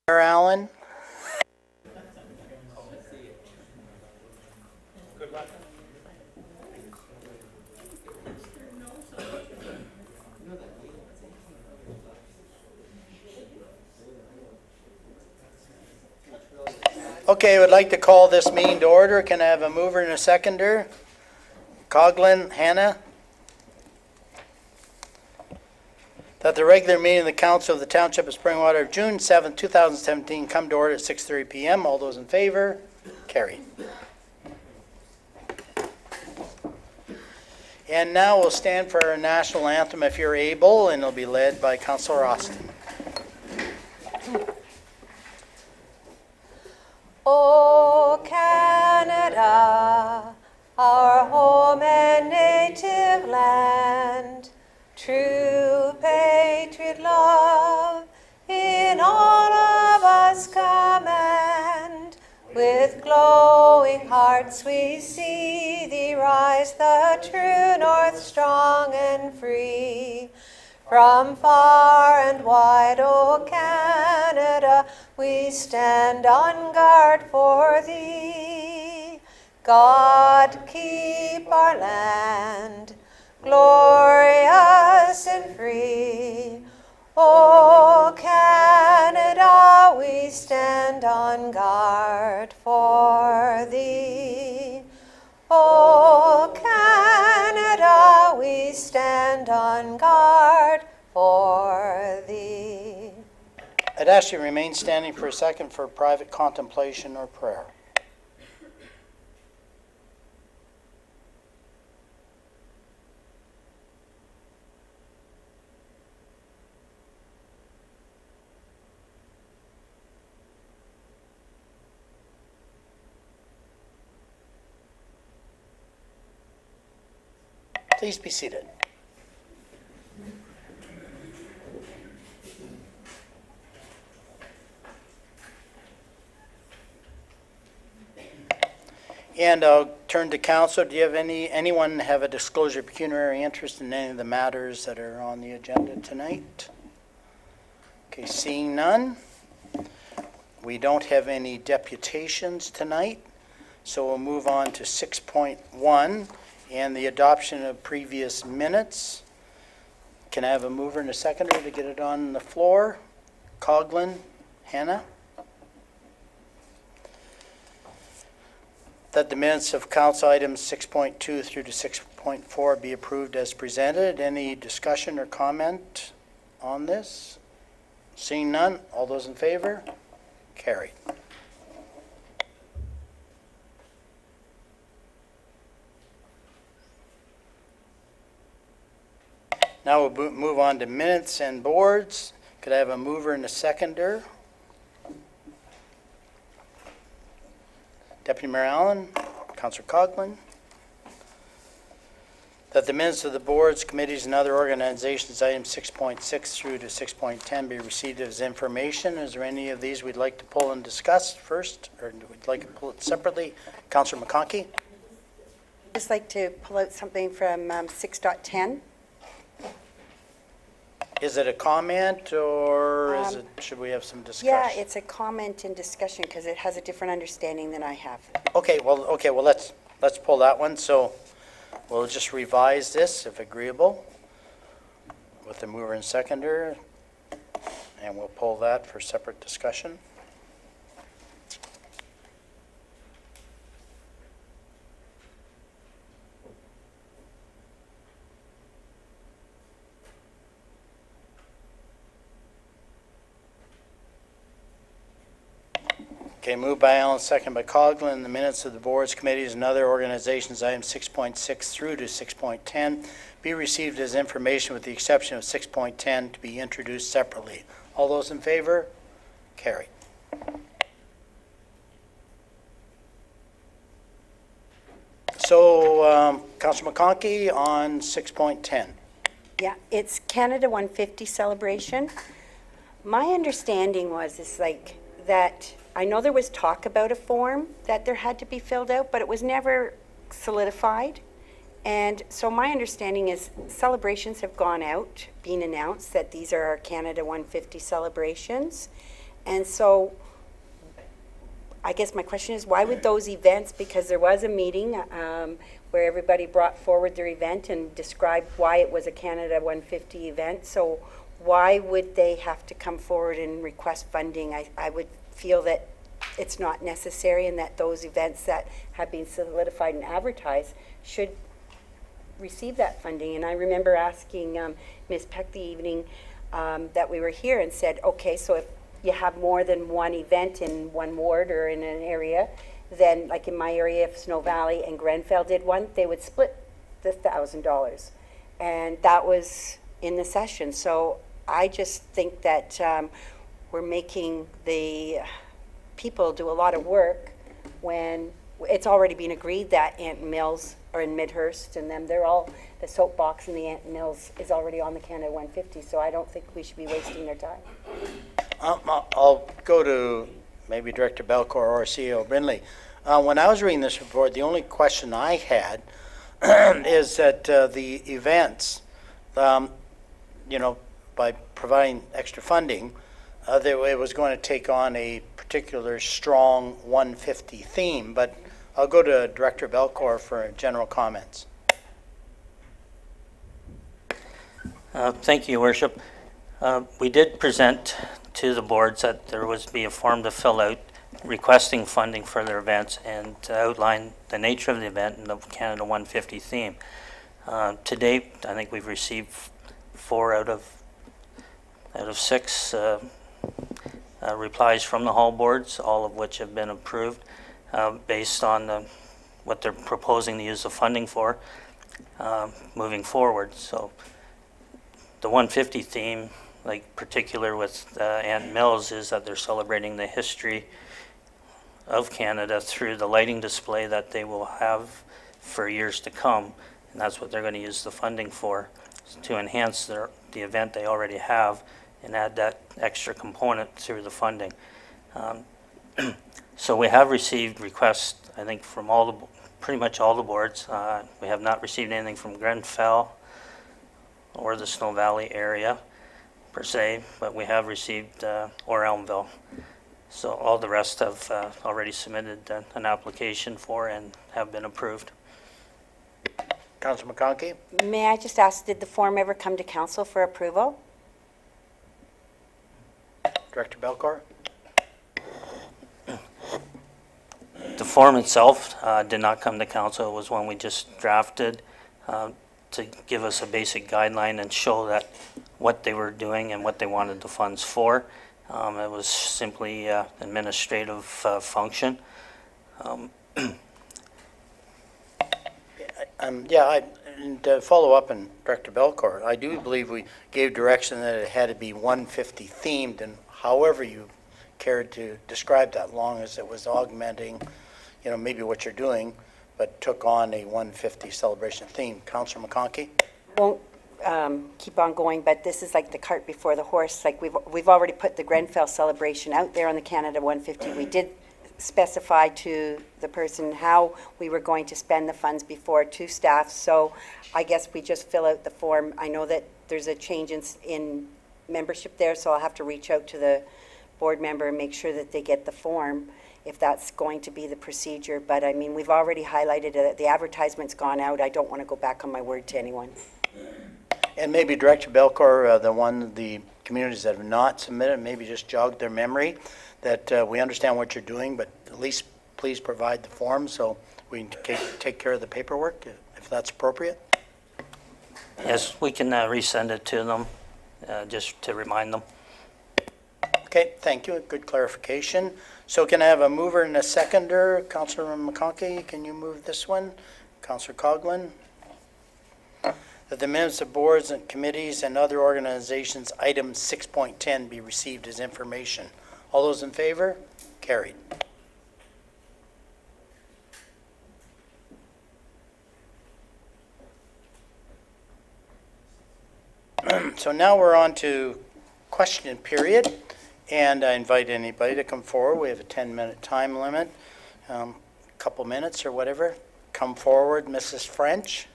Allen. Okay, I would like to call this meeting to order. Can I have a mover and a seconder? Coughlin, Hannah. That the regular meeting of the Council of the Township of Springwater of June 7, 2017 come to order at 6:30 p.m. All those in favor? Carried. And now we'll stand for our national anthem if you're able, and it'll be led by Councillor Austin. O Canada, our home and native land, true patriot love in all of us command. With glowing hearts we see thee rise, the true north strong and free. From far and wide, O Canada, we stand on guard for thee. God keep our land glorious and free. O Canada, we stand on guard for thee. O Canada, we stand on guard for thee. I'd ask you to remain standing for a second for private contemplation or prayer. Please be seated. And I'll turn to council. Do you have anyone have a disclosure of pecuniary interest in any of the matters that are on the agenda tonight? Okay, seeing none. We don't have any deputations tonight, so we'll move on to 6.1 and the adoption of previous minutes. Can I have a mover and a seconder to get it on the floor? Coughlin, Hannah. That the minutes of council items 6.2 through to 6.4 be approved as presented. Any discussion or comment on this? Seeing none, all those in favor? Carried. Now we'll move on to minutes and boards. Could I have a mover and a seconder? Deputy Mayor Allen, Councillor Coughlin. That the minutes of the boards, committees, and other organizations, items 6.6 through to 6.10 be received as information. Is there any of these we'd like to pull and discuss first, or would like to pull it separately? Councillor McConkey. I'd just like to pull out something from 6.10. Is it a comment, or is it, should we have some discussion? Yeah, it's a comment and discussion because it has a different understanding than I have. Okay, well, let's pull that one. So we'll just revise this if agreeable with the mover and seconder, and we'll pull that for separate discussion. Okay, moved by Allen, second by Coughlin. The minutes of the boards, committees, and other organizations, items 6.6 through to 6.10, be received as information with the exception of 6.10 to be introduced separately. All those in favor? Carried. So, Councillor McConkey on 6.10. Yeah, it's Canada 150 celebration. My understanding is like that. I know there was talk about a form that there had to be filled out, but it was never solidified. And so my understanding is celebrations have gone out, being announced that these are our Canada 150 celebrations. And so I guess my question is, why would those events, because there was a meeting where everybody brought forward their event and described why it was a Canada 150 event, so why would they have to come forward and request funding? I would feel that it's not necessary, and that those events that have been solidified and advertised should receive that funding. And I remember asking Ms. Peck the evening that we were here and said, okay, so if you have more than one event in one ward or in an area, then like in my area, if Snow Valley and Grenfell did one, they would split the $1,000. And that was in the session. So I just think that we're making the people do a lot of work when it's already been agreed that Anthem Mills or in Midhurst and them, they're all, the soapbox and the Anthem Mills is already on the Canada 150, so I don't think we should be wasting their time. I'll go to maybe Director Belcour or CEO Brindley. When I was reading this report, the only question I had is that the events, you know, by providing extra funding, that it was going to take on a particular strong 150 theme, but I'll go to Director Belcour for general comments. Thank you, Your Worship. We did present to the boards that there was be a form to fill out requesting funding for their events and outline the nature of the event and the Canada 150 theme. To date, I think we've received 4 out of 6 replies from the hall boards, all of which have been approved based on what they're proposing to use the funding for moving forward. So the 150 theme, like particular with Anthem Mills, is that they're celebrating the history of Canada through the lighting display that they will have for years to come, and that's what they're going to use the funding for, to enhance the event they already have and add that extra component through the funding. So we have received requests, I think, from pretty much all the boards. We have not received anything from Grenfell or the Snow Valley area per se, but we have received or Elmville. So all the rest have already submitted an application for and have been approved. Councillor McConkey? May I just ask, did the form ever come to council for approval? Director Belcour? The form itself did not come to council. It was one we just drafted to give us a basic guideline and show that what they were doing and what they wanted the funds for. It was simply administrative function. And to follow up on Director Belcour, I do believe we gave direction that it had to be 150 themed, and however you cared to describe that, long as it was augmenting, you know, maybe what you're doing, but took on a 150 celebration theme. Councillor McConkey? Won't keep on going, but this is like the cart before the horse. Like we've already put the Grenfell celebration out there on the Canada 150. We did specify to the person how we were going to spend the funds before to staff, so I guess we just fill out the form. I know that there's a change in membership there, so I'll have to reach out to the board member and make sure that they get the form if that's going to be the procedure. But I mean, we've already highlighted it. The advertisement's gone out. I don't want to go back on my word to anyone. And maybe Director Belcour, the communities that have not submitted, maybe just jog their memory that we understand what you're doing, but at least please provide the form so we can take care of the paperwork, if that's appropriate. Yes, we can resend it to them just to remind them. Okay, thank you. Good clarification. So can I have a mover and a seconder? Councillor McConkey, can you move this one? Councillor Coghlan? That the minutes of boards and committees and other organizations, item 6.10, be received as information. All those in favor? Carried. So now we're on to question period, and I invite anybody to come forward. We have a 10-minute time limit, a couple minutes or whatever. Come forward, Mrs. French.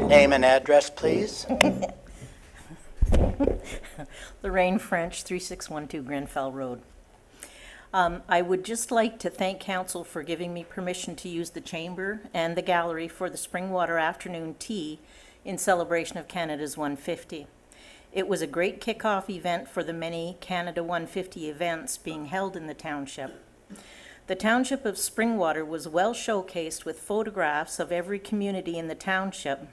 Name and address, please. Lorraine French, 3612 Grenfell Road. I would just like to thank council for giving me permission to use the chamber and the gallery for the Springwater Afternoon Tea in celebration of Canada's 150. It was a great kickoff event for the many Canada 150 events being held in the township. The township of Springwater was well showcased with photographs of every community in the township,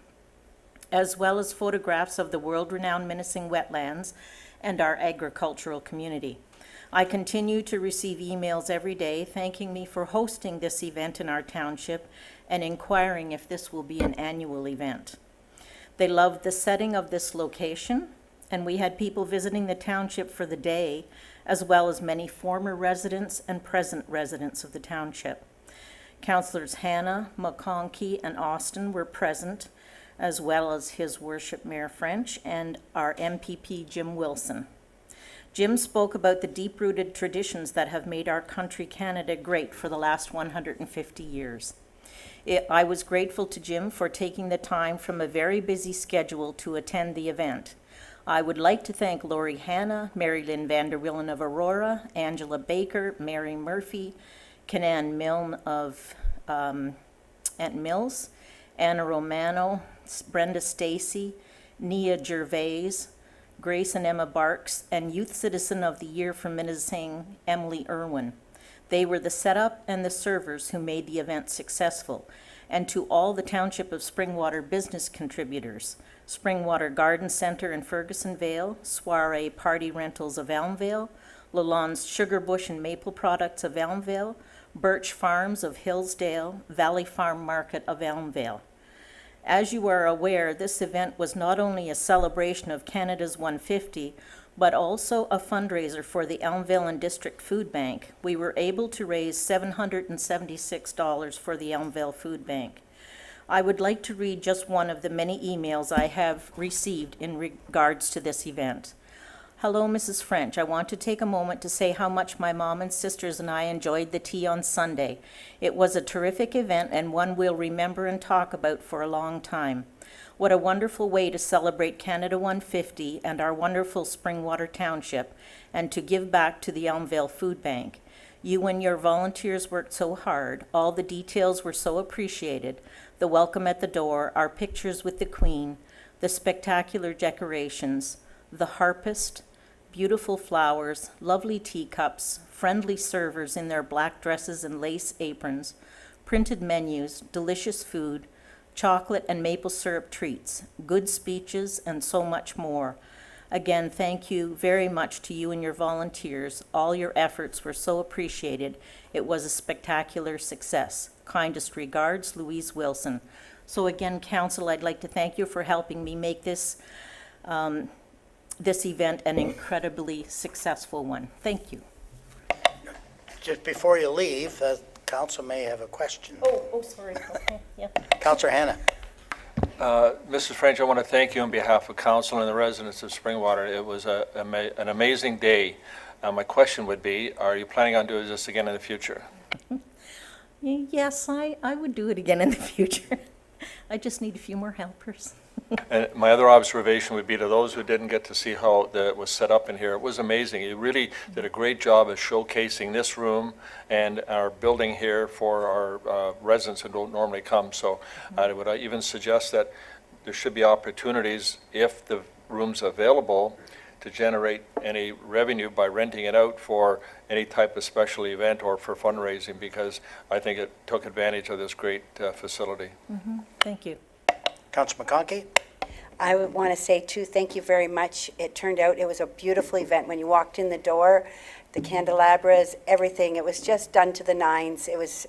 as well as photographs of the world-renowned menacing wetlands and our agricultural community. I continue to receive emails every day thanking me for hosting this event in our township and inquiring if this will be an annual event. They loved the setting of this location, and we had people visiting the township for the day, as well as many former residents and present residents of the township. Councillors Hannah, McConkey, and Austin were present, as well as His Worship Mayor French and our MPP Jim Wilson. Jim spoke about the deep-rooted traditions that have made our country, Canada, great for the last 150 years. I was grateful to Jim for taking the time from a very busy schedule to attend the event. I would like to thank Lori Hanna, Mary Lynn Vanderwillen of Aurora, Angela Baker, Mary Murphy, Canan Milne of Aunt Mills, Anna Romano, Brenda Stacy, Nia Gervais, Grace and Emma Barks, and Youth Citizen of the Year from Minnesang, Emily Irwin. They were the setup and the servers who made the event successful. And to all the Township of Springwater business contributors, Springwater Garden Center in Ferguson Vale, Soiree Party Rentals of Elmvale, Lalonde's Sugar Bush and Maple Products of Elmvale, Birch Farms of Hillsdale, Valley Farm Market of Elmvale. As you are aware, this event was not only a celebration of Canada's 150, but also a fundraiser for the Elmvale and District Food Bank. We were able to raise $776 for the Elmvale Food Bank. I would like to read just one of the many emails I have received in regards to this event. Hello, Mrs. French. I want to take a moment to say how much my mom and sisters and I enjoyed the tea on Sunday. It was a terrific event and one we'll remember and talk about for a long time. What a wonderful way to celebrate Canada 150 and our wonderful Springwater Township, and to give back to the Elmvale Food Bank. You and your volunteers worked so hard. All the details were so appreciated. The welcome at the door, our pictures with the Queen, the spectacular decorations, the harpist, beautiful flowers, lovely teacups, friendly servers in their black dresses and lace aprons, printed menus, delicious food, chocolate and maple syrup treats, good speeches, and so much more. Again, thank you very much to you and your volunteers. All your efforts were so appreciated. It was a spectacular success. Kindest regards, Louise Wilson. So again, Council, I'd like to thank you for helping me make this event an incredibly successful one. Thank you. Just before you leave, Council may have a question. Oh, sorry. Okay, yeah. Councillor Hannah. Mrs. French, I want to thank you on behalf of council and the residents of Springwater. It was an amazing day. My question would be, are you planning on doing this again in the future? Yes, I would do it again in the future. I just need a few more helpers. And my other observation would be to those who didn't get to see how it was set up in here, it was amazing. You really did a great job of showcasing this room and our building here for our residents who don't normally come. So I would even suggest that there should be opportunities, if the room's available, to generate any revenue by renting it out for any type of special event or for fundraising, because I think it took advantage of this great facility. Thank you. Councillor McConkey. I would want to say, too, thank you very much. It turned out it was a beautiful event. When you walked in the door, the candelabras, everything, it was just done to the nines. It was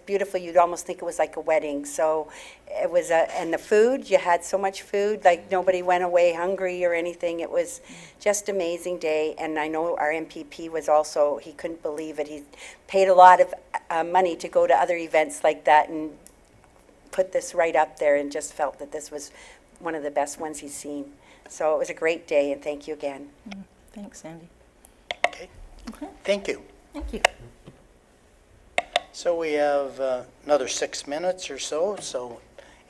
beautiful. You'd almost think it was like a wedding. So it was, and the food, you had so much food, like nobody went away hungry or anything. It was just amazing day. And I know our MPP was also, he couldn't believe it. He paid a lot of money to go to other events like that and put this right up there, and just felt that this was one of the best ones he's seen. So it was a great day, and thank you again. Thanks, Sandy. Okay. Thank you. Thank you. So we have another 6 minutes or so. So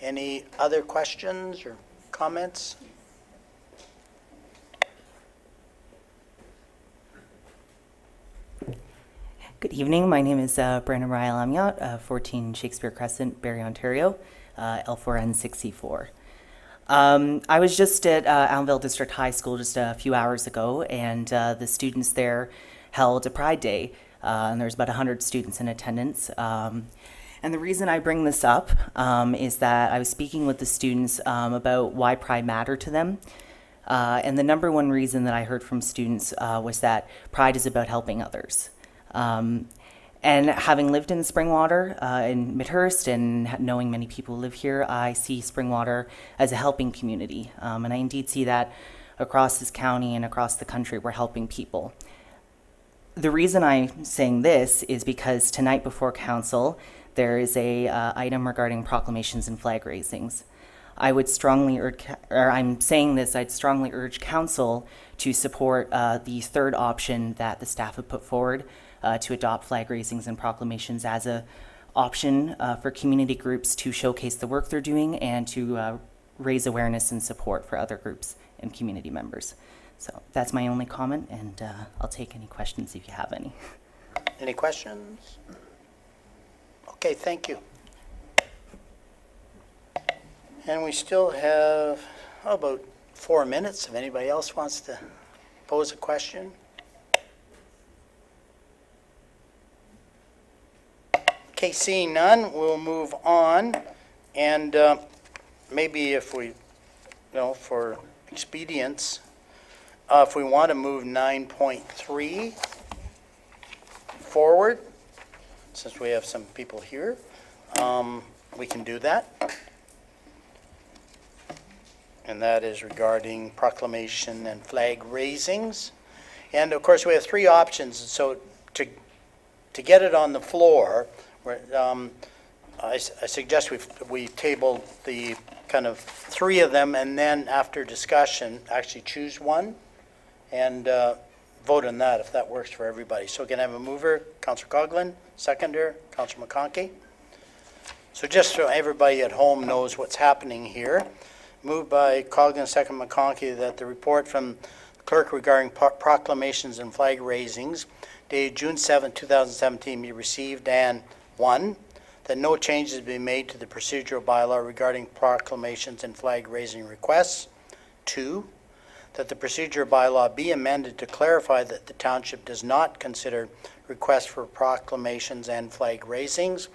Any other questions or comments? Good evening. My name is Brandon Ryle-Amiot, 14 Shakespeare Crescent, Barrie, Ontario, L4N64. I was just at Allenville District High School just a few hours ago, and the students there held a Pride Day, and there's about 100 students in attendance. And the reason I bring this up is that I was speaking with the students about why Pride mattered to them. And the number one reason that I heard from students was that Pride is about helping others. And having lived in Springwater, in Midhurst, and knowing many people live here, I see Springwater as a helping community. And I indeed see that across this county and across the country, we're helping people. The reason I'm saying this is because tonight before council, there is a item regarding proclamations and flag raisings. I would strongly urge, or I'm saying this, I'd strongly urge council to support the third option that the staff have put forward, to adopt flag raisings and proclamations as a option for community groups to showcase the work they're doing and to raise awareness and support for other groups and community members. So that's my only comment, and I'll take any questions if you have any. Any questions? Okay, thank you. And we still have about 4 minutes if anybody else wants to pose a question. Okay, seeing none, we'll move on. And maybe if we, for expedience, if we want to move 9.3 forward, since we have some people here, we can do that. And that is regarding proclamation and flag raisings. And of course, we have 3 options. So to get it on the floor, I suggest we table the kind of 3 of them, and then after discussion, actually choose one and vote on that if that works for everybody. So we can have a mover, Councillor Coghlan, seconder, Councillor McConkey. So just so everybody at home knows what's happening here, moved by Coghlan, second McConkey, that the report from the clerk regarding proclamations and flag raisings dated June 7, 2017 be received, and 1, that no changes be made to the procedural bylaw regarding proclamations and flag raising requests. 2, that the procedural bylaw be amended to clarify that the township does not consider requests for proclamations and flag raisings.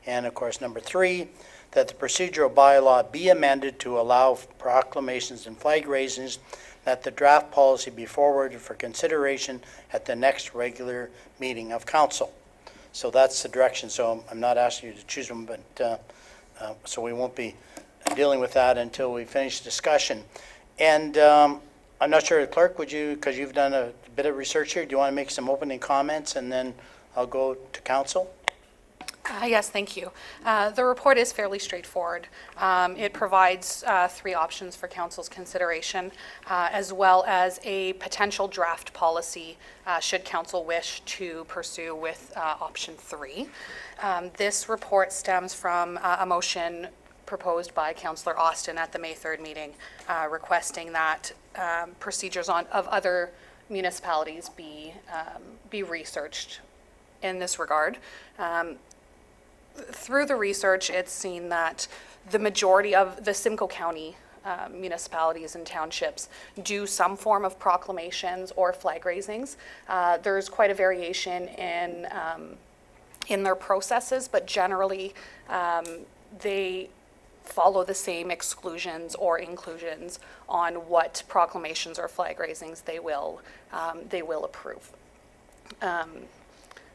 And of course, number 3, that the procedural bylaw be amended to allow proclamations and flag raisings, that the draft policy be forwarded for consideration at the next regular meeting of council. So that's the direction. So I'm not asking you to choose them, but so we won't be dealing with that until we finish discussion. And I'm not sure, clerk, would you, because you've done a bit of research here, do you want to make some opening comments and then I'll go to council? Yes, thank you. The report is fairly straightforward. It provides 3 options for council's consideration, as well as a potential draft policy should council wish to pursue with option 3. This report stems from a motion proposed by Councillor Austin at the May 3rd meeting, requesting that procedures of other municipalities be researched in this regard. Through the research, it's seen that the majority of the Simcoe County municipalities and townships do some form of proclamations or flag raisings. There's quite a variation in their processes, but generally they follow the same exclusions or inclusions on what proclamations or flag raisings they will approve.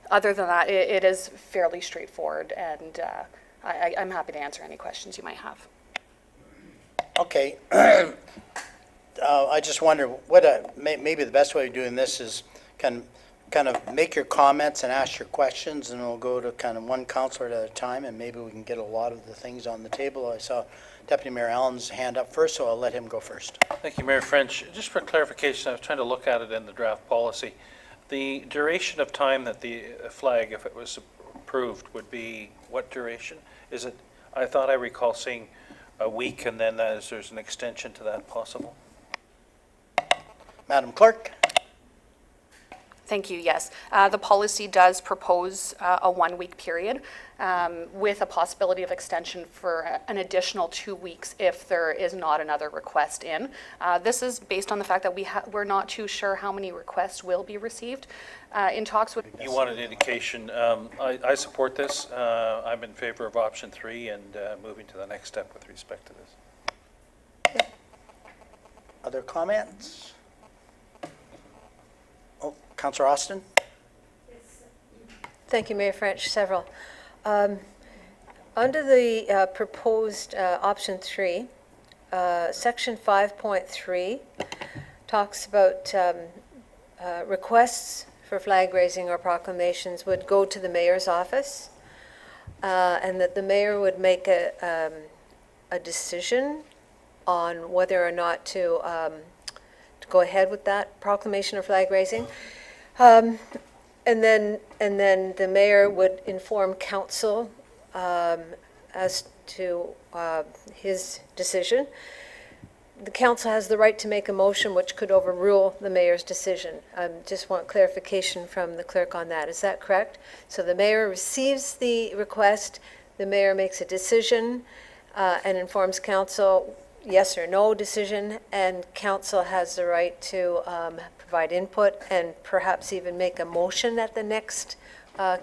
Other than that, it is fairly straightforward, and I'm happy to answer any questions you might have. Okay. I just wonder what maybe the best way of doing this is kind of make your comments and ask your questions, and we'll go to kind of one councillor at a time, and maybe we can get a lot of the things on the table. I saw Deputy Mayor Allen's hand up first, so I'll let him go first. Thank you, Mayor French. Just for clarification, I was trying to look at it in the draft policy. The duration of time that the flag, if it was approved, would be what duration? Is it, I thought I recall seeing a week, and then there's an extension to that possible? Madam Clerk? Thank you, yes. The policy does propose a one-week period with a possibility of extension for an additional 2 weeks if there is not another request in. This is based on the fact that we're not too sure how many requests will be received. In talks with... You want an indication. I support this. I'm in favor of option 3 and moving to the next step with respect to this. Other comments? Oh, Councillor Austin? Thank you, Mayor French. Several. Under the proposed option 3, section 5.3 talks about requests for flag raising or proclamations would go to the mayor's office, and that the mayor would make a decision on whether or not to go ahead with that proclamation or flag raising. And then the mayor would inform council as to his decision. The council has the right to make a motion which could overrule the mayor's decision. Just want clarification from the clerk on that. Is that correct? So the mayor receives the request, the mayor makes a decision and informs council yes or no decision, and council has the right to provide input and perhaps even make a motion at the next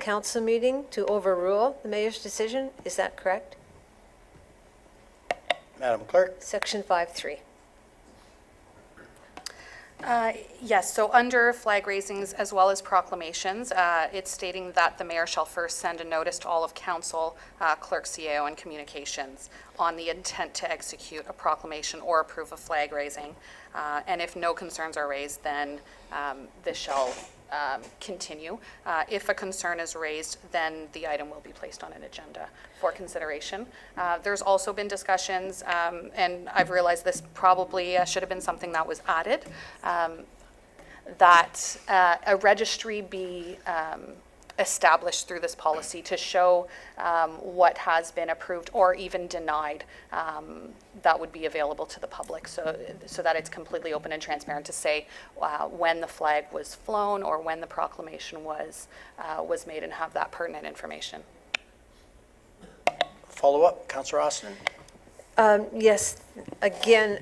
council meeting to overrule the mayor's decision. Is that correct? Madam Clerk? Section 5.3. Yes, so under flag raisings as well as proclamations, it's stating that the mayor shall first send a notice to all of council, clerk, CAO, and communications on the intent to execute a proclamation or approve a flag raising. And if no concerns are raised, then this shall continue. If a concern is raised, then the item will be placed on an agenda for consideration. There's also been discussions, and I've realized this probably should have been something that was added, that a registry be established through this policy to show what has been approved or even denied that would be available to the public, so that it's completely open and transparent to say when the flag was flown or when the proclamation was made, and have that pertinent information. Follow-up, Councillor Austin? Yes, again,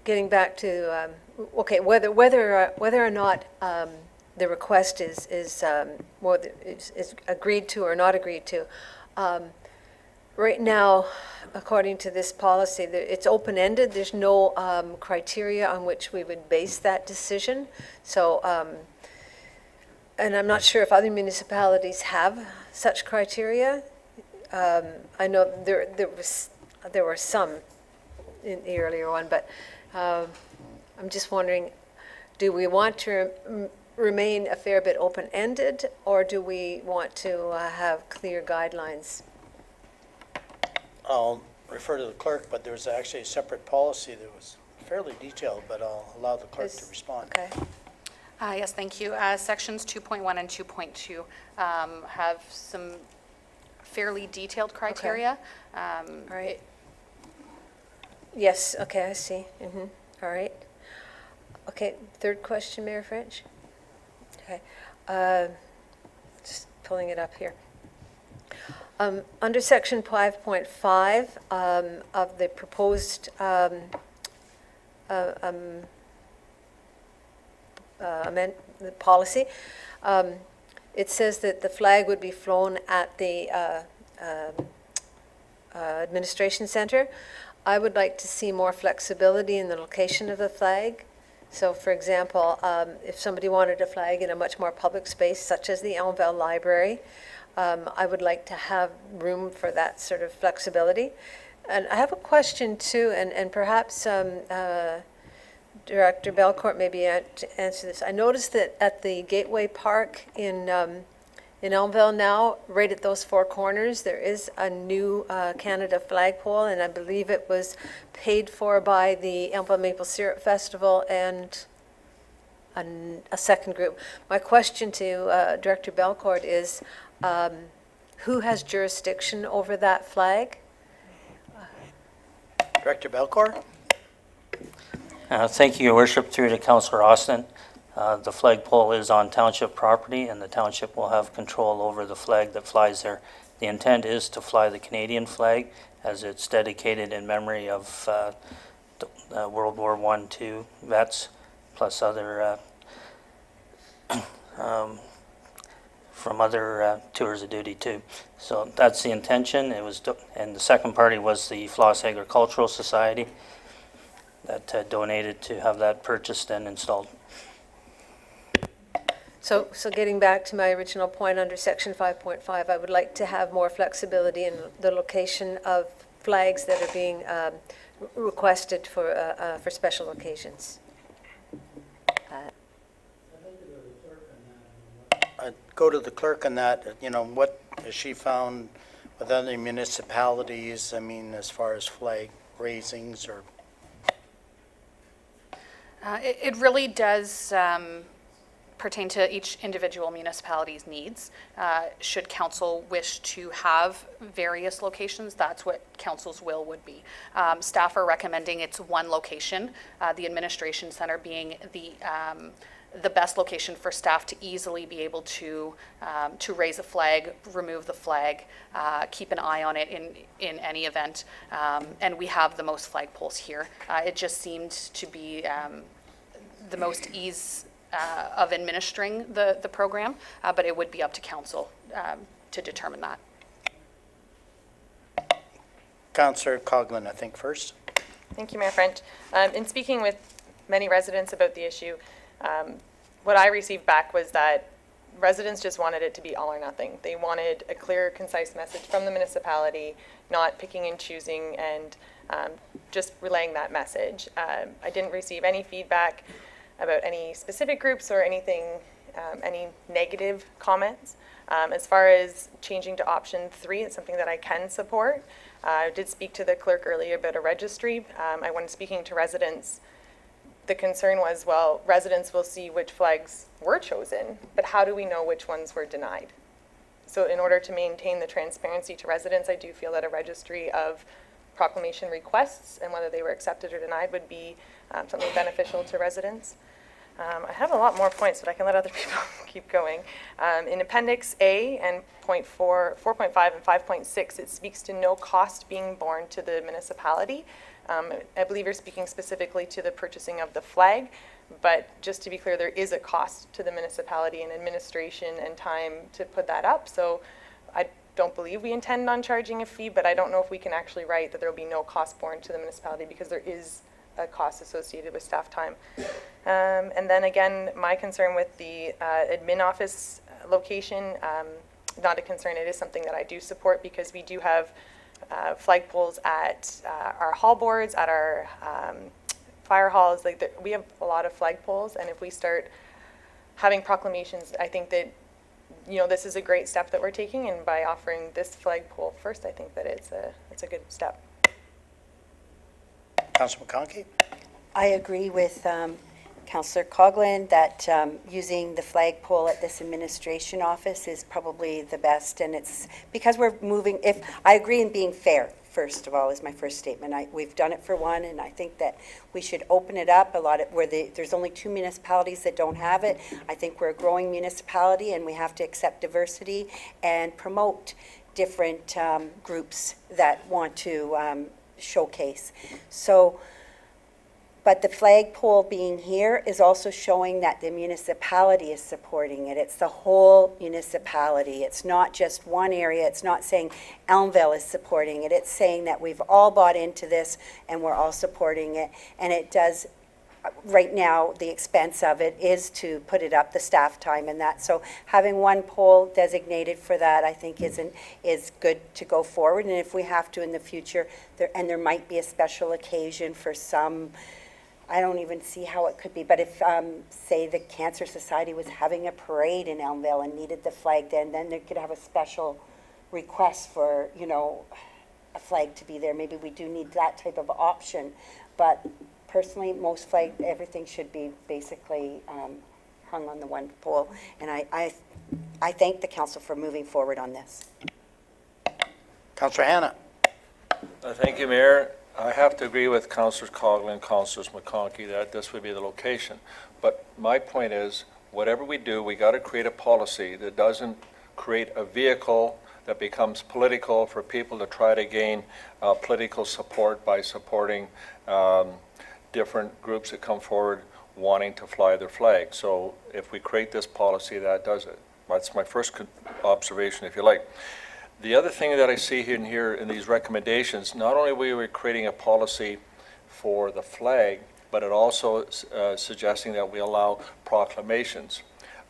getting back to, okay, whether or not the request is agreed to or not agreed to. Right now, according to this policy, it's open-ended. There's no criteria on which we would base that decision. So, and I'm not sure if other municipalities have such criteria. I know there were some in the earlier one, but I'm just wondering, do we want to remain a fair bit open-ended, or do we want to have clear guidelines? I'll refer to the clerk, but there was actually a separate policy that was fairly detailed, but I'll allow the clerk to respond. Okay. Yes, thank you. Sections 2.1 and 2.2 have some fairly detailed criteria. All right. Yes, okay, I see. All right. Okay, third question, Mayor French. Okay. Just pulling it up here. Under section 5.5 of the proposed the policy, it says that the flag would be flown at the administration center. I would like to see more flexibility in the location of the flag. So, for example, if somebody wanted a flag in a much more public space, such as the Elmville Library, I would like to have room for that sort of flexibility. And I have a question too, and perhaps Director Belcourt may be able to answer this. I noticed that at the Gateway Park in Elmville now, right at those four corners, there is a new Canada flagpole, and I believe it was paid for by the Elmville Maple Syrup Festival and a second group. My question to Director Belcourt is, who has jurisdiction over that flag? Director Belcourt? Thank you, Your Worship, through to Councillor Austin. The flagpole is on township property, and the township will have control over the flag that flies there. The intent is to fly the Canadian flag, as it's dedicated in memory of World War I, II vets, plus other from other tours of duty too. So that's the intention. And the second party was the Floss Agricultural Society that donated to have that purchased and installed. So getting back to my original point under section 5.5, I would like to have more flexibility in the location of flags that are being requested for special occasions. I'd go to the clerk on that. You know, what has she found with other municipalities, I mean, as far as flag raisings or? It really does pertain to each individual municipality's needs. Should council wish to have various locations, that's what council's will would be. Staff are recommending it's one location, the administration center being the best location for staff to easily be able to raise a flag, remove the flag, keep an eye on it in any event. And we have the most flagpoles here. It just seemed to be the most ease of administering the program, but it would be up to council to determine that. Councillor Coghlan, I think, first. Thank you, Mayor French. In speaking with many residents about the issue, what I received back was that residents just wanted it to be all or nothing. They wanted a clear, concise message from the municipality, not picking and choosing, and just relaying that message. I didn't receive any feedback about any specific groups or anything, any negative comments. As far as changing to option 3, it's something that I can support. I did speak to the clerk earlier about a registry. When speaking to residents, the concern was, well, residents will see which flags were chosen, but how do we know which ones were denied? So in order to maintain the transparency to residents, I do feel that a registry of proclamation requests and whether they were accepted or denied would be something beneficial to residents. I have a lot more points, but I can let other people keep going. In Appendix A and 4.5 and 5.6, it speaks to no cost being borne to the municipality. I believe you're speaking specifically to the purchasing of the flag, but just to be clear, there is a cost to the municipality in administration and time to put that up. So I don't believe we intend on charging a fee, but I don't know if we can actually write that there will be no cost borne to the municipality because there is a cost associated with staff time. And then again, my concern with the admin office location, not a concern, it is something that I do support because we do have flagpoles at our hall boards, at our fire halls. We have a lot of flagpoles, and if we start having proclamations, I think that this is a great step that we're taking, and by offering this flagpole first, I think that it's a good step. Councillor McConkey? I agree with Councillor Coghlan that using the flagpole at this administration office is probably the best, and it's because we're moving. If I agree in being fair, first of all, is my first statement. We've done it for one, and I think that we should open it up a lot where there's only 2 municipalities that don't have it. I think we're a growing municipality, and we have to accept diversity and promote different groups that want to showcase. So. But the flagpole being here is also showing that the municipality is supporting it. It's the whole municipality. It's not just one area. It's not saying Elmville is supporting it. It's saying that we've all bought into this and we're all supporting it. And it does, right now, the expense of it is to put it up, the staff time and that. So having one pole designated for that, I think is good to go forward. And if we have to in the future, there might be a special occasion for some, I don't even see how it could be, but if, say, the Cancer Society was having a parade in Elmville and needed the flag, then they could have a special request for, a flag to be there. Maybe we do need that type of option. But personally, most everything should be basically hung on the one pole. And I thank the council for moving forward on this. Councillor Hanna? Thank you, Mayor. I have to agree with Councillors Coghlan and Councillors McConkey that this would be the location. But my point is, whatever we do, we got to create a policy that doesn't create a vehicle that becomes political for people to try to gain political support by supporting different groups that come forward wanting to fly their flag. So if we create this policy, that does it. That's my first observation, if you like. The other thing that I see here in these recommendations, not only are we creating a policy for the flag, but it also suggesting that we allow proclamations.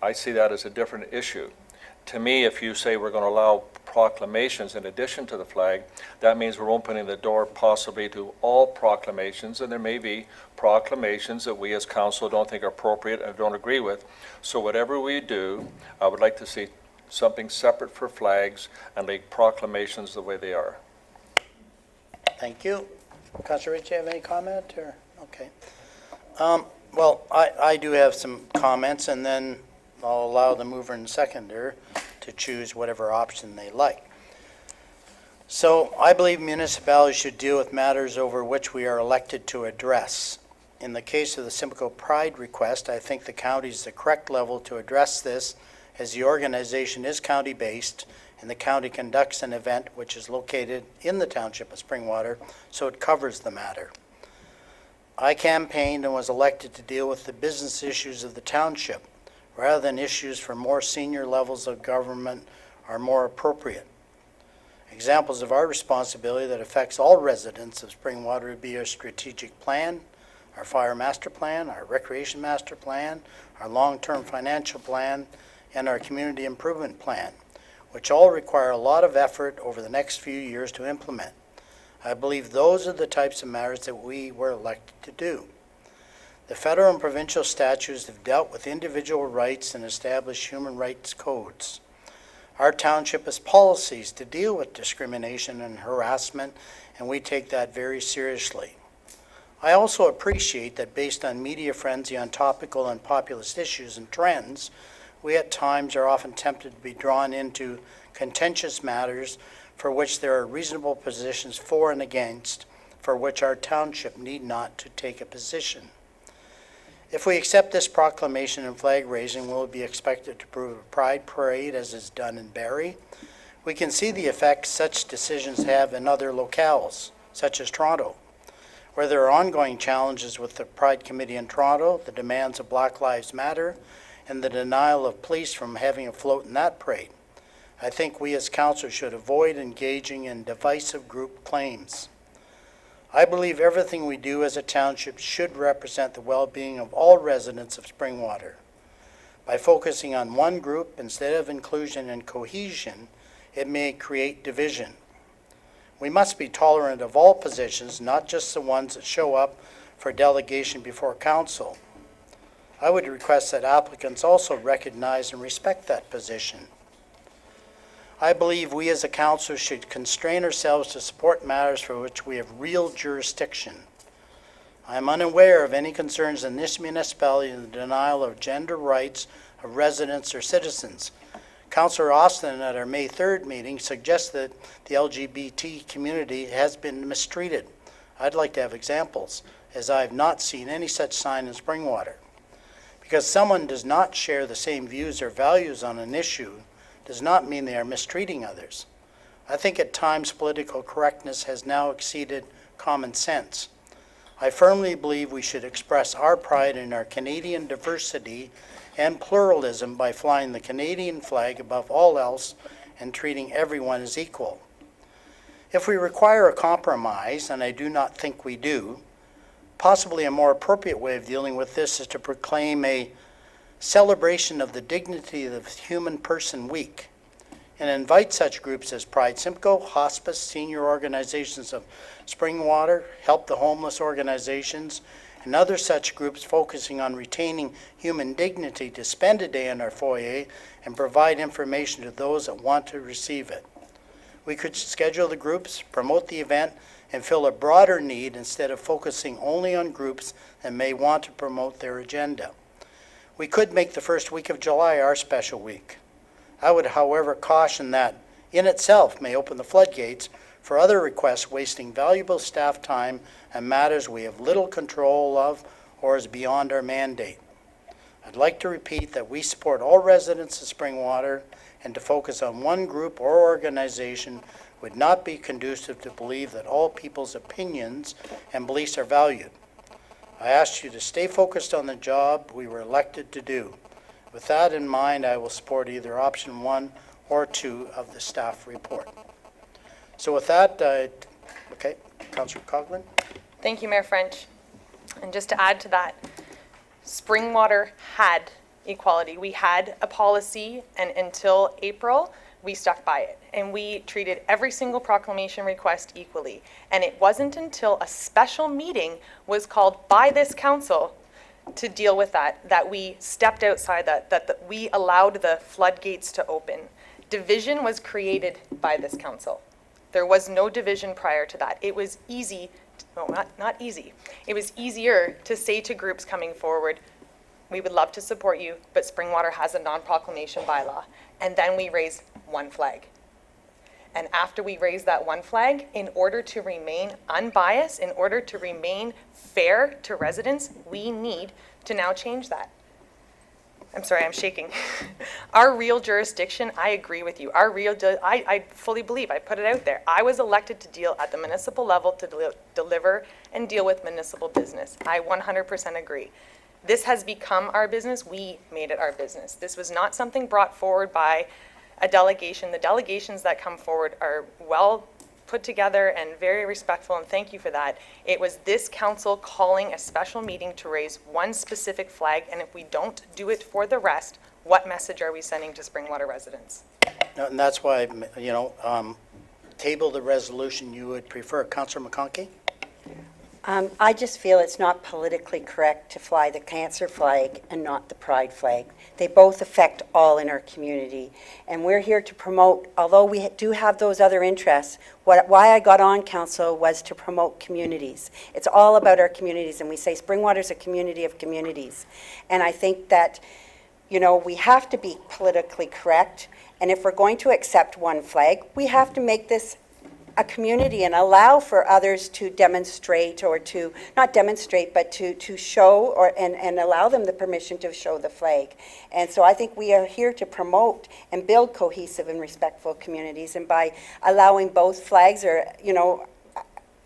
I see that as a different issue. To me, if you say we're going to allow proclamations in addition to the flag, that means we're opening the door possibly to all proclamations, and there may be proclamations that we as council don't think are appropriate and don't agree with. So whatever we do, I would like to see something separate for flags and make proclamations the way they are. Thank you. Councillor Ritchie, have any comment, or, okay. Well, I do have some comments, and then I'll allow the mover and seconder to choose whatever option they like. So I believe municipalities should deal with matters over which we are elected to address. In the case of the Simcoe Pride request, I think the county is the correct level to address this, as the organization is county-based and the county conducts an event which is located in the township of Springwater, so it covers the matter. I campaigned and was elected to deal with the business issues of the township, rather than issues for more senior levels of government are more appropriate. Examples of our responsibility that affects all residents of Springwater would be our strategic plan, our fire master plan, our recreation master plan, our long-term financial plan, and our community improvement plan, which all require a lot of effort over the next few years to implement. I believe those are the types of matters that we were elected to do. The federal and provincial statutes have dealt with individual rights and established human rights codes. Our township has policies to deal with discrimination and harassment, and we take that very seriously. I also appreciate that based on media frenzy on topical and populist issues and trends, we at times are often tempted to be drawn into contentious matters for which there are reasonable positions for and against, for which our township need not to take a position. If we accept this proclamation and flag raising, will it be expected to prove a pride parade as is done in Barrie? We can see the effects such decisions have in other locales, such as Toronto, where there are ongoing challenges with the Pride Committee in Toronto, the demands of Black Lives Matter, and the denial of police from having a float in that parade. I think we as council should avoid engaging in divisive group claims. I believe everything we do as a township should represent the well-being of all residents of Springwater. By focusing on one group instead of inclusion and cohesion, it may create division. We must be tolerant of all positions, not just the ones that show up for delegation before council. I would request that applicants also recognize and respect that position. I believe we as a council should constrain ourselves to support matters for which we have real jurisdiction. I am unaware of any concerns in this municipality in the denial of gender rights of residents or citizens. Councillor Austin at our May 3rd meeting suggested the LGBT community has been mistreated. I'd like to have examples, as I have not seen any such sign in Springwater. Because someone does not share the same views or values on an issue does not mean they are mistreating others. I think at times political correctness has now exceeded common sense. I firmly believe we should express our pride in our Canadian diversity and pluralism by flying the Canadian flag above all else and treating everyone as equal. If we require a compromise, and I do not think we do, possibly a more appropriate way of dealing with this is to proclaim a celebration of the dignity of the human person week and invite such groups as Pride Simcoe, Hospice, senior organizations of Springwater, Help the Homeless organizations, and other such groups focusing on retaining human dignity to spend a day in our foyer and provide information to those that want to receive it. We could schedule the groups, promote the event, and fill a broader need instead of focusing only on groups that may want to promote their agenda. We could make the first week of July our special week. I would, however, caution that in itself may open the floodgates for other requests wasting valuable staff time and matters we have little control of or is beyond our mandate. I'd like to repeat that we support all residents of Springwater, and to focus on one group or organization would not be conducive to believe that all people's opinions and beliefs are valued. I ask you to stay focused on the job we were elected to do. With that in mind, I will support either option 1 or 2 of the staff report. So with that, okay, Councillor Coghlan. Thank you, Mayor French. And just to add to that, Springwater had equality. We had a policy, and until April, we stuck by it. And we treated every single proclamation request equally. And it wasn't until a special meeting was called by this council to deal with that we stepped outside that we allowed the floodgates to open. Division was created by this council. There was no division prior to that. It was easy, not easy. It was easier to say to groups coming forward, we would love to support you, but Springwater has a non-proclamation bylaw. And then we raised one flag. And after we raised that one flag, in order to remain unbiased, in order to remain fair to residents, we need to now change that. I'm sorry, I'm shaking. Our real jurisdiction, I agree with you. I fully believe, I put it out there. I was elected to deal at the municipal level to deliver and deal with municipal business. I 100% agree. This has become our business. We made it our business. This was not something brought forward by a delegation. The delegations that come forward are well put together and very respectful, and thank you for that. It was this council calling a special meeting to raise one specific flag, and if we don't do it for the rest, what message are we sending to Springwater residents? And that's why, table the resolution you would prefer. Councillor McConkey? I just feel it's not politically correct to fly the cancer flag and not the pride flag. They both affect all in our community. And we're here to promote, although we do have those other interests, why I got on council was to promote communities. It's all about our communities, and we say Springwater's a community of communities. And I think that, you know, we have to be politically correct, and if we're going to accept one flag, we have to make this a community and allow for others to demonstrate, or to, not demonstrate, but to show, or and allow them the permission to show the flag. And so I think we are here to promote and build cohesive and respectful communities, and by allowing both flags, or, you know,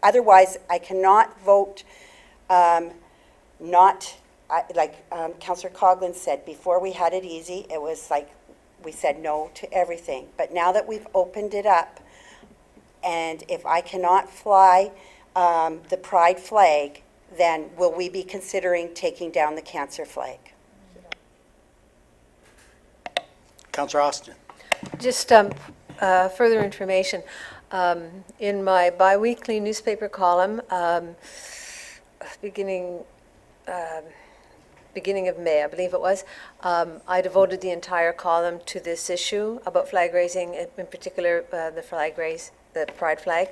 otherwise I cannot vote like Councillor Coghlan said, before we had it easy, it was like we said no to everything. But now that we've opened it up, and if I cannot fly the pride flag, then will we be considering taking down the cancer flag? Councillor Austin? Just further information. In my biweekly newspaper column, beginning of May, I believe it was, I devoted the entire column to this issue about flag raising, in particular the pride flag.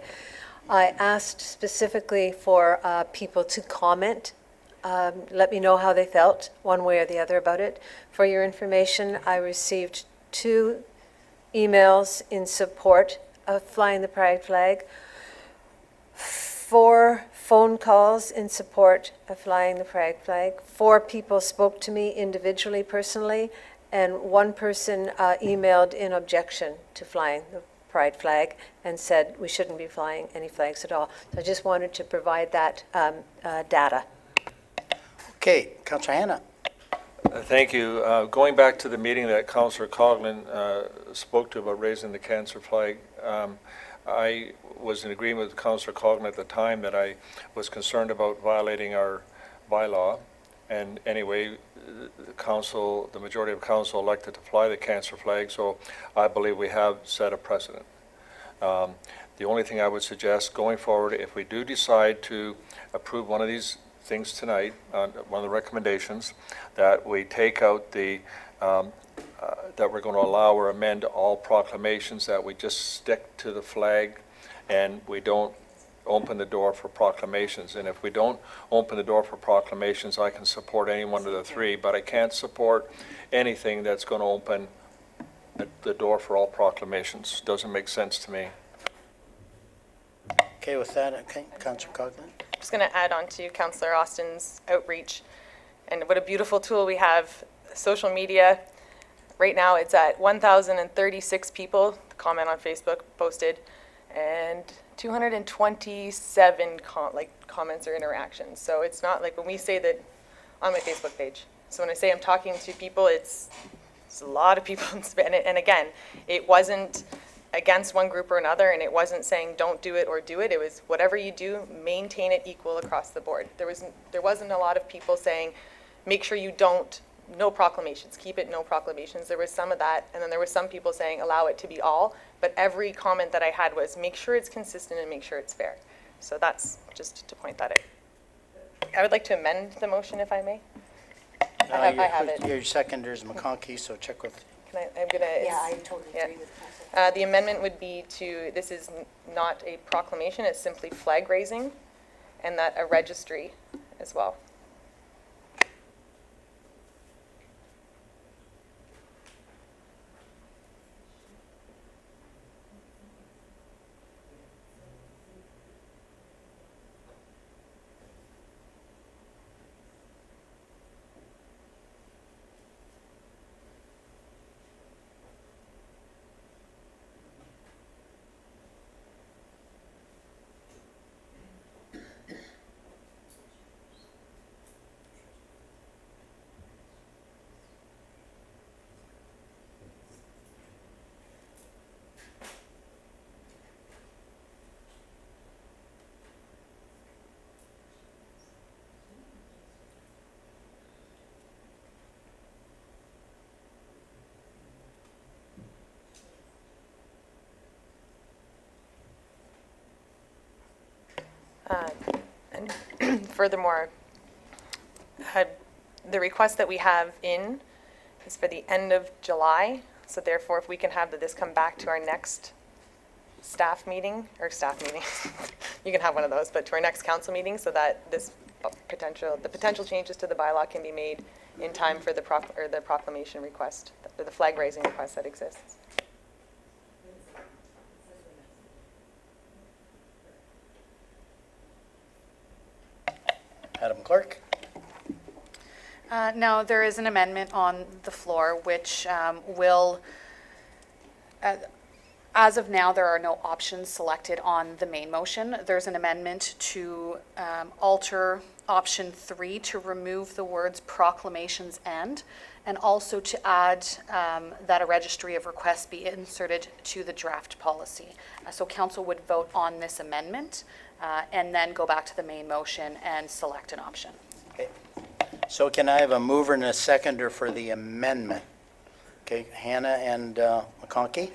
I asked specifically for people to comment, let me know how they felt, one way or the other, about it. For your information, I received 2 emails in support of flying the pride flag, 4 phone calls in support of flying the pride flag, 4 people spoke to me individually, personally, and 1 person emailed in objection to flying the pride flag and said we shouldn't be flying any flags at all. So I just wanted to provide that data. Okay, Councillor Hanna? Thank you. Going back to the meeting that Councillor Coghlan spoke to about raising the cancer flag, I was in agreement with Councillor Coghlan at the time that I was concerned about violating our bylaw. And anyway, the majority of council elected to fly the cancer flag, so I believe we have set a precedent. The only thing I would suggest going forward, if we do decide to approve one of these things tonight, one of the recommendations, that we take out the, that we're going to allow or amend all proclamations, that we just stick to the flag and we don't open the door for proclamations. And if we don't open the door for proclamations, I can support any one of the 3, but I can't support anything that's going to open the door for all proclamations. Doesn't make sense to me. Okay, with that, okay, Councillor Coghlan. Just going to add on to Councillor Austin's outreach, and what a beautiful tool we have, social media. Right now, it's at 1,036 people, the comment on Facebook posted, and 227 comments or interactions. So it's not like when we say that on my Facebook page. So when I say I'm talking to people, it's a lot of people. And again, it wasn't against one group or another, and it wasn't saying don't do it or do it. It was whatever you do, maintain it equal across the board. There wasn't a lot of people saying, make sure you don't, no proclamations, keep it no proclamations. There was some of that, and then there was some people saying allow it to be all, but every comment that I had was make sure it's consistent and make sure it's fair. So that's just to point that out. I would like to amend the motion if I may. I have it. Your seconder is McConkey, so check with, I'm gonna. Yeah, I totally yeah. agree with Councillor. The amendment would be to, this is not a proclamation, it's simply flag raising, and that a registry as well. And furthermore, the request that we have in is for the end of July. So therefore, if we can have this come back to our next staff meeting, you can have one of those, but to our next council meeting, so that the potential changes to the bylaw can be made in time for the proclamation request, or the flag raising request that exists. Madam Clerk. Now, there is an amendment on the floor which will, as of now, there are no options selected on the main motion. There's an amendment to alter option 3 to remove the words proclamations and also to add that a registry of requests be inserted to the draft policy. So council would vote on this amendment and then go back to the main motion and select an option. Okay. So can I have a mover and a seconder for the amendment? Okay, Hannah and McConkey?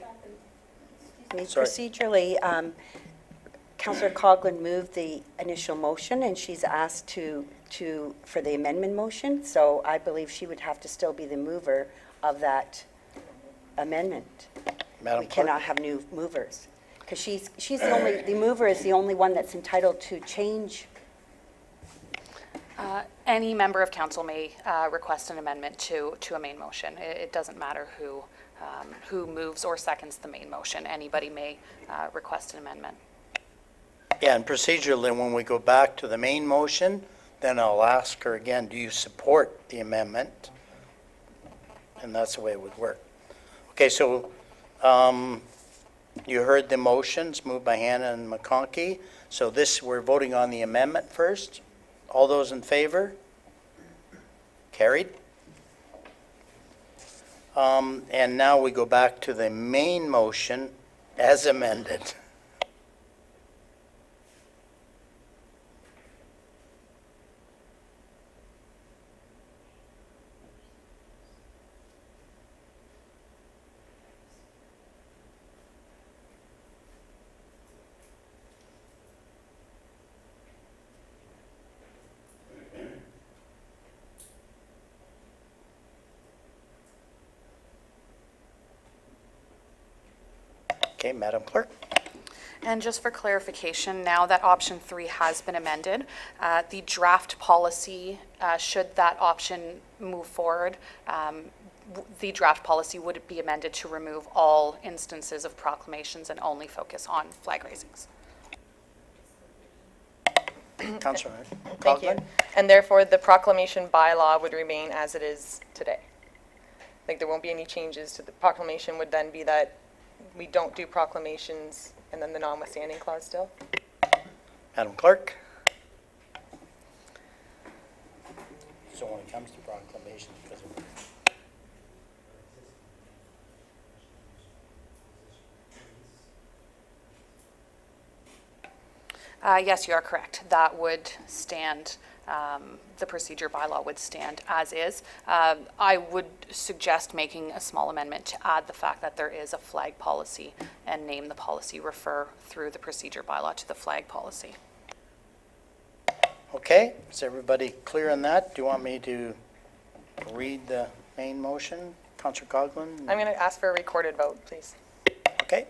Sorry. Procedurally, Councillor Coghlan moved the initial motion, and she's asked for the amendment motion, so I believe she would have to still be the mover of that amendment. Madam We Clerk? cannot have new movers, because she's the mover is the only one that's entitled to change. Any member of council may request an amendment to a main motion. It doesn't matter who moves or seconds the main motion. Anybody may request an amendment. Yeah, and procedurally, when we go back to the main motion, then I'll ask her again, do you support the amendment? And that's the way it would work. Okay, so you heard the motions moved by Hannah and McConkey. So we're voting on the amendment first. All those in favor? Carried. And now we go back to the main motion as amended. Okay, Madam Clerk. And just for clarification, now that option 3 has been amended, the draft policy, should that option move forward, the draft policy would be amended to remove all instances of proclamations and only focus on flag raisings. Councillor Thank you. Coghlan? And therefore, the proclamation bylaw would remain as it is today. Like, there won't be any changes to the proclamation, would then be that we don't do proclamations and then the notwithstanding clause still? Madam Clerk? So when it comes to proclamations, because of Yes, you are correct. That would stand, the procedure bylaw would stand as is. I would suggest making a small amendment to add the fact that there is a flag policy and name the policy, refer through the procedure bylaw to the flag policy. Okay, is everybody clear on that? Do you want me to read the main motion? Councillor Coghlan? I'm going to ask for a recorded vote, please. Okay.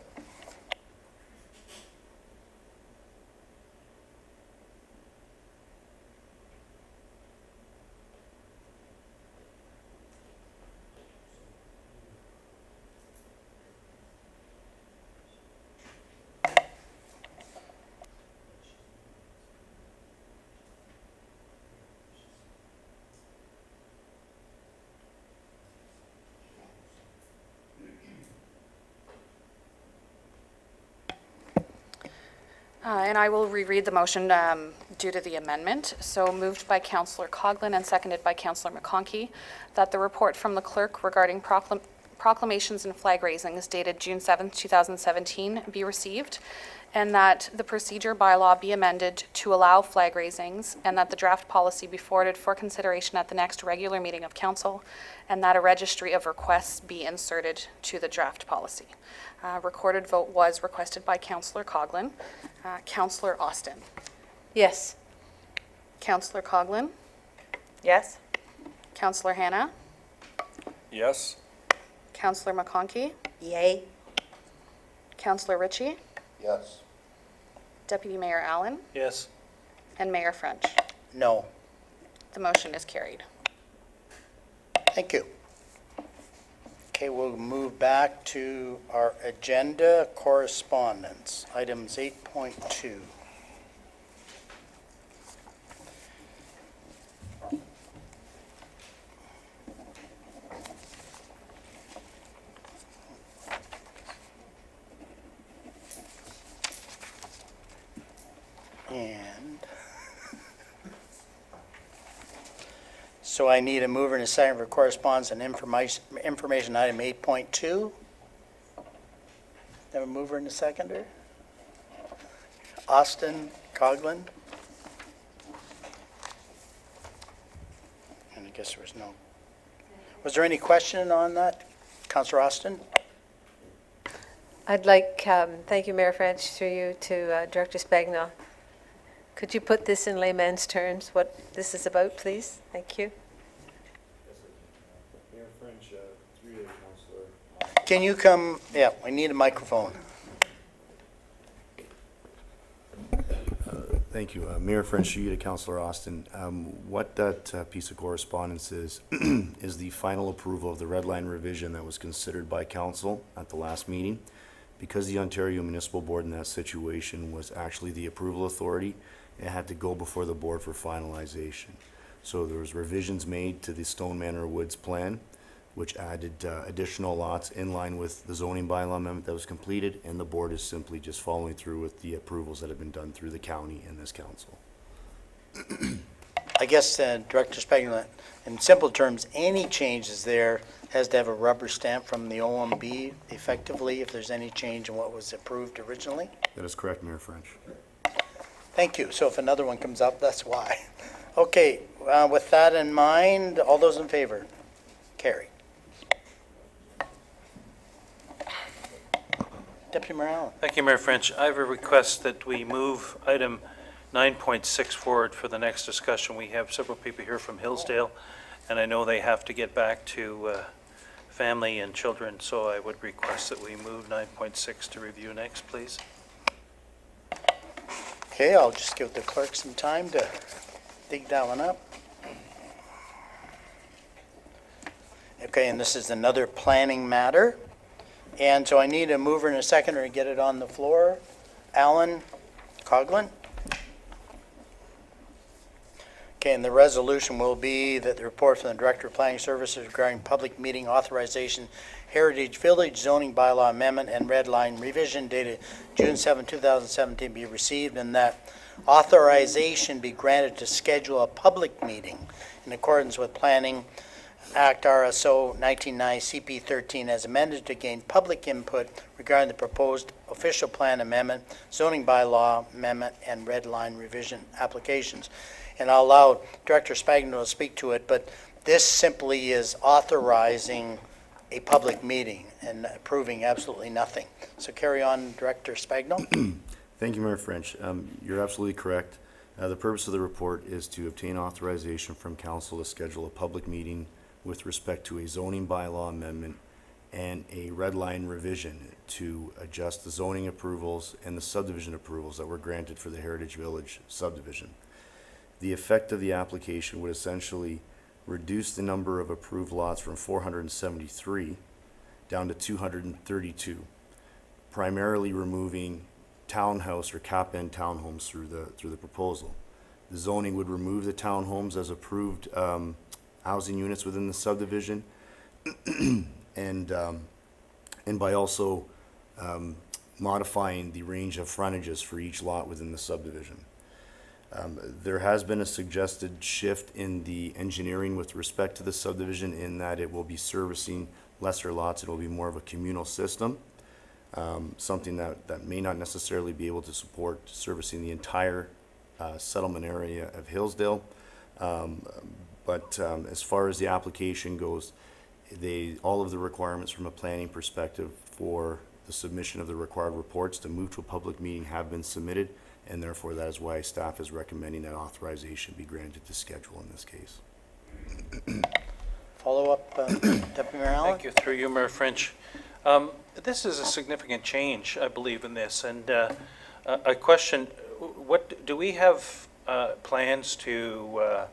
And I will reread the motion due to the amendment. So moved by Councillor Coghlan and seconded by Councillor McConkey, that the report from the clerk regarding proclamations and flag raisings dated June 7th, 2017 be received, and that the procedure bylaw be amended to allow flag raisings, and that the draft policy be forwarded for consideration at the next regular meeting of council, and that a registry of requests be inserted to the draft policy. Recorded vote was requested by Councillor Coghlan. Councillor Austin. Yes. Councillor Coghlan. Yes? Councillor Hanna. Yes? Councillor McConkey. Yay. Councillor Ritchie. Yes. Deputy Mayor Allen. Yes. And Mayor French. No. The motion is carried. Thank you. Okay, we'll move back to our agenda correspondence, items 8.2. And so I need a mover and a second for correspondence and information item 8.2. Have a mover and a seconder? Austin Coghlan? And I guess there was no. Was there any question on that, Councillor Austin? I'd like, thank you, Mayor French, through you to Director Spagna. Could you put this in layman's terms, what this is about, please? Thank you. Mayor French, through you, Councillor. Can you come, yeah, we need a microphone. Thank you. Mayor French, through you to Councillor Austin. What that piece of correspondence is, is the final approval of the Redline revision that was considered by council at the last meeting. Because the Ontario Municipal Board in that situation was actually the approval authority, it had to go before the board for finalization. So there was revisions made to the Stone Manor Woods plan, which added additional lots in line with the zoning bylaw amendment that was completed, and the board is simply just following through with the approvals that have been done through the county and this council. I guess, Director Spagna, in simple terms, any changes there has to have a rubber stamp from the OMB effectively if there's any change in what was approved originally? That is correct, Mayor French. Thank you. So if another one comes up, that's why. Okay, with that in mind, all those in favor? Carry. Deputy Mayor Allen. Thank you, Mayor French. I have a request that we move item 9.6 forward for the next discussion. We have several people here from Hillsdale, and I know they have to get back to family and children, so I would request that we move 9.6 to review next, please. Okay, I'll just give the clerk some time to dig that one up. Okay, and this is another planning matter. And so I need a mover and a seconder to get it on the floor. Alan Coghlan? Okay, and the resolution will be that the report from the Director of Planning Services regarding public meeting authorization, Heritage Village zoning bylaw amendment and Redline revision dated June 7, 2017 be received, and that authorization be granted to schedule a public meeting in accordance with Planning Act RSO 1990 CP 13 as amended to gain public input regarding the proposed official plan amendment, zoning bylaw amendment, and red line revision applications. And I'll allow Director Spagno to speak to it, but this simply is authorizing a public meeting and approving absolutely nothing. So carry on, Director Spagno. Thank you, Mayor French. You're absolutely correct. The purpose of the report is to obtain authorization from council to schedule a public meeting with respect to a zoning bylaw amendment and a red line revision to adjust the zoning approvals and the subdivision approvals that were granted for the Heritage Village subdivision. The effect of the application would essentially reduce the number of approved lots from 473 down to 232, primarily removing townhouse or cap-end townhomes through the proposal. The zoning would remove the townhomes as approved housing units within the subdivision, and by also modifying the range of frontages for each lot within the subdivision. There has been a suggested shift in the engineering with respect to the subdivision in that it will be servicing lesser lots. It will be more of a communal system, something that may not necessarily be able to support servicing the entire settlement area of Hillsdale. But as far as the application goes, all of the requirements from a planning perspective for the submission of the required reports to move to a public meeting have been submitted, and therefore that is why staff is recommending that authorization be granted to schedule in this case. Follow up, Deputy Mayor Allen? Thank you. Through you, Mayor French. This is a significant change, I believe, in this. And a question, what do we have plans to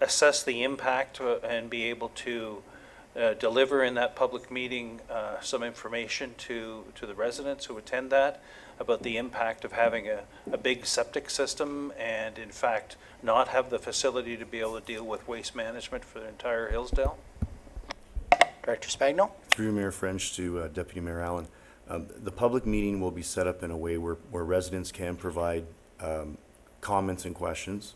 assess the impact and be able to deliver in that public meeting some information to the residents who attend that about the impact of having a big septic system and in fact not have the facility to be able to deal with waste management for the entire Hillsdale? Director Spagno? Through Mayor French to Deputy Mayor Allen. The public meeting will be set up in a way where residents can provide comments and questions.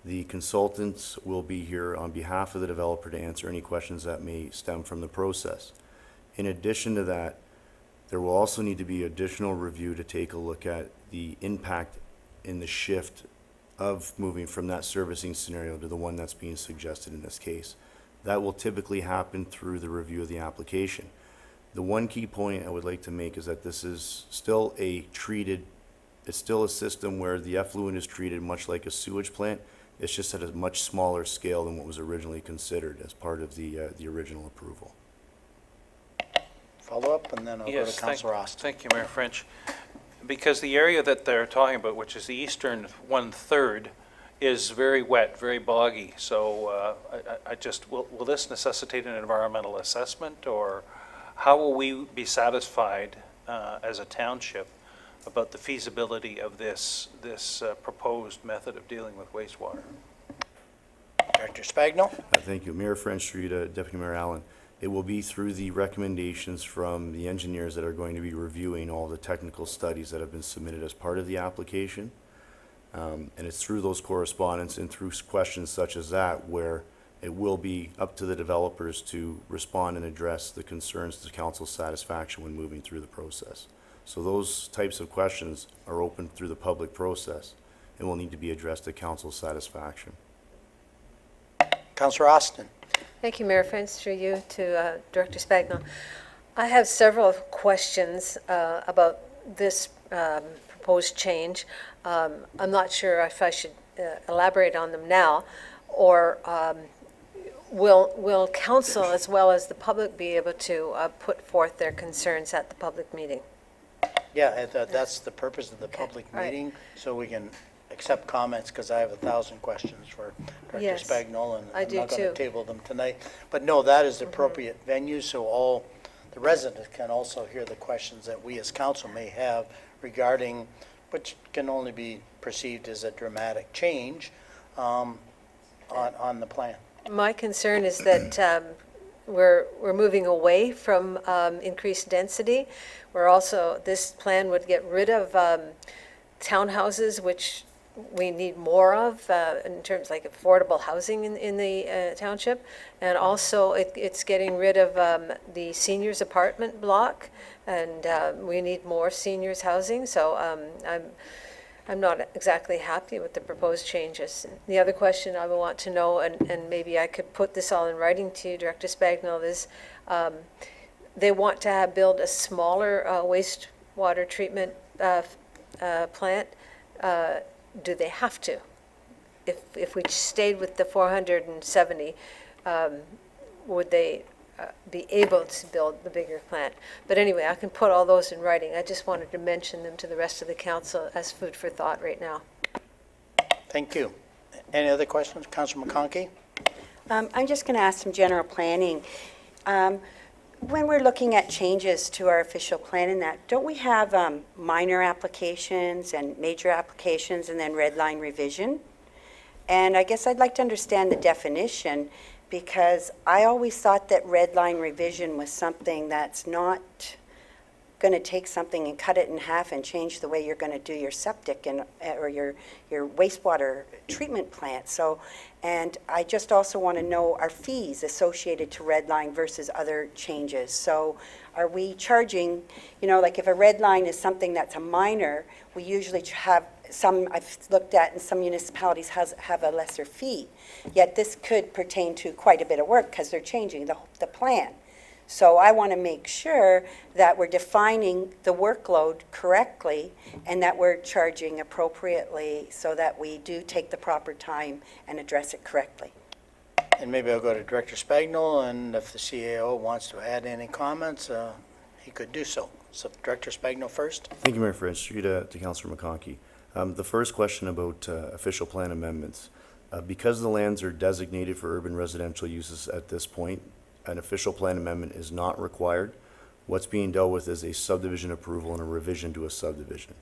The consultants will be here on behalf of the developer to answer any questions that may stem from the process. In addition to that, there will also need to be additional review to take a look at the impact in the shift of moving from that servicing scenario to the one that's being suggested in this case. That will typically happen through the review of the application. The one key point I would like to make is that this is still it's still a system where the effluent is treated much like a sewage plant. It's just at a much smaller scale than what was originally considered as part of the original approval. Follow up, and then I'll go to Councilor Austin. Thank you, Mayor French. Because the area that they're talking about, which is the eastern 1/3, is very wet, very boggy. So I just, will this necessitate an environmental assessment, or how will we be satisfied as a township about the feasibility of this proposed method of dealing with wastewater? Director Spagno? Thank you. Mayor French, through you to Deputy Mayor Allen. It will be through the recommendations from the engineers that are going to be reviewing all the technical studies that have been submitted as part of the application. And it's through those correspondence and through questions such as that where it will be up to the developers to respond and address the concerns to council's satisfaction when moving through the process. So those types of questions are open through the public process and will need to be addressed to council's satisfaction. Councilor Austin? Thank you, Mayor French, through you to Director Spagno. I have several questions about this proposed change. I'm not sure if I should elaborate on them now, or will council as well as the public be able to put forth their concerns at the public meeting? Yeah, that's the purpose of the public all right. meeting, so we can accept comments, because I have 1,000 questions for Director Yes, Spagnola, and I I'm do not going to too. table them tonight. But no, that is the appropriate venue, so all the residents can also hear the questions that we as council may have regarding, which can only be perceived as a dramatic change, on the plan? My concern is that we're moving away from increased density. We're also, this plan would get rid of townhouses, which we need more of in terms like affordable housing in the township. And also it's getting rid of the seniors apartment block, and we need more seniors housing. So I'm not exactly happy with the proposed changes. The other question I would want to know, and maybe I could put this all in writing to you, Director Spagnell, is they want to build a smaller wastewater treatment plant. Do they have to? If we stayed with the 470, would they be able to build the bigger plant? But anyway, I can put all those in writing. I just wanted to mention them to the rest of the council as food for thought right now. Thank you. Any other questions? Councillor McConkey? I'm just going to ask some general planning. When we're looking at changes to our official plan in that, don't we have minor applications and major applications and then redline revision? And I guess I'd like to understand the definition, because I always thought that redline revision was something that's not going to take something and cut it in half and change the way you're going to do your septic and or your wastewater treatment plant. So, and I just also want to know our fees associated to redline versus other changes. So are we charging, you know, like if a redline is something that's a minor, we usually have some, I've looked at, and some municipalities have a lesser fee. Yet this could pertain to quite a bit of work because they're changing the plan. So I want to make sure that we're defining the workload correctly and that we're charging appropriately so that we do take the proper time and address it correctly. And maybe I'll go to Director Spagnell, and if the CAO wants to add any comments, he could do so. So Director Spagnell first. Thank you, Mayor French. Through to Councillor McConkey. The first question about official plan amendments. Because the lands are designated for urban residential uses at this point, an official plan amendment is not required. What's being dealt with is a subdivision approval and a revision to a subdivision.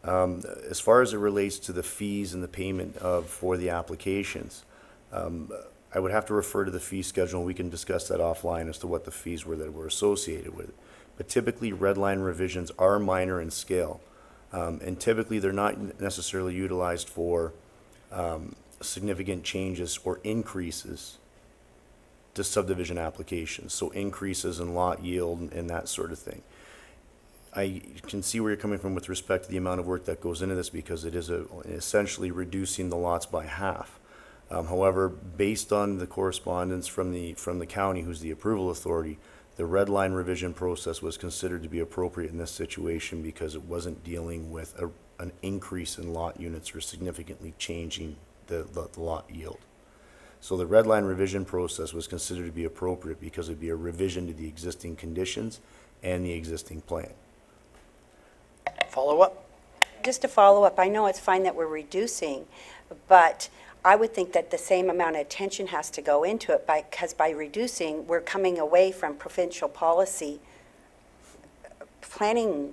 As far as it relates to the fees and the payment for the applications, I would have to refer to the fee schedule, and we can discuss that offline as to what the fees were that were associated with it. But typically, redline revisions are minor in scale, and typically they're not necessarily utilized for significant changes or increases to subdivision applications, so increases in lot yield and that sort of thing. I can see where you're coming from with respect to the amount of work that goes into this, because it is essentially reducing the lots by half. However, based on the correspondence from the county, who's the approval authority, the red line revision process was considered to be appropriate in this situation because it wasn't dealing with an increase in lot units or significantly changing the lot yield. So the red line revision process was considered to be appropriate because it'd be a revision to the existing conditions and the existing plan. Follow up? Just to follow up, I know it's fine that we're reducing, but I would think that the same amount of attention has to go into it because by reducing, we're coming away from provincial policy planning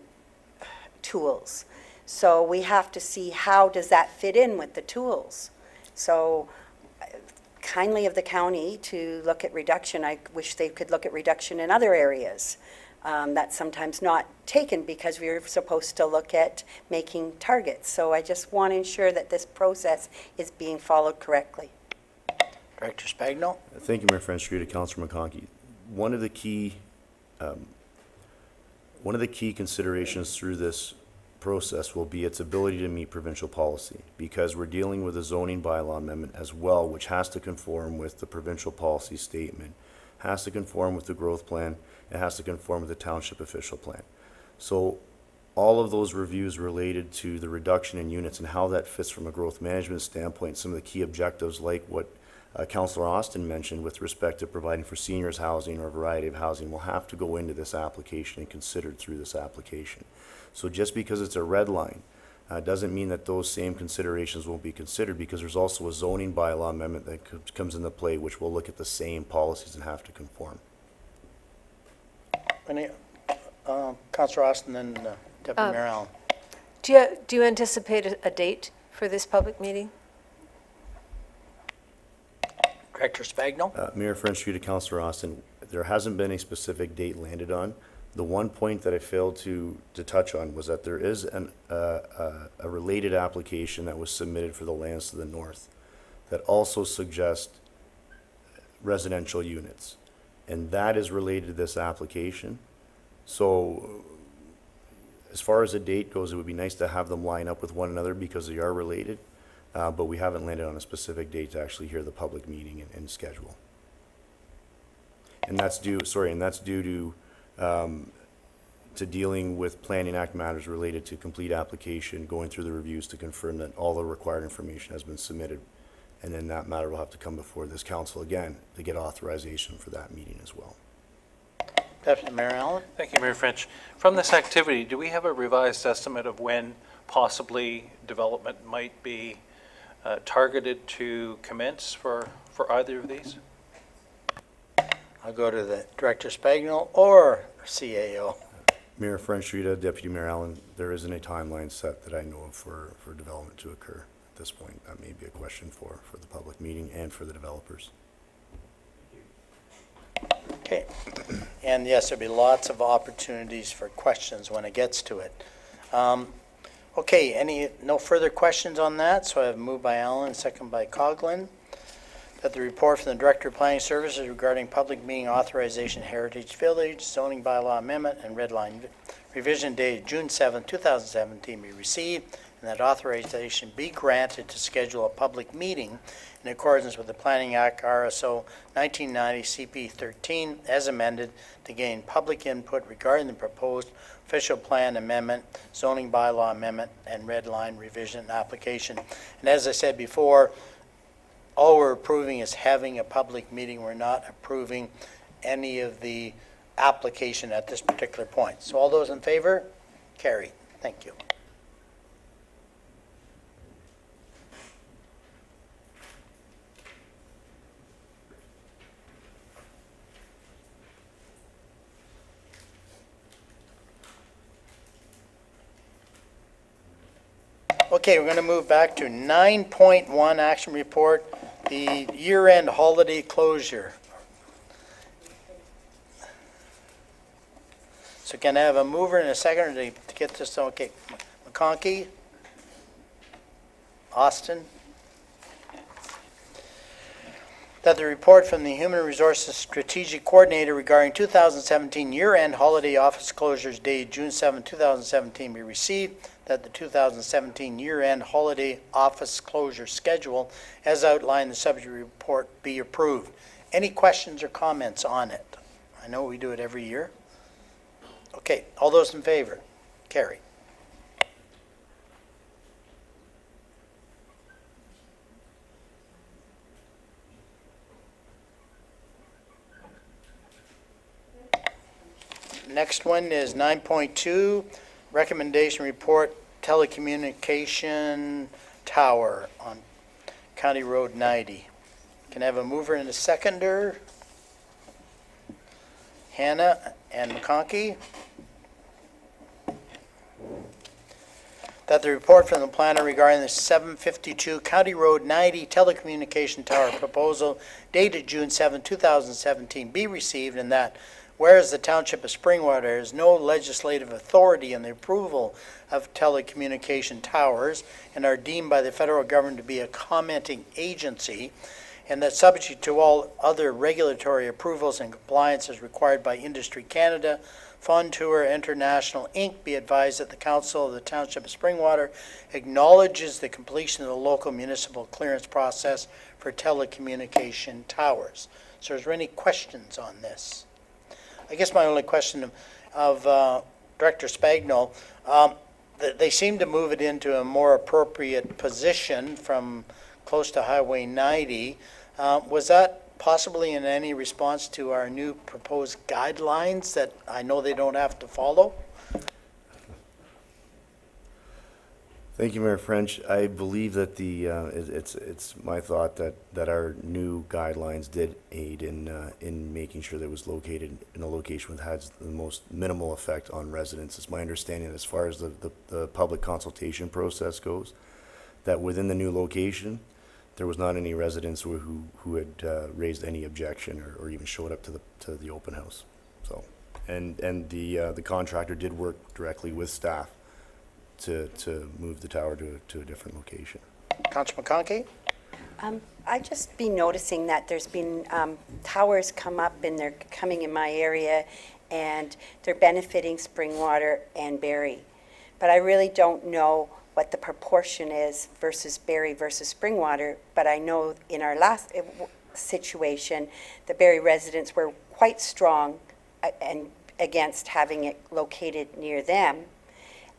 tools. So we have to see how does that fit in with the tools. So kindly of the county to look at reduction. I wish they could look at reduction in other areas. That's sometimes not taken because we're supposed to look at making targets. So I just want to ensure that this process is being followed correctly. Director Spagnell? Thank you, Mayor French. Through to Councillor McConkey. One of the key considerations through this process will be its ability to meet provincial policy, because we're dealing with a zoning bylaw amendment as well, which has to conform with the provincial policy statement, has to conform with the growth plan, it has to conform with the township official plan. So all of those reviews related to the reduction in units and how that fits from a growth management standpoint, some of the key objectives like what Councillor Austin mentioned with respect to providing for seniors housing or a variety of housing will have to go into this application and considered through this application. So just because it's a red line doesn't mean that those same considerations won't be considered, because there's also a zoning bylaw amendment that comes into play which will look at the same policies and have to conform. Councillor Austin, then Deputy Mayor Allen. Do you anticipate a date for this public meeting? Director Spagno? Mayor French, through to Councillor Austin, there hasn't been a specific date landed on. The one point that I failed to touch on was that there is a related application that was submitted for the lands to the north that also suggests residential units. And that is related to this application. So as far as the date goes, it would be nice to have them line up with one another because they are related. But we haven't landed on a specific date to actually hear the public meeting and schedule. And that's due to dealing with Planning Act matters related to complete application, going through the reviews to confirm that all the required information has been submitted. And then that matter will have to come before this council again to get authorization for that meeting as well. Deputy Mayor Allen? Thank you, Mayor French. From this activity, do we have a revised estimate of when possibly development might be targeted to commence for either of these? I'll go to the Director Spagno or CAO. Mayor French, through to Deputy Mayor Allen, there isn't a timeline set that I know of for development to occur at this point. That may be a question for the public meeting and for the developers. Okay. And yes, there'll be lots of opportunities for questions when it gets to it. Okay, no further questions on that? So I have moved by Allen, second by Coghlan, that the report from the Director of Planning Services regarding public meeting authorization, Heritage Village, zoning bylaw amendment, and Redline revision dated June 7, 2017 be received, and that authorization be granted to schedule a public meeting in accordance with the Planning Act RSO 1990 CP 13 as amended to gain public input regarding the proposed official plan amendment, zoning bylaw amendment, and Redline revision application. And as I said before, all we're approving is having a public meeting. We're not approving any of the application at this particular point. So all those in favor? Carried. Thank you. Okay, we're going to move back to 9.1 action report, the year-end holiday closure. So can I have a mover and a seconder to get this? Okay, McConkey, Austin. That the report from the Human Resources Strategic Coordinator regarding 2017 year-end holiday office closures dated June 7, 2017 be received, that the 2017 year-end holiday office closure schedule as outlined in the subject report be approved. Any questions or comments on it? I know we do it every year. Okay, all those in favor? Carry. Next one is 9.2, recommendation report, telecommunication tower on County Road 90. Can I have a mover and a seconder? Hannah and McConkey. That the report from the planner regarding the 752 County Road 90 telecommunication tower proposal dated June 7, 2017 be received, and that whereas the Township of Springwater has no legislative authority in the approval of telecommunication towers and are deemed by the federal government to be a commenting agency, and that subject to all other regulatory approvals and compliance as required by Industry Canada, Fontour International, Inc., be advised that the Council of the Township of Springwater acknowledges the completion of the local municipal clearance process for telecommunication towers. So is there any questions on this? I guess my only question of Director Spagno, they seem to move it into a more appropriate position from close to Highway 90. Was that possibly in any response to our new proposed guidelines that I know they don't have to follow? Thank you, Mayor French. I believe that it's my thought that our new guidelines did aid in making sure that it was located in a location that has the most minimal effect on residents. It's my understanding as far as the public consultation process goes, that within the new location, there was not any residents who had raised any objection or even showed up to the open house. So, and the contractor did work directly with staff to move the tower to a different location. Councillor McConkey? I just been noticing that there's been towers come up and they're coming in my area and they're benefiting Springwater and Barrie. But I really don't know what the proportion is versus Barrie versus Springwater, but I know in our last situation, the Barrie residents were quite strong and against having it located near them,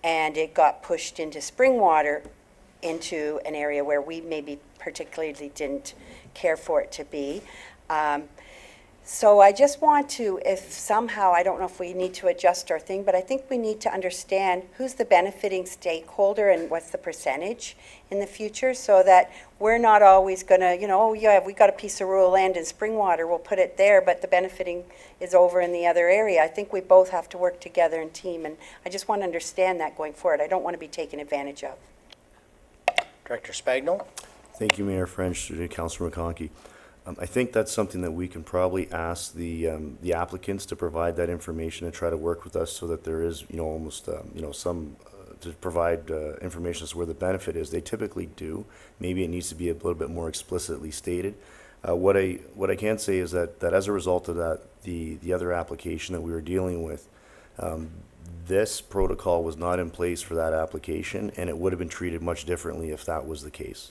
and it got pushed into Springwater, into an area where we maybe particularly didn't care for it to be. So I just want to, if somehow, I don't know if we need to adjust our thing, but I think we need to understand who's the benefiting stakeholder and what's the percentage in the future, so that we're not always going to, oh yeah, we got a piece of rural land in Springwater, we'll put it there, but the benefiting is over in the other area. I think we both have to work together in team, and I just want to understand that going forward. I don't want to be taken advantage of. Director Spagnol? Thank you, Mayor French, to Councillor McConkey. I think that's something that we can probably ask the applicants to provide that information and try to work with us so that there is, almost, some, to provide information as to where the benefit is. They typically do. Maybe it needs to be a little bit more explicitly stated. What I can say is that as a result of that, the other application that we were dealing with, this protocol was not in place for that application, and it would have been treated much differently if that was the case.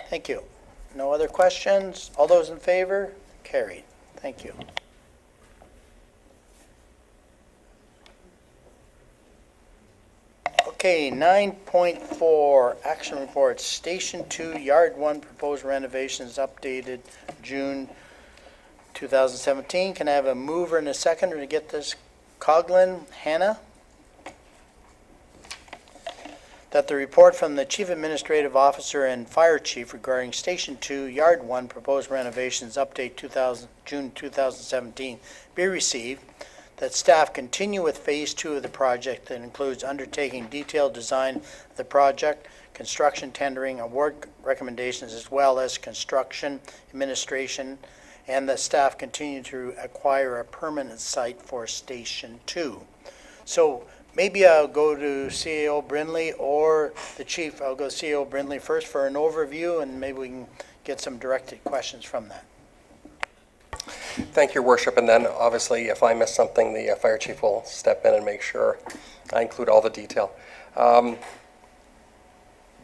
Thank you. No other questions? All those in favor? Carried. Thank you. Okay, 9.4, action report, Station 2, Yard 1, proposed renovations updated June 2017. Can I have a mover and a seconder to get this? Coughlin, Hannah? That the report from the Chief Administrative Officer and Fire Chief regarding Station 2, Yard 1, proposed renovations update June 2017 be received, that staff continue with Phase 2 of the project that includes undertaking detailed design of the project, construction tendering, award recommendations, as well as construction administration, and that staff continue to acquire a permanent site for Station 2. So maybe I'll go to CEO Brindley or the Chief. I'll go CEO Brindley first for an overview, and maybe we can get some directed questions from that. Thank you, Worship. And then obviously if I miss something, the Fire Chief will step in and make sure I include all the detail. The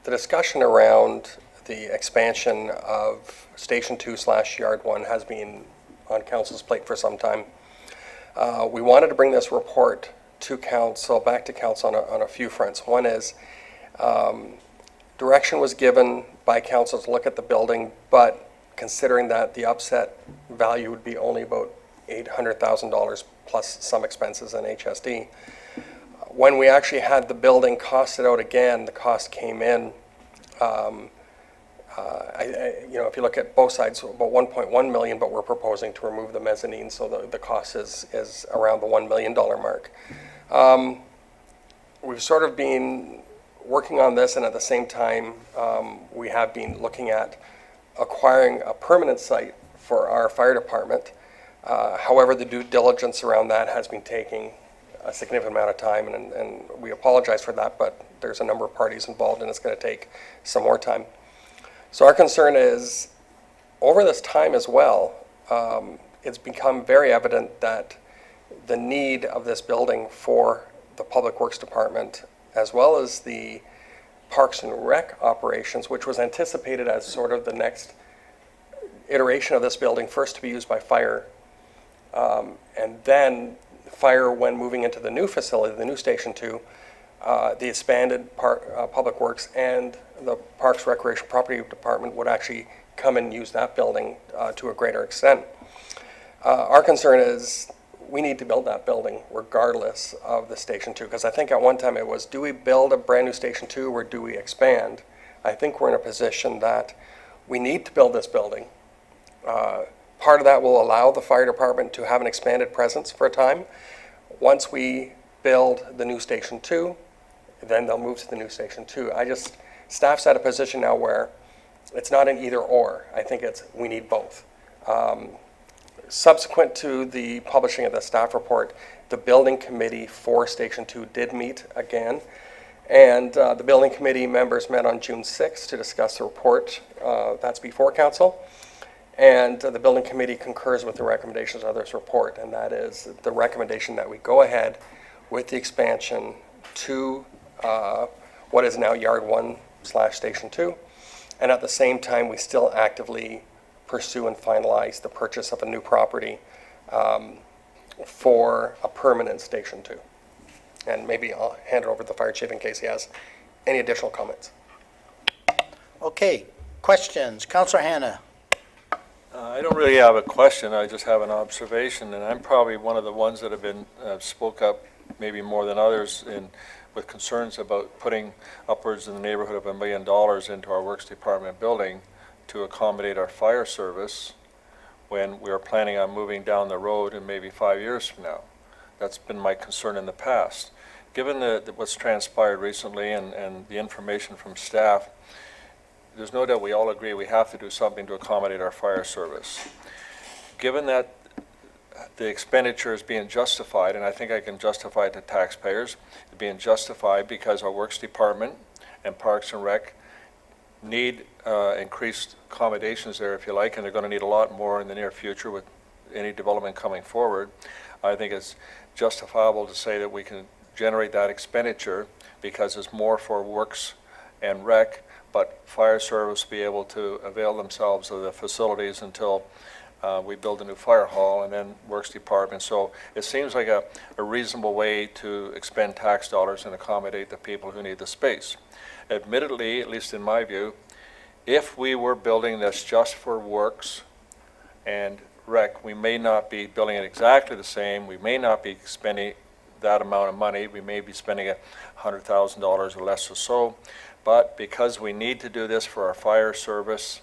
discussion around the expansion of Station 2/Yard 1 has been on Council's plate for some time. We wanted to bring this report to Council, back to Council on a few fronts. One is direction was given by Council to look at the building, but considering that the upset value would be only about $800,000 plus some expenses in HSD. When we actually had the building costed out again, the cost came in, if you look at both sides, about 1.1 million, but we're proposing to remove the mezzanine, so the cost is around the $1 million mark. We've sort of been working on this, and at the same time, we have been looking at acquiring a permanent site for our fire department. However, the due diligence around that has been taking a significant amount of time, and we apologize for that, but there's a number of parties involved, and it's going to take some more time. So our concern is, over this time as well, it's become very evident that the need of this building for the Public Works Department, as well as the Parks and Rec operations, which was anticipated as sort of the next iteration of this building, first to be used by fire, and then fire when moving into the new facility, the new Station 2, the expanded Public Works and the Parks, Recreation, Property Department would actually come and use that building to a greater extent. Our concern is we need to build that building regardless of the Station 2, because I think at one time it was, do we build a brand new Station 2 or do we expand? I think we're in a position that we need to build this building. Part of that will allow the fire department to have an expanded presence for a time. Once we build the new Station 2, then they'll move to the new Station 2. staff's at a position now where it's not an either or. I think it's, we need both. Subsequent to the publishing of the staff report, the building committee for Station 2 did meet again. And the building committee members met on June 6th to discuss the report that's before council. And the building committee concurs with the recommendations of this report, and that is the recommendation that we go ahead with the expansion to what is now Yard 1/Station 2. And at the same time, we still actively pursue and finalize the purchase of a new property for a permanent Station 2. And maybe I'll hand it over to the fire chief in case he has any additional comments. Okay, questions? Councillor Hanna. I don't really have a question, I just have an observation, and I'm probably one of the ones that have been, spoke up maybe more than others with concerns about putting upwards in the neighborhood of $1 million into our Works Department building to accommodate our fire service when we are planning on moving down the road in maybe 5 years from now. That's been my concern in the past. Given what's transpired recently and the information from staff, there's no doubt we all agree we have to do something to accommodate our fire service. Given that the expenditure is being justified, and I think I can justify it to taxpayers, it's being justified because our Works Department and Parks and Rec need increased accommodations there, if you like, and they're going to need a lot more in the near future with any development coming forward. I think it's justifiable to say that we can generate that expenditure because it's more for Works and Rec, but fire service will be able to avail themselves of the facilities until we build a new fire hall, and then Works Department. So it seems like a reasonable way to expend tax dollars and accommodate the people who need the space. Admittedly, at least in my view, if we were building this just for Works and Rec, we may not be building it exactly the same. We may not be spending that amount of money. We may be spending $100,000 or less or so. But because we need to do this for our fire service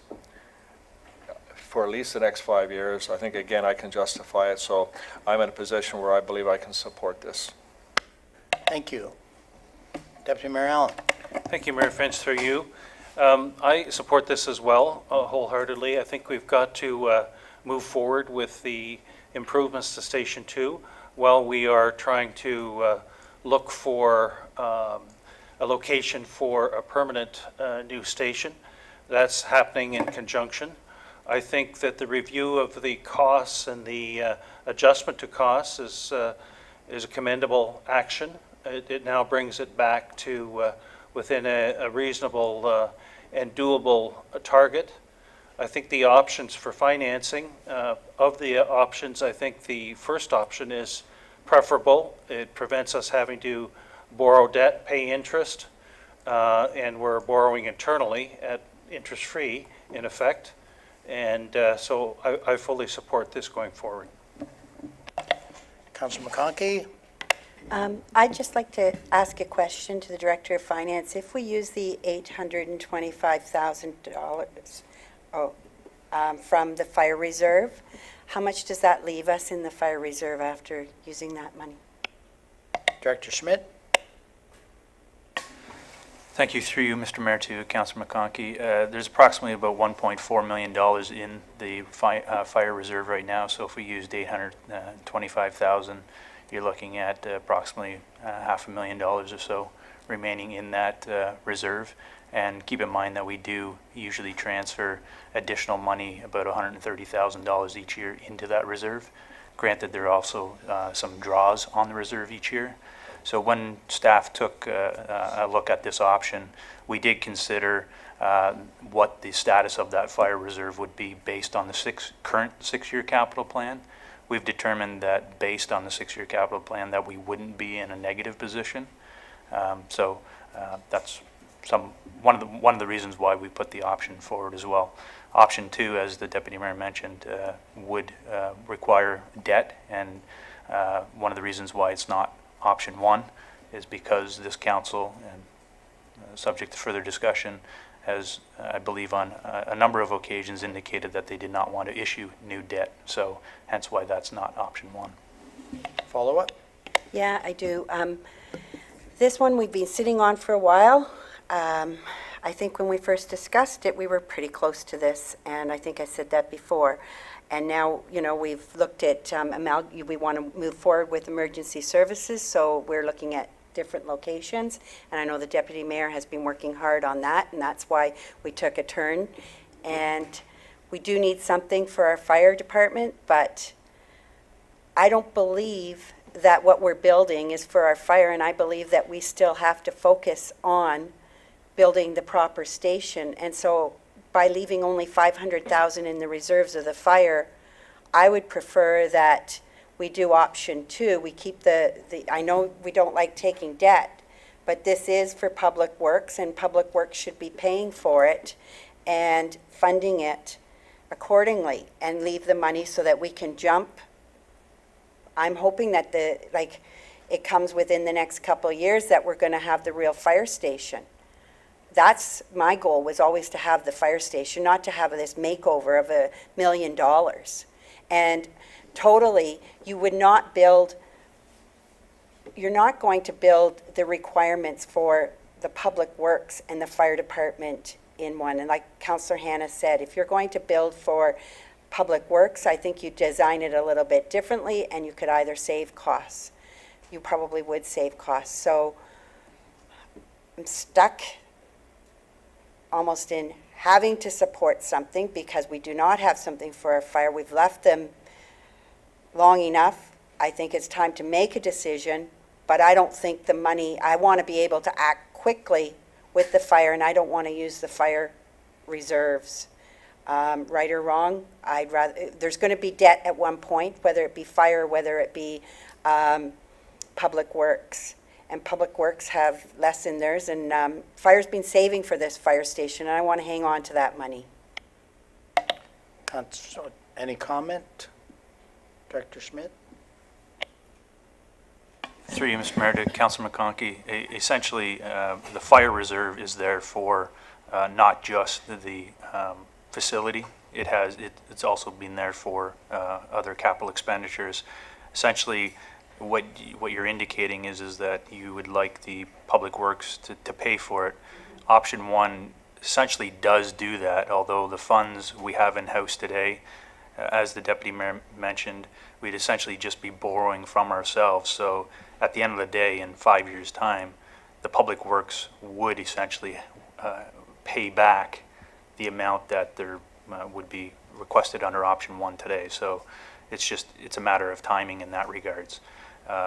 for at least the next 5 years, I think, again, I can justify it. So I'm in a position where I believe I can support this. Thank you. Deputy Mayor Allen. Thank you, Mayor Finch, through you. I support this as well, wholeheartedly. I think we've got to move forward with the improvements to Station 2 while we are trying to look for a location for a permanent new station. That's happening in conjunction. I think that the review of the costs and the adjustment to costs is a commendable action. It now brings it back to within a reasonable and doable target. I think the options for financing, of the options, I think the first option is preferable. It prevents us having to borrow debt, pay interest, and we're borrowing internally at interest-free, in effect. And so I fully support this going forward. Councillor McConkey. I'd just like to ask a question to the Director of Finance. If we use the $825,000 from the fire reserve, how much does that leave us in the fire reserve after using that money? Director Schmidt. Thank you, through you, Mr. Mayor, to Councillor McConkey. There's approximately about $1.4 million in the fire reserve right now. So if we used $825,000, you're looking at approximately $500,000 or so remaining in that reserve. And keep in mind that we do usually transfer additional money, about $130,000 each year, into that reserve. Granted, there are also some draws on the reserve each year. So when staff took a look at this option, we did consider what the status of that fire reserve would be based on the current six-year capital plan. We've determined that based on the six-year capital plan that we wouldn't be in a negative position. So that's one of the reasons why we put the option forward as well. Option 2, as the Deputy Mayor mentioned, would require debt, and one of the reasons why it's not Option 1 is because this council, and subject to further discussion, has, I believe, on a number of occasions indicated that they did not want to issue new debt. So hence why that's not Option 1. Follow up? Yeah, I do. This one we've been sitting on for a while. I think when we first discussed it, we were pretty close to this, and I think I said that before. And now, we've looked at, we want to move forward with emergency services, so we're looking at different locations. And I know the deputy mayor has been working hard on that, and that's why we took a turn. And we do need something for our fire department, but I don't believe that what we're building is for our fire, and I believe that we still have to focus on building the proper station. And so by leaving only 500,000 in the reserves of the fire, I would prefer that we do option 2. We keep I know we don't like taking debt, but this is for Public Works, and Public Works should be paying for it and funding it accordingly, and leave the money so that we can jump. I'm hoping that it comes within the next couple of years that we're going to have the real fire station. That's my goal, was always to have the fire station, not to have this makeover of $1 million. And totally, you're not going to build the requirements for the Public Works and the fire department in one. And like Councillor Hanna said, if you're going to build for Public Works, I think you design it a little bit differently, and you could either save costs. You probably would save costs. So I'm stuck almost in having to support something because we do not have something for our fire. We've left them long enough. I think it's time to make a decision, but I don't think the money, I want to be able to act quickly with the fire, and I don't want to use the fire reserves. Right or wrong, there's going to be debt at one point, whether it be fire, whether it be Public Works. And Public Works have less in theirs, and fire's been saving for this fire station, and I want to hang on to that money. Any comment? Director Schmidt? Through you, Mr. Mayor, to Councillor McConkey, essentially, the fire reserve is there for not just the facility. It's also been there for other capital expenditures. Essentially, what you're indicating is that you would like the Public Works to pay for it. Option 1 essentially does do that, although the funds we have in-house today, as the Deputy Mayor mentioned, we'd essentially just be borrowing from ourselves. So at the end of the day, in 5 years' time, the Public Works would essentially pay back the amount that there would be requested under option 1 today. So it's a matter of timing in that regards.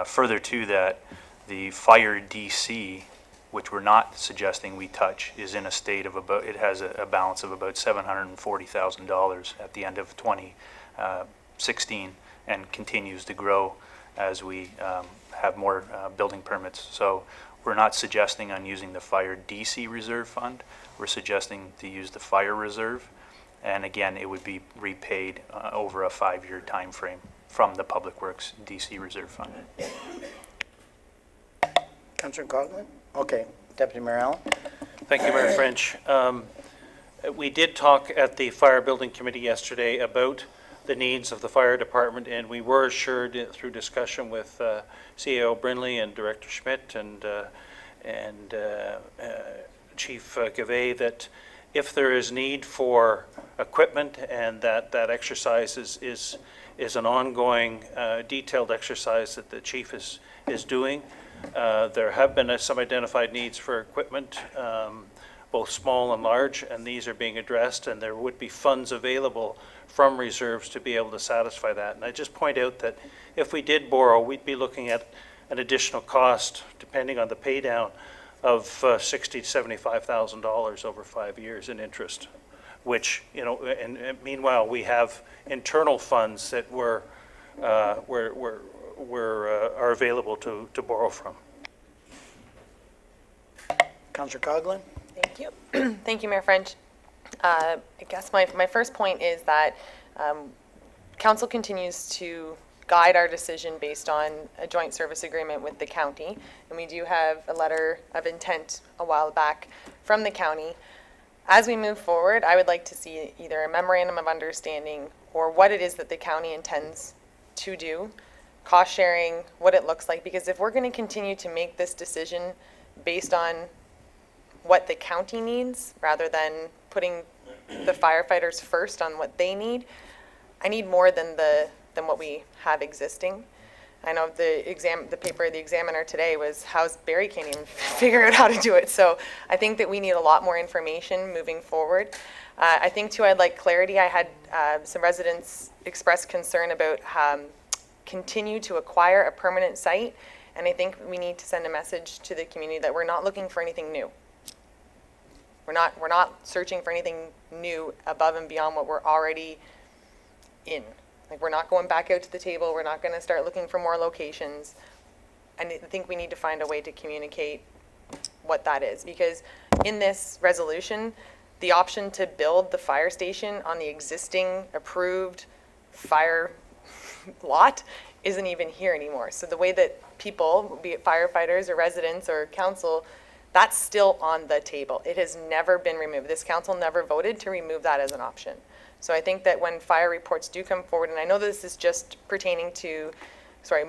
Further to that, the fire DC, which we're not suggesting we touch, is in a state of it has a balance of about $740,000 at the end of 2016 and continues to grow as we have more building permits. So we're not suggesting on using the fire DC reserve fund. We're suggesting to use the fire reserve. And again, it would be repaid over a 5-year time frame from the Public Works DC reserve fund. Councillor Coughlin? Okay. Deputy Mayor Allen? Thank you, Mayor French. We did talk at the Fire Building Committee yesterday about the needs of the fire department, and we were assured through discussion with CAO Brinley and Director Schmidt and Chief Gavet that if there is need for equipment and that exercise is an ongoing detailed exercise that the chief is doing. There have been some identified needs for equipment, both small and large, and these are being addressed, and there would be funds available from reserves to be able to satisfy that. And I just point out that if we did borrow, we'd be looking at an additional cost, depending on the pay down, of $60,000 to $75,000 over 5 years in interest, which, and meanwhile, we have internal funds that are available to borrow from. Councillor Coughlin? Thank you. Thank you, Mayor French. I guess my first point is that council continues to guide our decision based on a joint service agreement with the county. And we do have a letter of intent a while back from the county. As we move forward, I would like to see either a memorandum of understanding or what it is that the county intends to do, cost sharing, what it looks like, because if we're going to continue to make this decision based on what the county needs rather than putting the firefighters first on what they need. I need more than what we have existing. I know the paper, the Examiner today was how's Barrie can't even figure out how to do it. So I think that we need a lot more information moving forward. I think too, I'd like clarity. I had some residents express concern about continue to acquire a permanent site. And I think we need to send a message to the community that we're not looking for anything new. We're not searching for anything new above and beyond what we're already in. Like, we're not going back out to the table. We're not going to start looking for more locations. And I think we need to find a way to communicate what that is. Because in this resolution, the option to build the fire station on the existing approved fire lot isn't even here anymore. So the way that people, be it firefighters or residents or council, that's still on the table. It has never been removed. This council never voted to remove that as an option. So I think that when fire reports do come forward, and I know this is just pertaining to,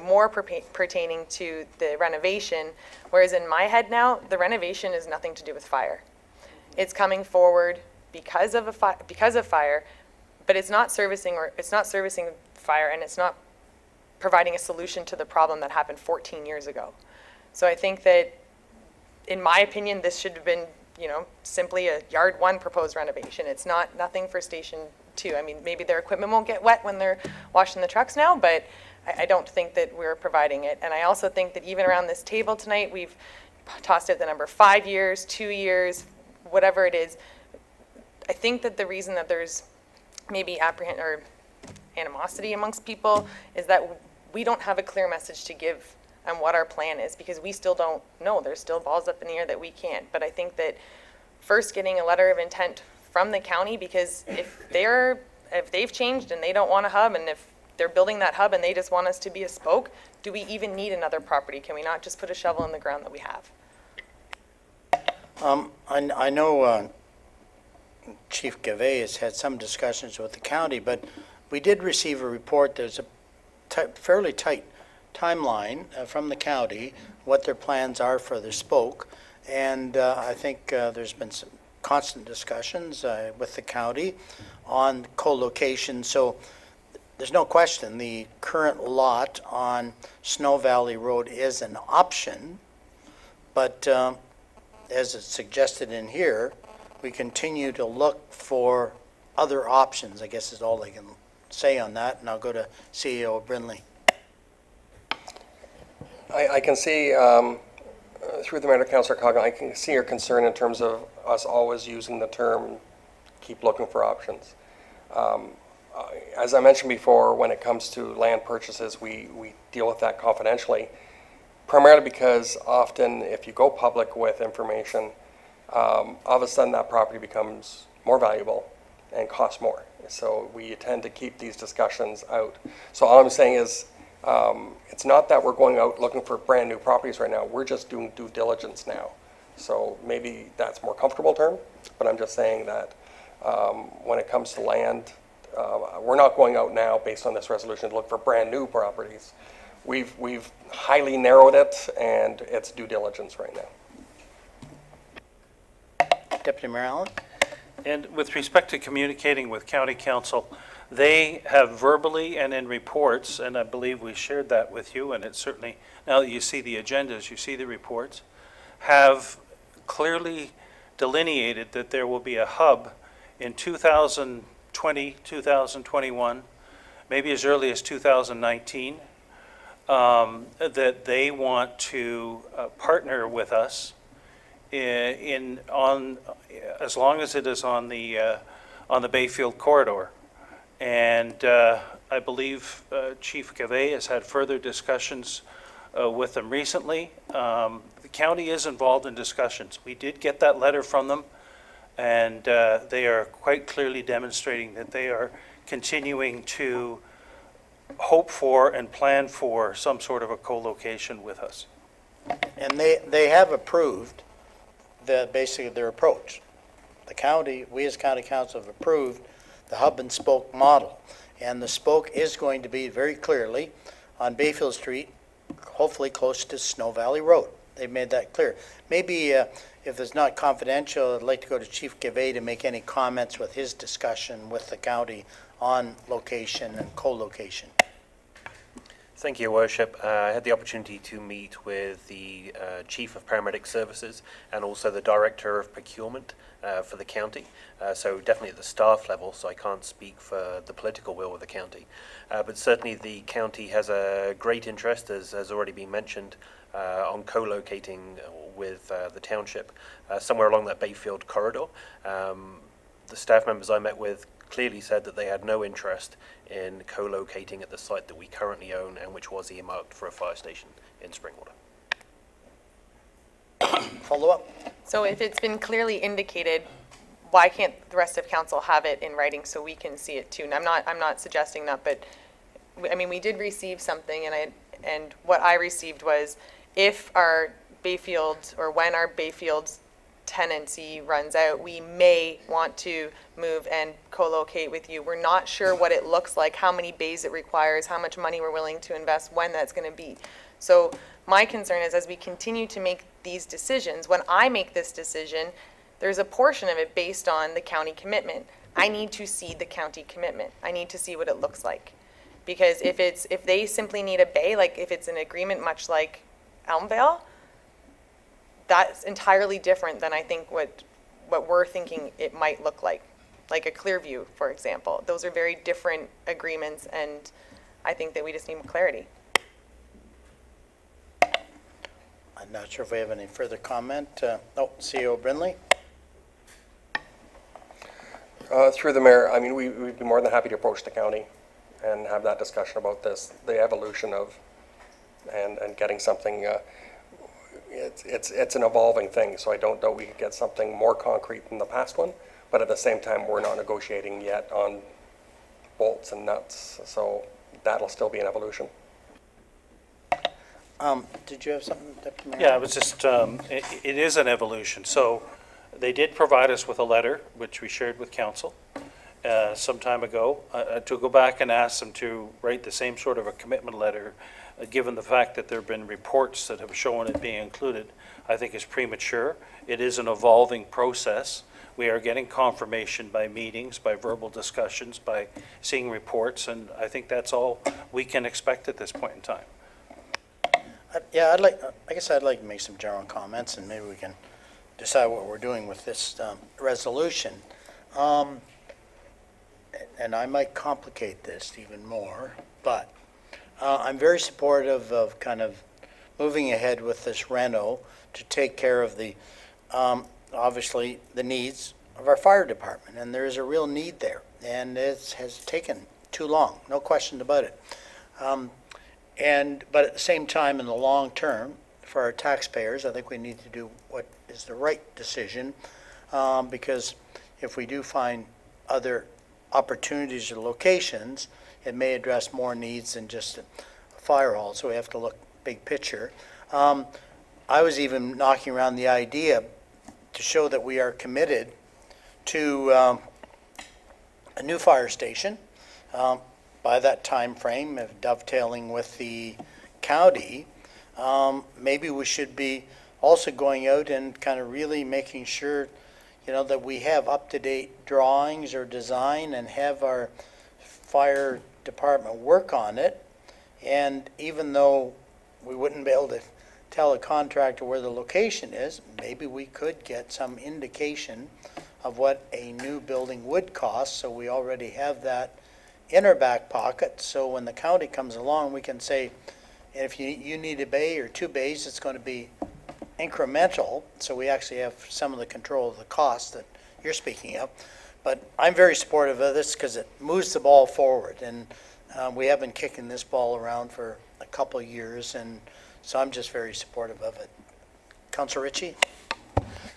more pertaining to the renovation, whereas in my head now, the renovation is nothing to do with fire. It's coming forward because of fire, but it's not servicing fire, and it's not providing a solution to the problem that happened 14 years ago. So I think that, in my opinion, this should have been, simply a Yard 1 proposed renovation. It's nothing for Station 2. I mean, maybe their equipment won't get wet when they're washing the trucks now, but I don't think that we're providing it. And I also think that even around this table tonight, we've tossed out the number 5 years, 2 years, whatever it is. I think that the reason that there's maybe animosity amongst people is that we don't have a clear message to give on what our plan is, because we still don't know. There's still balls up in the air that we can't. But I think that first getting a letter of intent from the county, because if they've changed and they don't want a hub, and if they're building that hub and they just want us to be a spoke, do we even need another property? Can we not just put a shovel in the ground that we have? I know Chief Gavay has had some discussions with the county, but we did receive a report. There's a fairly tight timeline from the county, what their plans are for their spoke. And I think there's been some constant discussions with the county on co-location. So there's no question the current lot on Snow Valley Road is an option, but as it's suggested in here, we continue to look for other options, I guess is all I can say on that, and I'll go to CEO Brindley. I can see, through the matter, Councillor Coggin, I can see your concern in terms of us always using the term, keep looking for options. As I mentioned before, when it comes to land purchases, we deal with that confidentially, primarily because often if you go public with information, all of a sudden that property becomes more valuable and costs more. So we tend to keep these discussions out. So all I'm saying is, it's not that we're going out looking for brand new properties right now. We're just doing due diligence now. So maybe that's a more comfortable term, but I'm just saying that when it comes to land, we're not going out now based on this resolution to look for brand new properties. We've highly narrowed it, and it's due diligence right now. Deputy Mayor Allen? And with respect to communicating with County Council, they have verbally and in reports, and I believe we shared that with you, and it's certainly, now that you see the agendas, you see the reports, have clearly delineated that there will be a hub in 2020, 2021, maybe as early as 2019, that they want to partner with us as long as it is on the Bayfield corridor. And I believe Chief Gavay has had further discussions with them recently. The county is involved in discussions. We did get that letter from them, and they are quite clearly demonstrating that they are continuing to hope for and plan for some sort of a co-location with us. And they have approved basically their approach. The county, we as county council have approved the hub and spoke model. And the spoke is going to be very clearly on Bayfield Street, hopefully close to Snow Valley Road. they've made that clear. Maybe if it's not confidential, I'd like to go to Chief Gavay to make any comments with his discussion with the county on location and co-location. Thank you, Your Worship. I had the opportunity to meet with the Chief of Paramedic Services and also the Director of Procurement for the county. So definitely at the staff level, so I can't speak for the political will of the county. But certainly the county has a great interest, as has already been mentioned, on co-locating with the township somewhere along that Bayfield corridor. The staff members I met with clearly said that they had no interest in co-locating at the site that we currently own and which was earmarked for a fire station in Springwater. Follow up? So if it's been clearly indicated, why can't the rest of council have it in writing so we can see it too? And I'm not suggesting that, but I mean, we did receive something, and what I received was if our Bayfield, or when our Bayfield's tenancy runs out, we may want to move and co-locate with you. We're not sure what it looks like, how many bays it requires, how much money we're willing to invest, when that's going to be. So my concern is, as we continue to make these decisions, when I make this decision, there's a portion of it based on the county commitment. I need to see the county commitment. I need to see what it looks like. Because if they simply need a bay, like if it's an agreement much like Elmvale, that's entirely different than I think what we're thinking it might look like a Clearview, for example. Those are very different agreements, and I think that we just need more clarity. I'm not sure if we have any further comment. CEO Brindley? Through the mayor, I mean, we'd be more than happy to approach the county and have that discussion about this, the evolution of, and getting something, it's an evolving thing, so I don't know we could get something more concrete than the past one, but at the same time, we're not negotiating yet on bolts and nuts, so that'll still be an evolution. Did you have something, Deputy Mayor? Yeah, it was just, it is an evolution. So they did provide us with a letter, which we shared with council some time ago, to go back and ask them to write the same sort of a commitment letter, given the fact that there have been reports that have shown it being included, I think is premature. It is an evolving process. We are getting confirmation by meetings, by verbal discussions, by seeing reports, and I think that's all we can expect at this point in time. Yeah, I guess I'd like to make some general comments, and maybe we can decide what we're doing with this resolution. And I might complicate this even more, but I'm very supportive of kind of moving ahead with this reno to take care of the, obviously, the needs of our fire department, and there is a real need there, and it has taken too long, no question about it. But at the same time, in the long term, for our taxpayers, I think we need to do what is the right decision, because if we do find other opportunities or locations, it may address more needs than just a fire hall, so we have to look big picture. I was even knocking around the idea to show that we are committed to a new fire station by that time frame of dovetailing with the county. Maybe we should be also going out and kind of really making sure, that we have up-to-date drawings or design and have our fire department work on it. And even though we wouldn't be able to tell a contractor where the location is, maybe we could get some indication of what a new building would cost, so we already have that in our back pocket, so when the county comes along, we can say, if you need a bay or two bays, it's going to be incremental, so we actually have some of the control of the cost that you're speaking of. But I'm very supportive of this because it moves the ball forward, and we have been kicking this ball around for a couple of years, and so I'm just very supportive of it. Councilor Ritchie?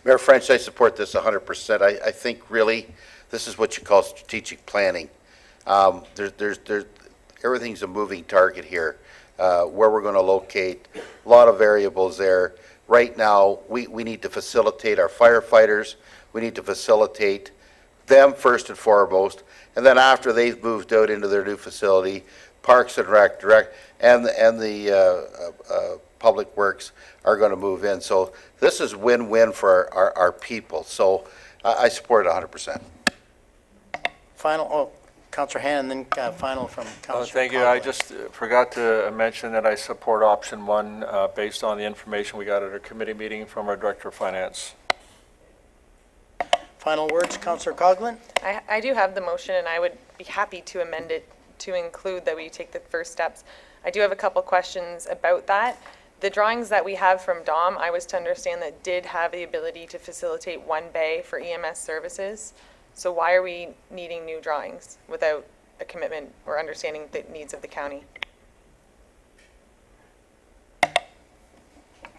Mayor French, I support this 100%. I think really this is what you call strategic planning. Everything's a moving target here. Where we're going to locate, a lot of variables there. Right now, we need to facilitate our firefighters. We need to facilitate them first and foremost, and then after they've moved out into their new facility, Parks and Rec, and the Public Works are going to move in. So this is win-win for our people. So I support it 100%. Final, Councillor Han, and then final from Councillor Thank you. I just forgot to mention that I support option one based on the information we got at our committee meeting from our Director of Finance. Final words, Councillor Coghlan? I do have the motion, and I would be happy to amend it to include that we take the first steps. I do have a couple questions about that. The drawings that we have from Dom, I was to understand that did have the ability to facilitate one bay for EMS services. So why are we needing new drawings without a commitment or understanding the needs of the county?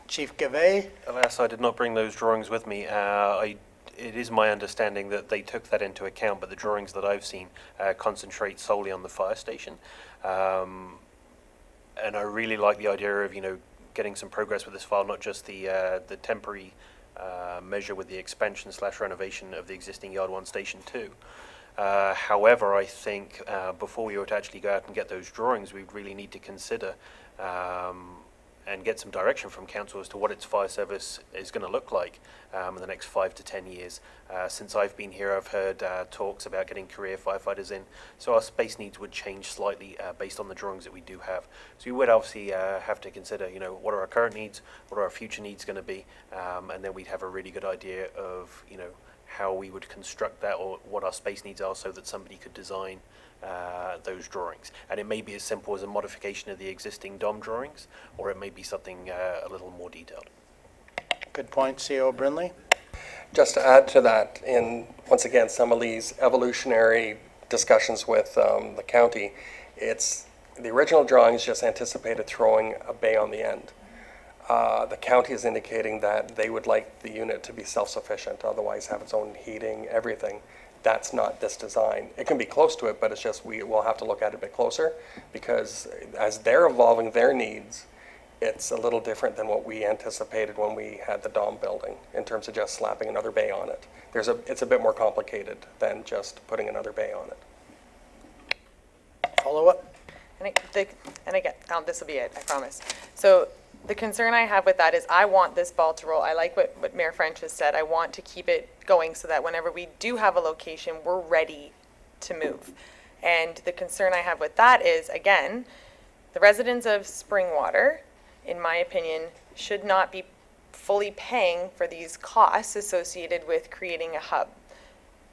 Chief Gavay? Alas, I did not bring those drawings with me. It is my understanding that they took that into account, but the drawings that I've seen concentrate solely on the fire station. And I really like the idea of, getting some progress with this file, not just the temporary measure with the expansion / renovation of the existing Yard 1 Station 2. However, I think before we were to actually go out and get those drawings, we really need to consider and get some direction from council as to what its fire service is going to look like in the next 5 to 10 years. Since I've been here, I've heard talks about getting career firefighters in, so our space needs would change slightly based on the drawings that we do have. So we would obviously have to consider, what are our current needs, what are our future needs going to be, and then we'd have a really good idea of, how we would construct that or what our space needs are so that somebody could design those drawings. And it may be as simple as a modification of the existing DOM drawings, or it may be something a little more detailed. Good point, CO Brindley. Just to add to that, in, once again, some of these evolutionary discussions with the county, it's, the original drawings just anticipated throwing a bay on the end. The county is indicating that they would like the unit to be self-sufficient, otherwise have its own heating, everything. That's not this design. It can be close to it, but it's just we will have to look at it a bit closer, because as they're evolving their needs, it's a little different than what we anticipated when we had the DOM building in terms of just slapping another bay on it. It's a bit more complicated than just putting another bay on it. Follow up? And again, this will be it, I promise. So the concern I have with that is I want this ball to roll. I like what Mayor French has said. I want to keep it going so that whenever we do have a location, we're ready to move. And the concern I have with that is, again, the residents of Springwater, in my opinion, should not be fully paying for these costs associated with creating a hub.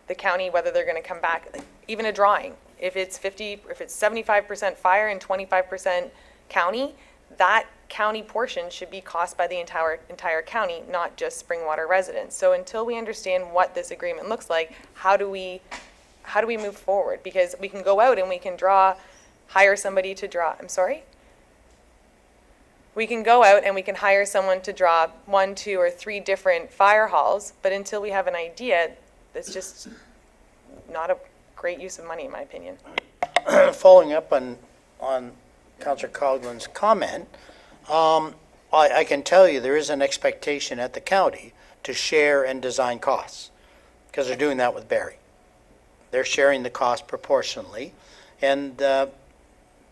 The county, whether they're going to come back, even a drawing, if it's 75% fire and 25% county, that county portion should be cost by the entire county, not just Springwater residents. So until we understand what this agreement looks like, how do we move forward? Because we can go out and we can hire somebody to draw. I'm sorry? We can go out and we can hire someone to draw 1, 2, or 3 different fire halls, but until we have an idea, it's just not a great use of money, in my opinion. Following up on Councillor Coghlan's comment, I can tell you there is an expectation at the county to share and design costs, because they're doing that with Barrie. They're sharing the cost proportionally, and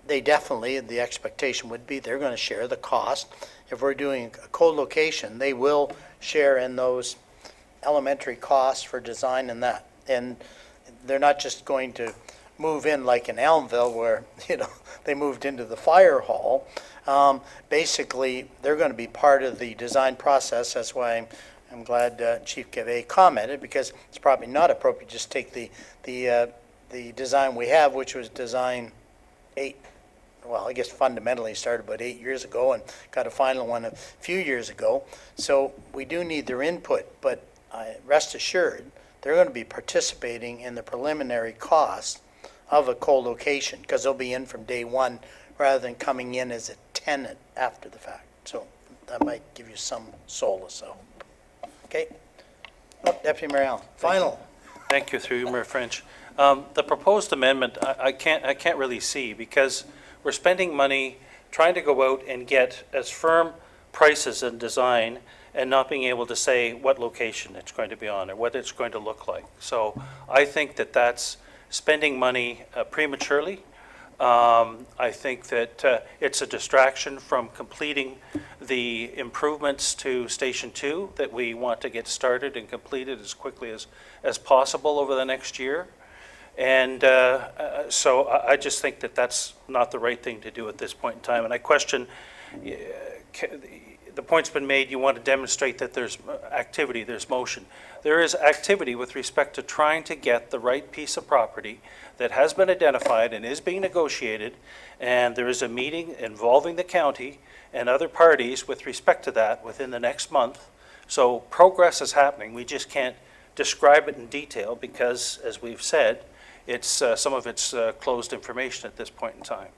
they definitely, the expectation would be they're going to share the cost. If we're doing a co-location, they will share in those elementary costs for design and that. And they're not just going to move in like in Elmville where, they moved into the fire hall. Basically, they're going to be part of the design process. That's why I'm glad Chief Gavay commented, because it's probably not appropriate to just take the design we have, which was design 8, well, I guess fundamentally started about 8 years ago and got a final one a few years ago. So we do need their input, but rest assured, they're going to be participating in the preliminary cost of a co-location, because they'll be in from day one rather than coming in as a tenant after the fact. So that might give you some solace, I hope. Okay? Deputy Mayor Allen, final. Thank you, through you, Mayor French. The proposed amendment, I can't really see, because we're spending money trying to go out and get as firm prices and design, and not being able to say what location it's going to be on or what it's going to look like. So I think that that's spending money prematurely. I think that it's a distraction from completing the improvements to Station 2 that we want to get started and completed as quickly as possible over the next year. And so I just think that that's not the right thing to do at this point in time. And I question, the point's been made, you want to demonstrate that there's activity, there's motion. There is activity with respect to trying to get the right piece of property that has been identified and is being negotiated, and there is a meeting involving the county and other parties with respect to that within the next month. So progress is happening. We just can't describe it in detail because, as we've said, it's some of it's closed information at this point in time.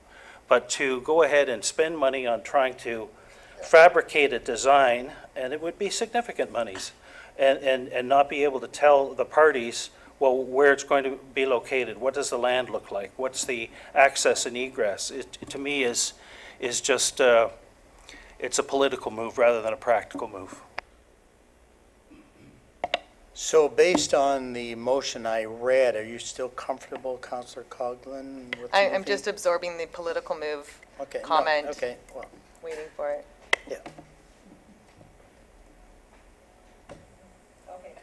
But to go ahead and spend money on trying to fabricate a design, and it would be significant monies, and not be able to tell the parties, well, where it's going to be located, what does the land look like, what's the access and egress, to me is just, it's a political move rather than a practical move. So based on the motion I read, are you still comfortable, Councillor Coghlan? with I'm moving? just absorbing the political move Okay, no, comment. okay, well, Waiting for it. yeah.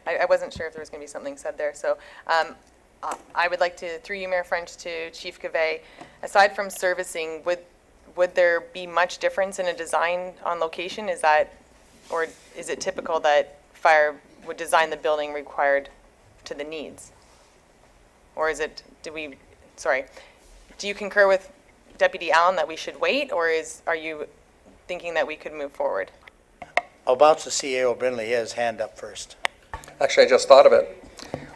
I wasn't sure if there was going to be something said there. So I would like to, through you, Mayor French, to Chief Cavey, aside from servicing, would there be much difference in a design on location? Is that, or is it typical that fire would design the building required to the needs? Or is it, do you concur with Deputy Allen that we should wait, or are you thinking that we could move forward? I'll bounce to CAO Brindley, he has his hand up first. Actually, I just thought of it.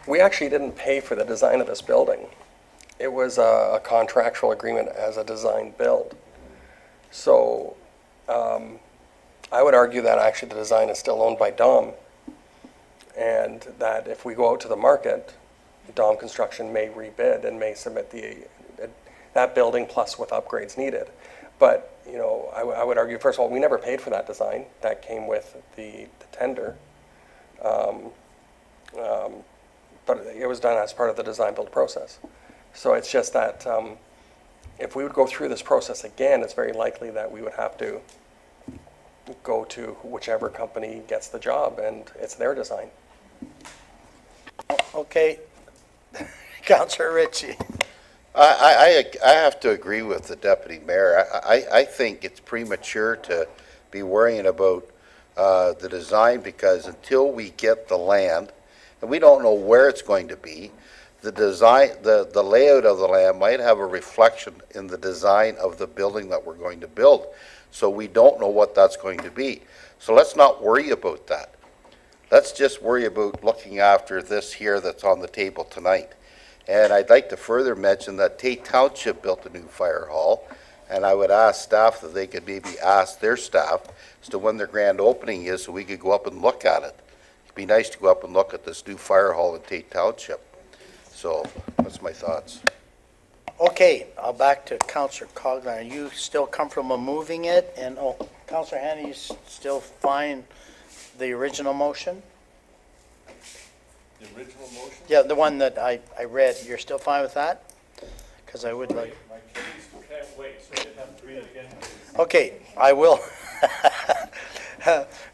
We actually didn't pay for the design of this building. It was a contractual agreement as a design build. So I would argue that actually the design is still owned by Dom, and that if we go out to the market, Dom Construction may rebid and may submit that building plus with upgrades needed. But, you know, I would argue, first of all, we never paid for that design. That came with the tender. But it was done as part of the design build process. So it's just that if we would go through this process again, it's very likely that we would have to go to whichever company gets the job, and it's their design. Okay, Councillor Ritchie. I have to agree with the deputy mayor. I think it's premature to be worrying about the design, because until we get the land, and we don't know where it's going to be, the design, the layout of the land might have a reflection in the design of the building that we're going to build. So we don't know what that's going to be. So let's not worry about that. Let's just worry about looking after this here that's on the table tonight. And I'd like to further mention that Tate Township built a new fire hall, and I would ask staff that they could maybe ask their staff as to when their grand opening is, so we could go up and look at it. It'd be nice to go up and look at this new fire hall in Tate Township. So that's my thoughts. Okay, I'll back to Councillor Coghlan. Are you still comfortable moving it? And, Councillor Hanna, you still find the original motion? The original motion? Yeah, the one that I read, you're still fine with that? Because I would like... My kids can't wait, so you have to read it again. Okay, I will.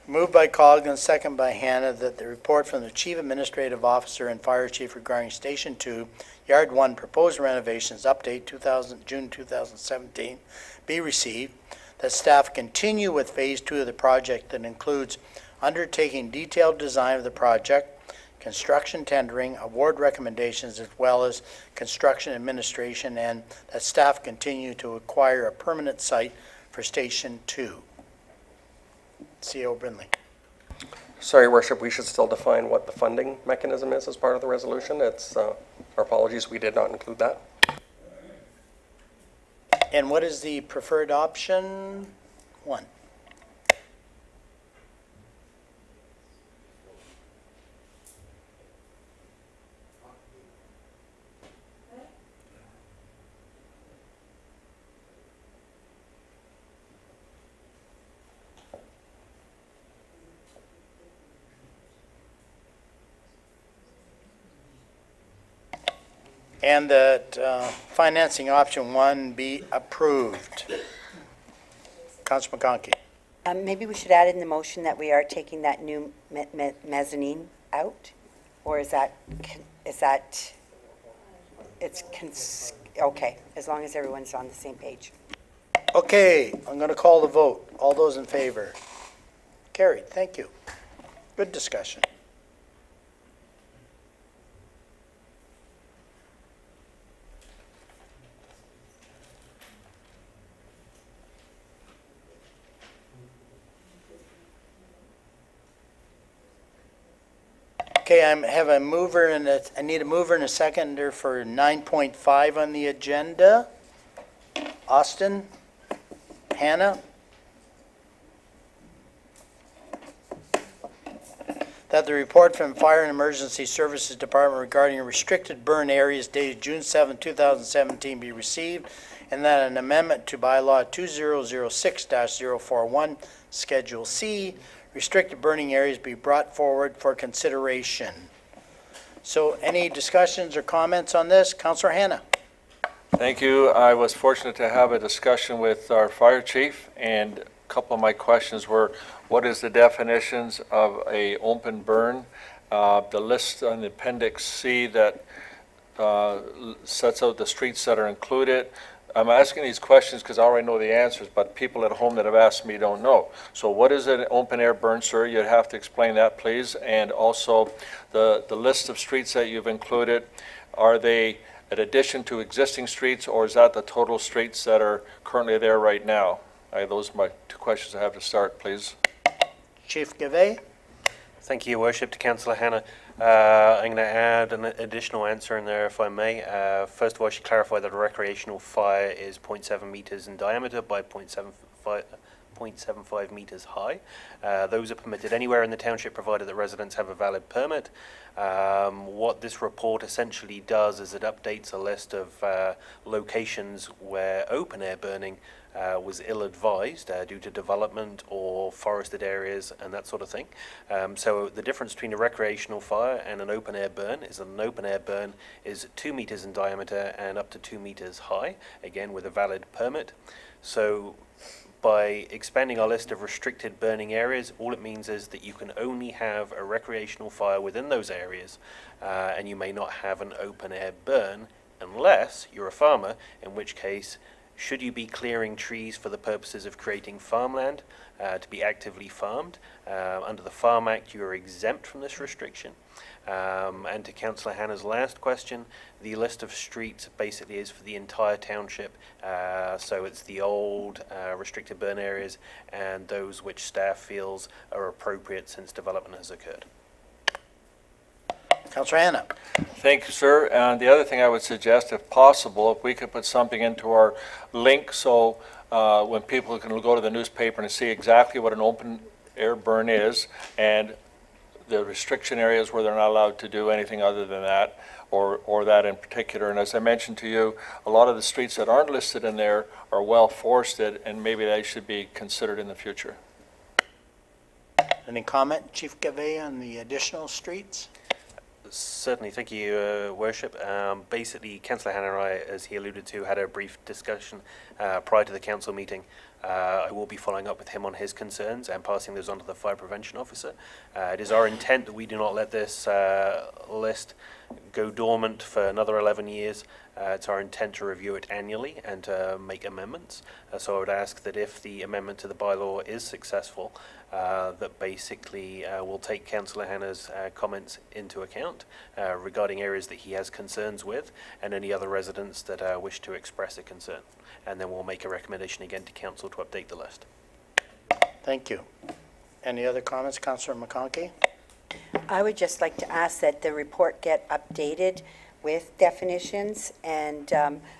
Moved by Coghlan, second by Hanna, that the report from the Chief Administrative Officer and Fire Chief regarding Station 2, Yard 1 proposed renovations update June 2017 be received, that staff continue with Phase 2 of the project that includes undertaking detailed design of the project, construction tendering, award recommendations, as well as construction administration, and that staff continue to acquire a permanent site for Station 2. CO Brindley. Sorry, Your Worship, we should still define what the funding mechanism is as part of the resolution. It's, our apologies, we did not include that. And what is the preferred option? 1. and that financing option 1 be approved. Councilor McConkey. Maybe we should add in the motion that we are taking that new mezzanine out? Or is that, okay, as long as everyone's on the same page. Okay, I'm going to call the vote. All those in favor? Carried, thank you. Good discussion. Okay, I have a mover and I need a mover and a seconder for 9.5 on the agenda. Austin? Hannah? That the report from Fire and Emergency Services Department regarding restricted burn areas dated June 7, 2017 be received, and that an amendment to bylaw 2006-041, Schedule C, restricted burning areas be brought forward for consideration. So any discussions or comments on this? Councillor Hannah. Thank you. I was fortunate to have a discussion with our fire chief, and a couple of my questions were, what is the definitions of a open burn? The list on the Appendix C that sets out the streets that are included. I'm asking these questions because I already know the answers, but people at home that have asked me don't know. So what is an open air burn, sir? You'd have to explain that, please. And also, the list of streets that you've included, are they in addition to existing streets, or is that the total streets that are currently there right now? Those are my two questions I have to start, please. Chief Gavay. Thank you, Your Worship, to Councillor Hannah. I'm going to add an additional answer in there, if I may. First of all, I should clarify that a recreational fire is 0.7 metres in diameter by 0.75 metres high. Those are permitted anywhere in the township, provided that residents have a valid permit. What this report essentially does is it updates a list of locations where open air burning was ill-advised due to development or forested areas and that sort of thing. So the difference between a recreational fire and an open-air burn is that an open-air burn is 2 meters in diameter and up to 2 meters high, again with a valid permit. So by expanding our list of restricted burning areas, all it means is that you can only have a recreational fire within those areas, and you may not have an open-air burn unless you're a farmer, in which case, should you be clearing trees for the purposes of creating farmland to be actively farmed, under the Farm Act you are exempt from this restriction. And to Councillor Hannah's last question, the list of streets basically is for the entire township, so it's the old restricted burn areas and those which staff feels are appropriate since development has occurred. Councillor Hannah. Thank you, sir. And the other thing I would suggest, if possible, if we could put something into our link so when people can go to the newspaper and see exactly what an open air burn is and the restriction areas where they're not allowed to do anything other than that, or that in particular. And as I mentioned to you, a lot of the streets that aren't listed in there are well forested, and maybe they should be considered in the future. Any comment, Chief Gavay, on the additional streets? Certainly, thank you, Worship. Basically, Councillor Hannah and I, as he alluded to, had a brief discussion prior to the council meeting. I will be following up with him on his concerns and passing those on to the Fire Prevention Officer. It is our intent that we do not let this list go dormant for another 11 years. It's our intent to review it annually and to make amendments. So I would ask that if the amendment to the bylaw is successful, that basically we'll take Councillor Hannah's comments into account regarding areas that he has concerns with and any other residents that wish to express a concern. And then we'll make a recommendation again to Council to update the list. Thank you. Any other comments, Councillor McConkey? I would just like to ask that the report get updated with definitions and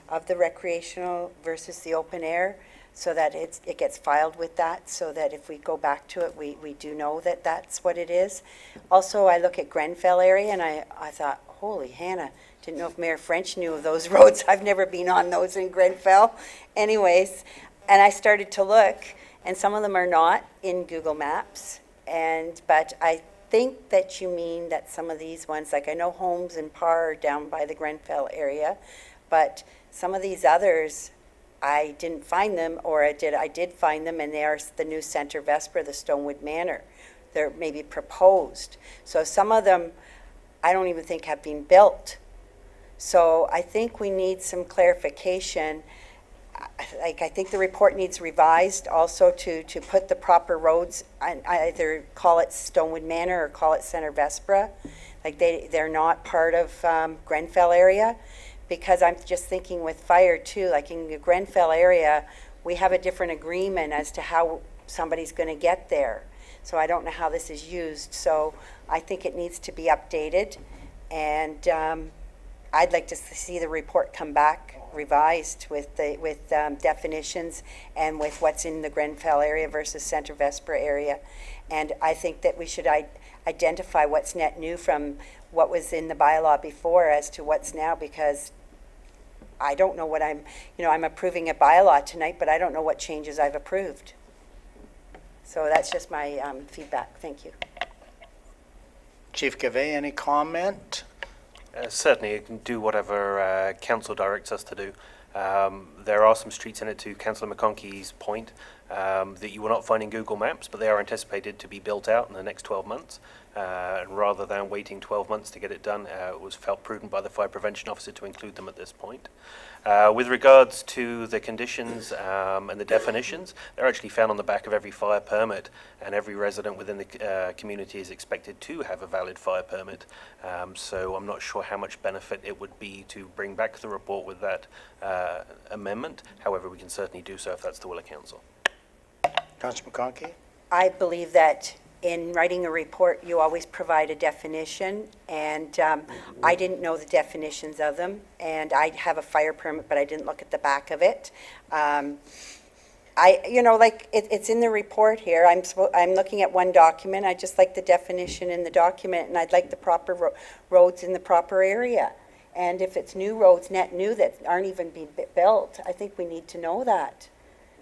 of the recreational versus the open air, so that it gets filed with that, so that if we go back to it, we do know that that's what it is. Also, I look at Grenfell area, and I thought, holy Hannah, didn't know if Mayor French knew of those roads. I've never been on those in Grenfell. Anyways, and I started to look, and some of them are not in Google Maps, but I think that you mean that some of these ones, like I know Holmes and Parr are down by the Grenfell area, but some of these others, I didn't find them, or I did find them, and they are the new Center Vespra, the Stonewood Manor. They're maybe proposed. So some of them, I don't even think have been built. So I think we need some clarification. Like, I think the report needs revised also to put the proper roads, on either call it Stonewood Manor or call it Center Vespra. Like, they're not part of Grenfell area, because I'm just thinking with fire too, like in the Grenfell area, we have a different agreement as to how somebody's going to get there. So I don't know how this is used. So I think it needs to be updated, and I'd like to see the report come back revised with definitions and with what's in the Grenfell area versus Center Vespra area. And I think that we should identify what's net new from what was in the bylaw before as to what's now, because I don't know what I'm approving a bylaw tonight, but I don't know what changes I've approved. So that's just my feedback. Thank you. Chief Gavay, any comment? Certainly, you can do whatever council directs us to do. There are some streets in it, to Councillor McConkey's point, that you will not find in Google Maps, but they are anticipated to be built out in the next 12 months. And rather than waiting 12 months to get it done, it was felt prudent by the fire prevention officer to include them at this point. With regards to the conditions and the definitions, they're actually found on the back of every fire permit, and every resident within the community is expected to have a valid fire permit. So I'm not sure how much benefit it would be to bring back the report with that amendment. However, we can certainly do so if that's the will of council. Councillor McConkey? I believe that in writing a report, you always provide a definition, and I didn't know the definitions of them, and I have a fire permit, but I didn't look at the back of it. It's in the report here. I'm looking at one document. I just like the definition in the document, and I'd like the proper roads in the proper area. And if it's new roads, net new, that aren't even being built, I think we need to know that.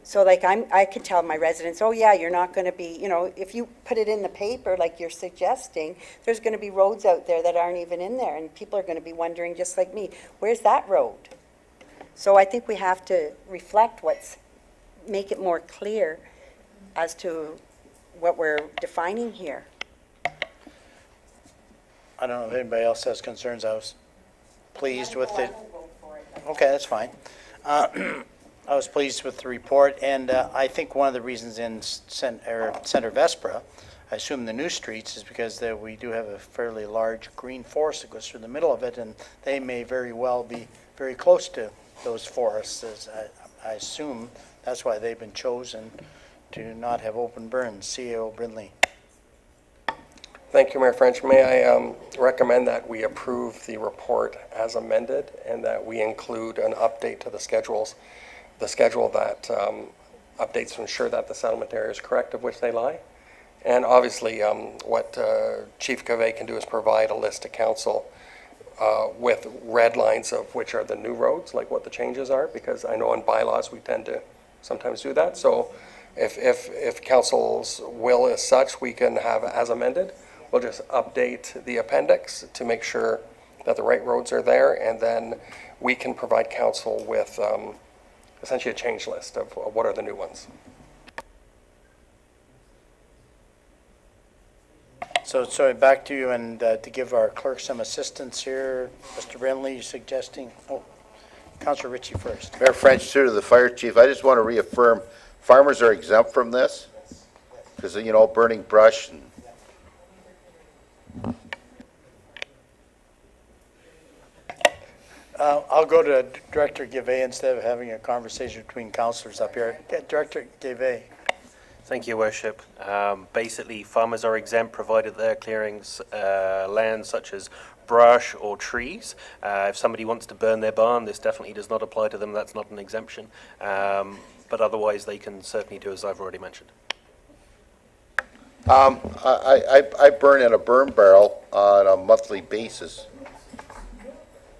So like I could tell my residents, oh yeah, you're not going to be, if you put it in the paper like you're suggesting, there's going to be roads out there that aren't even in there, and people are going to be wondering just like me, where's that road? So I think we have to reflect make it more clear as to what we're defining here. I don't know if anybody else has concerns. I was pleased with it. Okay, that's fine. I was pleased with the report, and I think one of the reasons in Center Vespra, I assume the new streets, is because we do have a fairly large green forest that goes through the middle of it, and they may very well be very close to those forests. As I assume that's why they've been chosen to not have open burns. CEO Brindley. Thank you, Mayor French. May I recommend that we approve the report as amended, and that we include an update to the schedule that updates to ensure that the settlement area is correct of which they lie. And obviously, what Chief Gavay can do is provide a list to council with red lines of which are the new roads, like what the changes are, because I know in bylaws we tend to sometimes do that. So if council's will is such, we can have as amended. We'll just update the appendix to make sure that the right roads are there, and then we can provide council with essentially a change list of what are the new ones. So back to you, and to give our clerk some assistance here, Mr. Brindley, you suggesting? Oh, Councillor Ritchie first. Mayor French, through to the fire chief, I just want to reaffirm, farmers are exempt from this, because, burning brush and I'll go to Director Gavay instead of having a conversation between councillors up here. Director Gavay. Thank you, Worship. Basically, farmers are exempt provided they're clearing land such as brush or trees. If somebody wants to burn their barn, this definitely does not apply to them. That's not an exemption. But otherwise, they can certainly do as I've already mentioned. I burn in a burn barrel on a monthly basis.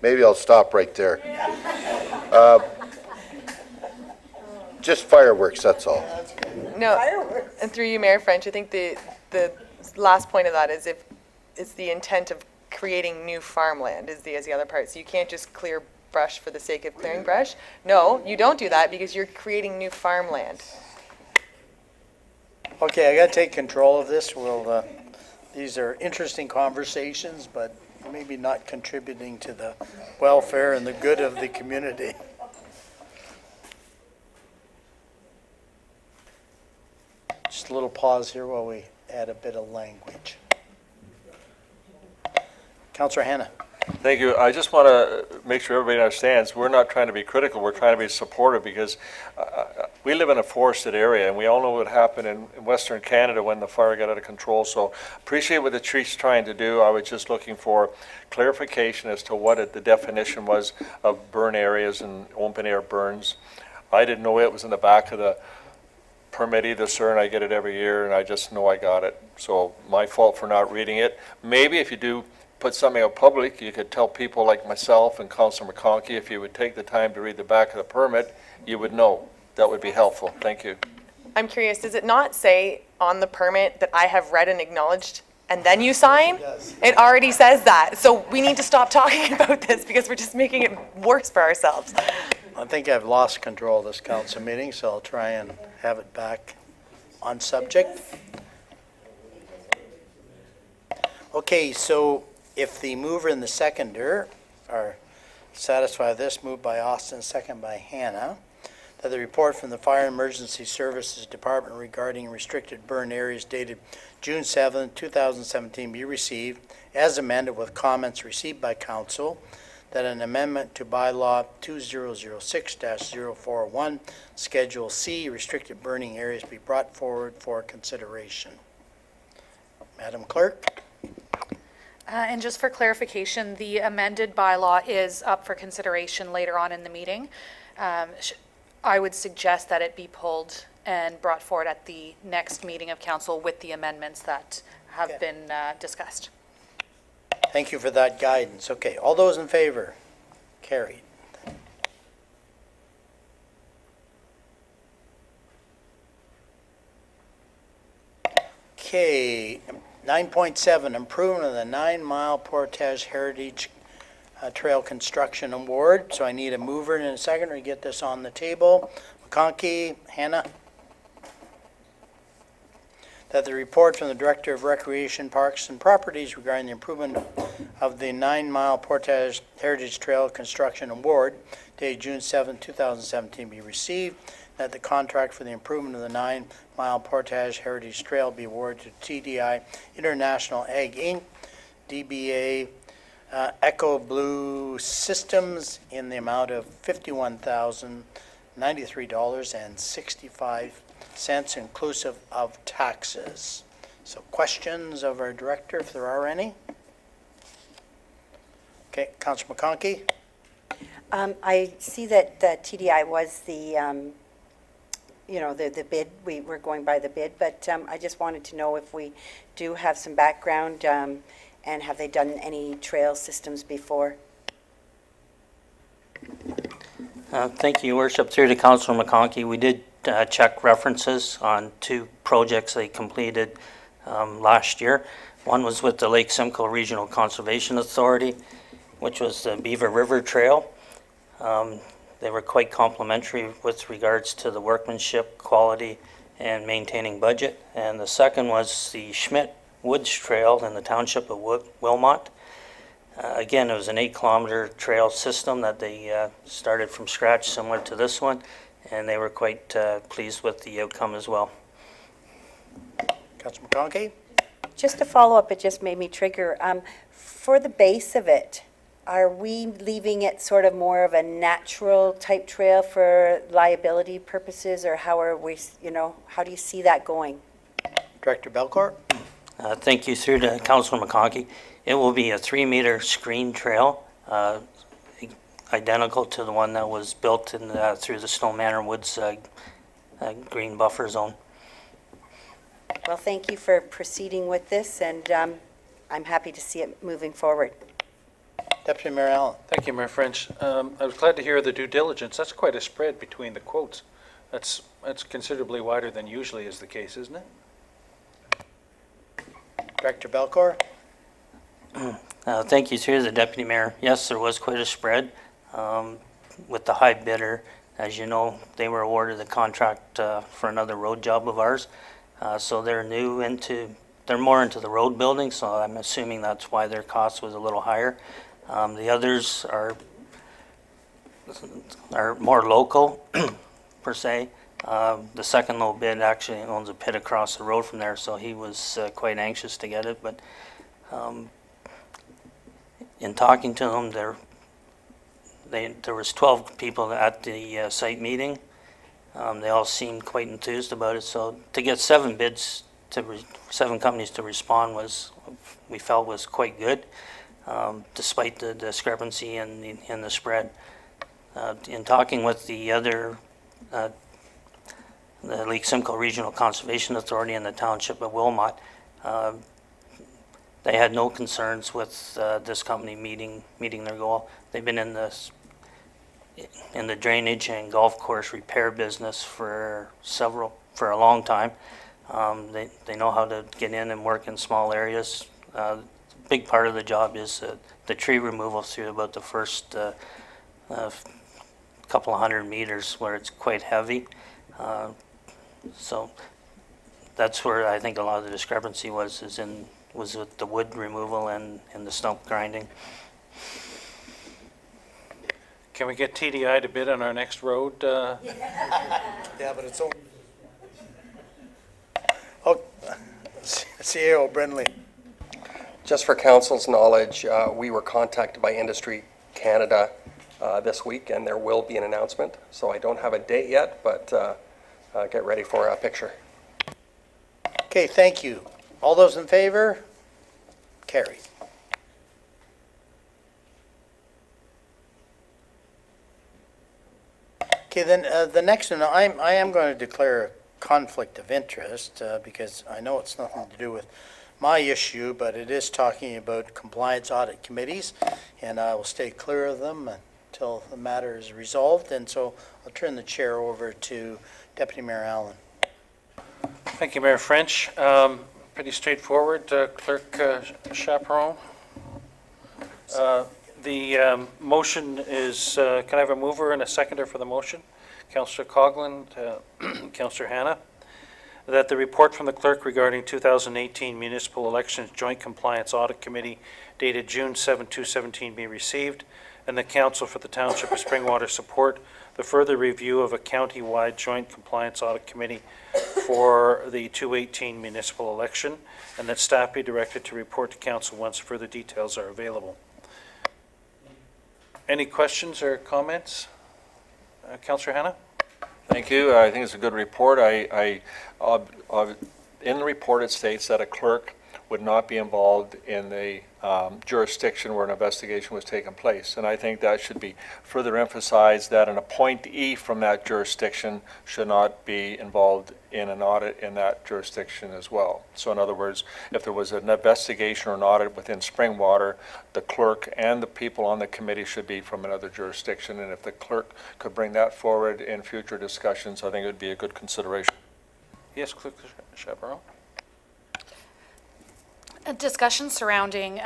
Maybe I'll stop right there. Just fireworks, that's all. No, and through you, Mayor French, I think the the last point of that is if it's the intent of creating new farmland is the other part. So you can't just clear brush for the sake of clearing brush. No, you don't do that because you're creating new farmland. Okay, I gotta take control of this. We'll, these are interesting conversations, but maybe not contributing to the welfare and the good of the community. Just a little pause here while we add a bit of language. Councillor Hannah. Thank you. I just want to make sure everybody understands, we're not trying to be critical, we're trying to be supportive because we live in a forested area and we all know what happened in Western Canada when the fire got out of control. So appreciate what the chief's trying to do. I was just looking for clarification as to what the definition was of burn areas and open air burns. I didn't know it was in the back of the permit either, sir, and I get it every year and I just know I got it. So my fault for not reading it. Maybe if you do put something out public, you could tell people like myself and Councillor McConkey, if you would take the time to read the back of the permit, you would know. That would be helpful. Thank you. I'm curious, does it not say on the permit that I have read and acknowledged and then you sign? It already says that. So we need to stop talking about this because we're just making it worse for ourselves. I think I've lost control of this council meeting, so I'll try and have it back on subject. Okay, so if the mover and the seconder are satisfied with this, moved by Austin, second by Hannah, that the report from the Fire and Emergency Services Department regarding restricted burn areas dated June 7, 2017 be received as amended with comments received by council, that an amendment to bylaw 2006-041, Schedule C, restricted burning areas be brought forward for consideration. Madam Clerk? And just for clarification, the amended bylaw is up for consideration later on in the meeting. I would suggest that it be pulled and brought forward at the next meeting of council with the amendments that have been discussed. Thank you for that guidance. Okay, all those in favor? Carried. Okay, 9.7, improvement of the 9-mile Portage Heritage Trail Construction Award. So I need a mover and a seconder to get this on the table. McConkey, Hannah. That the report from the Director of Recreation, Parks and Properties regarding the improvement of the 9-mile Portage Heritage Trail Construction Award dated June 7, 2017 be received. That the contract for the improvement of the 9-mile Portage Heritage Trail be awarded to TDI International Ag Inc., DBA Echo Blue Systems in the amount of $51,093.65 inclusive of taxes. So questions of our director, if there are any? Okay, Councillor McConkey? I see that the TDI was the, the bid, we were going by the bid, but I just wanted to know if we do have some background and have they done any trail systems before? Thank you, Your Worship. Through to Councillor McConkey, we did check references on 2 projects they completed last year. One was with the Lake Simcoe Regional Conservation Authority, which was the Beaver River Trail. They were quite complimentary with regards to the workmanship, quality, and maintaining budget. And the second was the Schmidt Woods Trail in the township of Wilmot. Again, it was an 8-kilometer trail system that they started from scratch, similar to this one, and they were quite pleased with the outcome as well. Councillor McConkey? Just to follow up, it just made me trigger. For the base of it, are we leaving it sort of more of a natural type trail for liability purposes, or how are we, how do you see that going? Director Belcourt? Thank you. Through to Councillor McConkey. It will be a 3-meter screen trail, identical to the one that was built in through the Snow Manor Woods green buffer zone. Well, thank you for proceeding with this, and I'm happy to see it moving forward. Deputy Mayor Allen? Thank you, Mayor French. I was glad to hear the due diligence. That's quite a spread between the quotes. That's considerably wider than usually is the case, isn't it? Director Belcour? Thank you, through the Deputy Mayor. Yes, there was quite a spread with the high bidder. As you know, they were awarded the contract for another road job of ours. So they're more into the road building, so I'm assuming that's why their cost was a little higher. The others are more local, per se. The second low bid actually owns a pit across the road from there, so he was quite anxious to get it. But in talking to them, there was 12 people at the site meeting. They all seemed quite enthused about it. So to get 7 bids, seven companies to respond we felt was quite good, despite the discrepancy in the spread. In talking with the other, the Lake Simcoe Regional Conservation Authority and the Township of Wilmot, they had no concerns with this company meeting their goal. They've been in the drainage and golf course repair business for a long time. They know how to get in and work in small areas. Big part of the job is the tree removal through about the first couple of 100 meters where it's quite heavy. So that's where I think a lot of the discrepancy was with the wood removal and the stump grinding. Can we get TDI to bid on our next road? Yeah, but it's over. Oh, CEO Brindley. Just for council's knowledge, we were contacted by Industry Canada this week, and there will be an announcement. So I don't have a date yet, but get ready for a picture. Okay, thank you. All those in favor? Carried. Okay, then the next one, I am going to declare a conflict of interest because I know it's nothing to do with my issue, but it is talking about compliance audit committees, and I will stay clear of them until the matter is resolved. And so I'll turn the chair over to Deputy Mayor Allen. Thank you, Mayor French. Pretty straightforward. Clerk Chaperon. The motion is, can I have a mover and a seconder for the motion? Councillor Coghlan, Councillor Hanna. That the report from the clerk regarding 2018 municipal elections joint compliance audit committee dated June 7, 2017 be received, and the council for the Township of Springwater support the further review of a county-wide joint compliance audit committee for the 2018 municipal election, and that staff be directed to report to council once further details are available. Any questions or comments? Councillor Hanna? Thank you. I think it's a good report. In the report, it states that a clerk would not be involved in the jurisdiction where an investigation was taking place. And I think that should be further emphasized, that an appointee from that jurisdiction should not be involved in an audit in that jurisdiction as well. So in other words, if there was an investigation or an audit within Springwater, the clerk and the people on the committee should be from another jurisdiction. And if the clerk could bring that forward in future discussions, I think it would be a good consideration. Yes, Clerk Chaperon. Discussions surrounding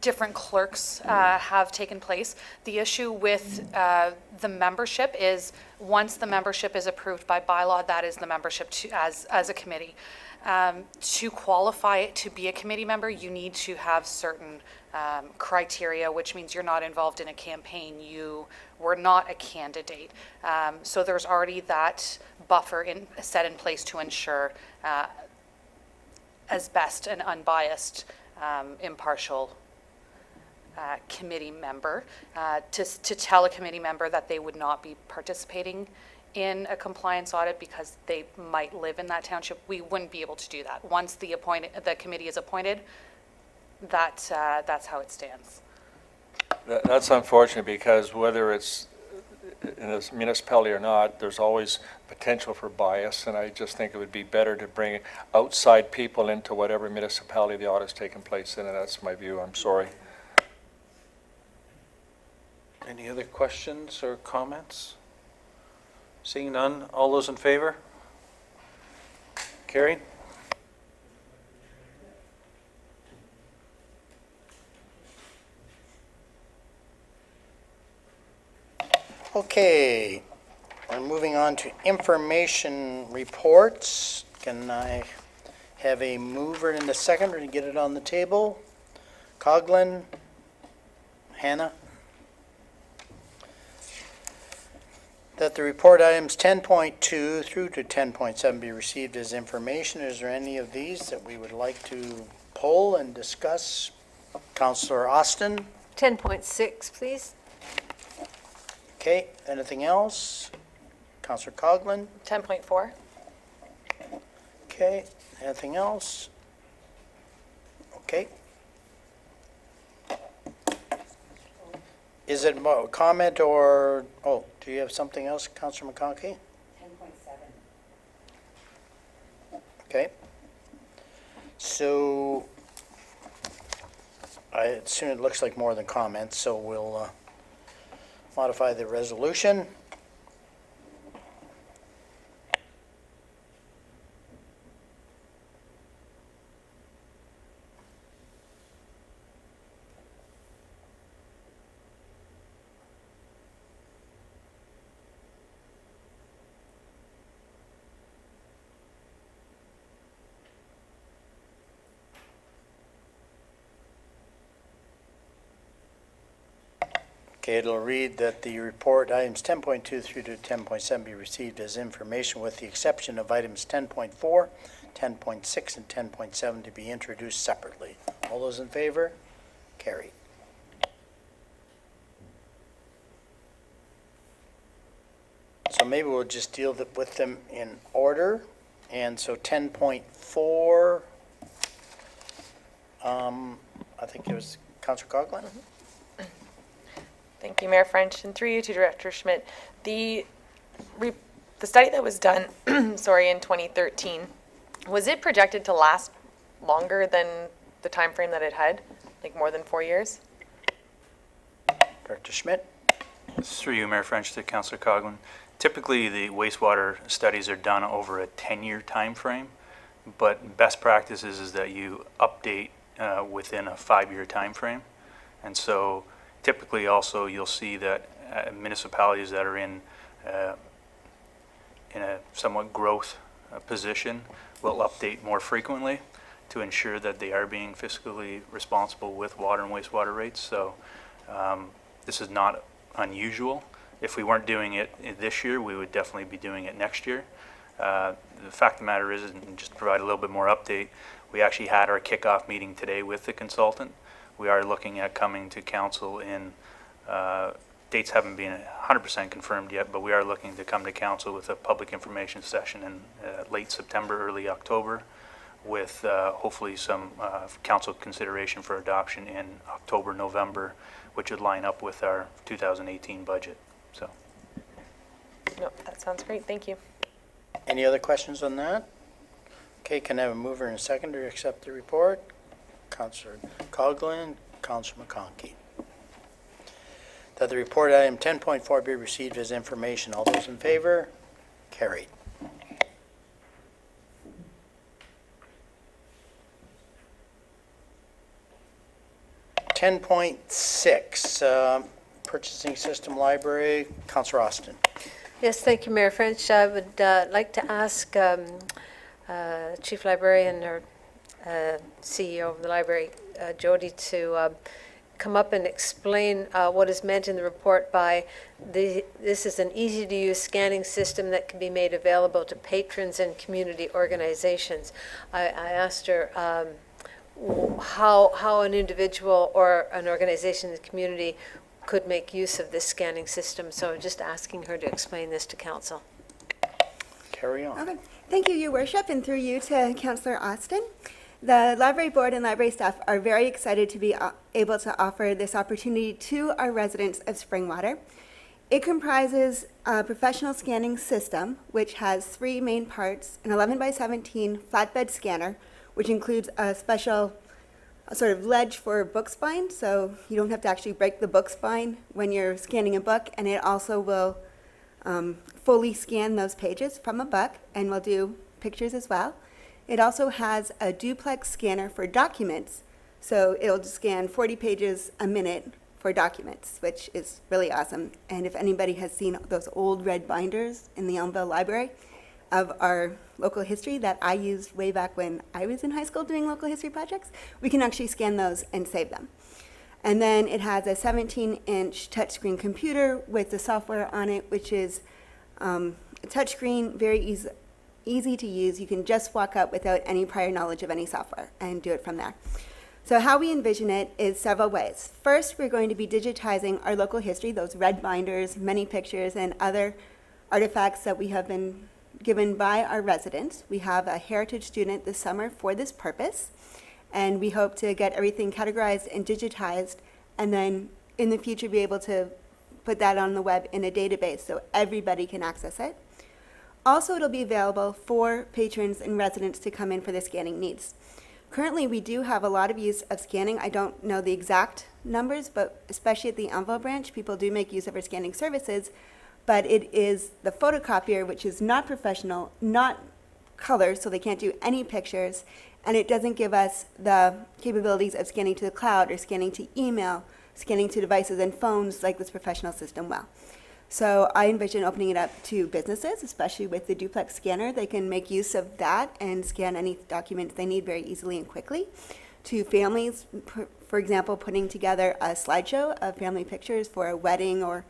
different clerks have taken place. The issue with the membership is, once the membership is approved by bylaw, that is the membership as a committee. To qualify to be a committee member, you need to have certain criteria, which means you're not involved in a campaign, you were not a candidate. So there's already that buffer set in place to ensure as best an unbiased, impartial committee member. To tell a committee member that they would not be participating in a compliance audit because they might live in that township, we wouldn't be able to do that. Once the committee is appointed, that's how it stands. That's unfortunate, because whether it's in a municipality or not, there's always potential for bias, and I just think it would be better to bring outside people into whatever municipality the audit is taking place in, and that's my view. I'm sorry. Any other questions or comments? Seeing none, all those in favor? Carried. Okay, we're moving on to information reports. Can I have a mover and a seconder to get it on the table? Coughlin? Hannah? That the report items 10.2 through to 10.7 be received as information. Is there any of these that we would like to poll and discuss? Councillor Austin? 10.6, please. Okay, anything else? Councillor Coughlin? 10.4? Okay, anything else? Okay. Is it comment or, oh, do you have something else, Councillor McConkey? 10.7. Okay. So, I assume it looks like more than comments, so we'll modify the resolution. Okay, it'll read that the report items 10.2 through to 10.7 be received as information with the exception of items 10.4, 10.6, and 10.7 to be introduced separately. All those in favor? Carried. So maybe we'll just deal with them in order. And so 10.4, I think it was Councillor Coughlin? Thank you, Mayor French, and through you to Director Schmidt. The study that was done, sorry, in 2013, was it projected to last longer than the time frame that it had, like more than 4 years? Director Schmidt? Through you, Mayor French, to Councillor Coughlin. Typically, the wastewater studies are done over a 10-year time frame, but best practices is that you update within a 5-year time frame. And so typically also you'll see that municipalities that are in a somewhat growth position will update more frequently to ensure that they are being fiscally responsible with water and wastewater rates. So this is not unusual. If we weren't doing it this year, we would definitely be doing it next year. The fact of the matter is, and just to provide a little bit more update, we actually had our kickoff meeting today with the consultant. We are looking at coming to council in, dates haven't been 100% confirmed yet, but we are looking to come to council with a public information session in late September, early October, with hopefully some council consideration for adoption in October, November, which would line up with our 2018 budget. So. No, that sounds great. Thank you. Any other questions on that? Okay, can I have a mover and a seconder to accept the report? Councillor Coughlin, Councillor McConkey. That the report item 10.4 be received as information. All those in favor? Carried. .6, Purchasing System Library, Councillor Austin. Yes, thank you, Mayor French. I would like to ask Chief Librarian or CEO of the library, Jody, to come up and explain what is meant in the report by this is an easy-to-use scanning system that can be made available to patrons and community organizations. I asked her how an individual or an organization in the community could make use of this scanning system. So I'm just asking her to explain this to council. Carry on. Okay. Thank you, Your Worship, and through you to Councillor Austin. The Library Board and library staff are very excited to be able to offer this opportunity to our residents of Springwater. It comprises a professional scanning system, which has 3 main parts: an 11 by 17 flatbed scanner, which includes a special sort of ledge for book spine, so you don't have to actually break the book spine when you're scanning a book, and it also will fully scan those pages from a book, and will do pictures as well. It also has a duplex scanner for documents, so it'll scan 40 pages a minute for documents, which is really awesome. And if anybody has seen those old red binders in the Elmville Library of our local history that I used way back when I was in high school doing local history projects, we can actually scan those and save them. And then it has a 17-inch touchscreen computer with the software on it, which is a touchscreen, very easy to use. You can just walk up without any prior knowledge of any software and do it from there. So how we envision it is several ways. First, we're going to be digitizing our local history, those red binders, many pictures, and other artifacts that we have been given by our residents. We have a heritage student this summer for this purpose, and we hope to get everything categorized and digitized, and then in the future be able to put that on the web in a database so everybody can access it. Also, it'll be available for patrons and residents to come in for their scanning needs. Currently, we do have a lot of use of scanning. I don't know the exact numbers, but especially at the Elmville branch, people do make use of our scanning services, but it is the photocopier, which is not professional, not color, so they can't do any pictures, and it doesn't give us the capabilities of scanning to the cloud or scanning to email, scanning to devices and phones like this professional system will. So I envision opening it up to businesses, especially with the duplex scanner. They can make use of that and scan any documents they need very easily and quickly. To families, for example, putting together a slideshow of family pictures for a wedding or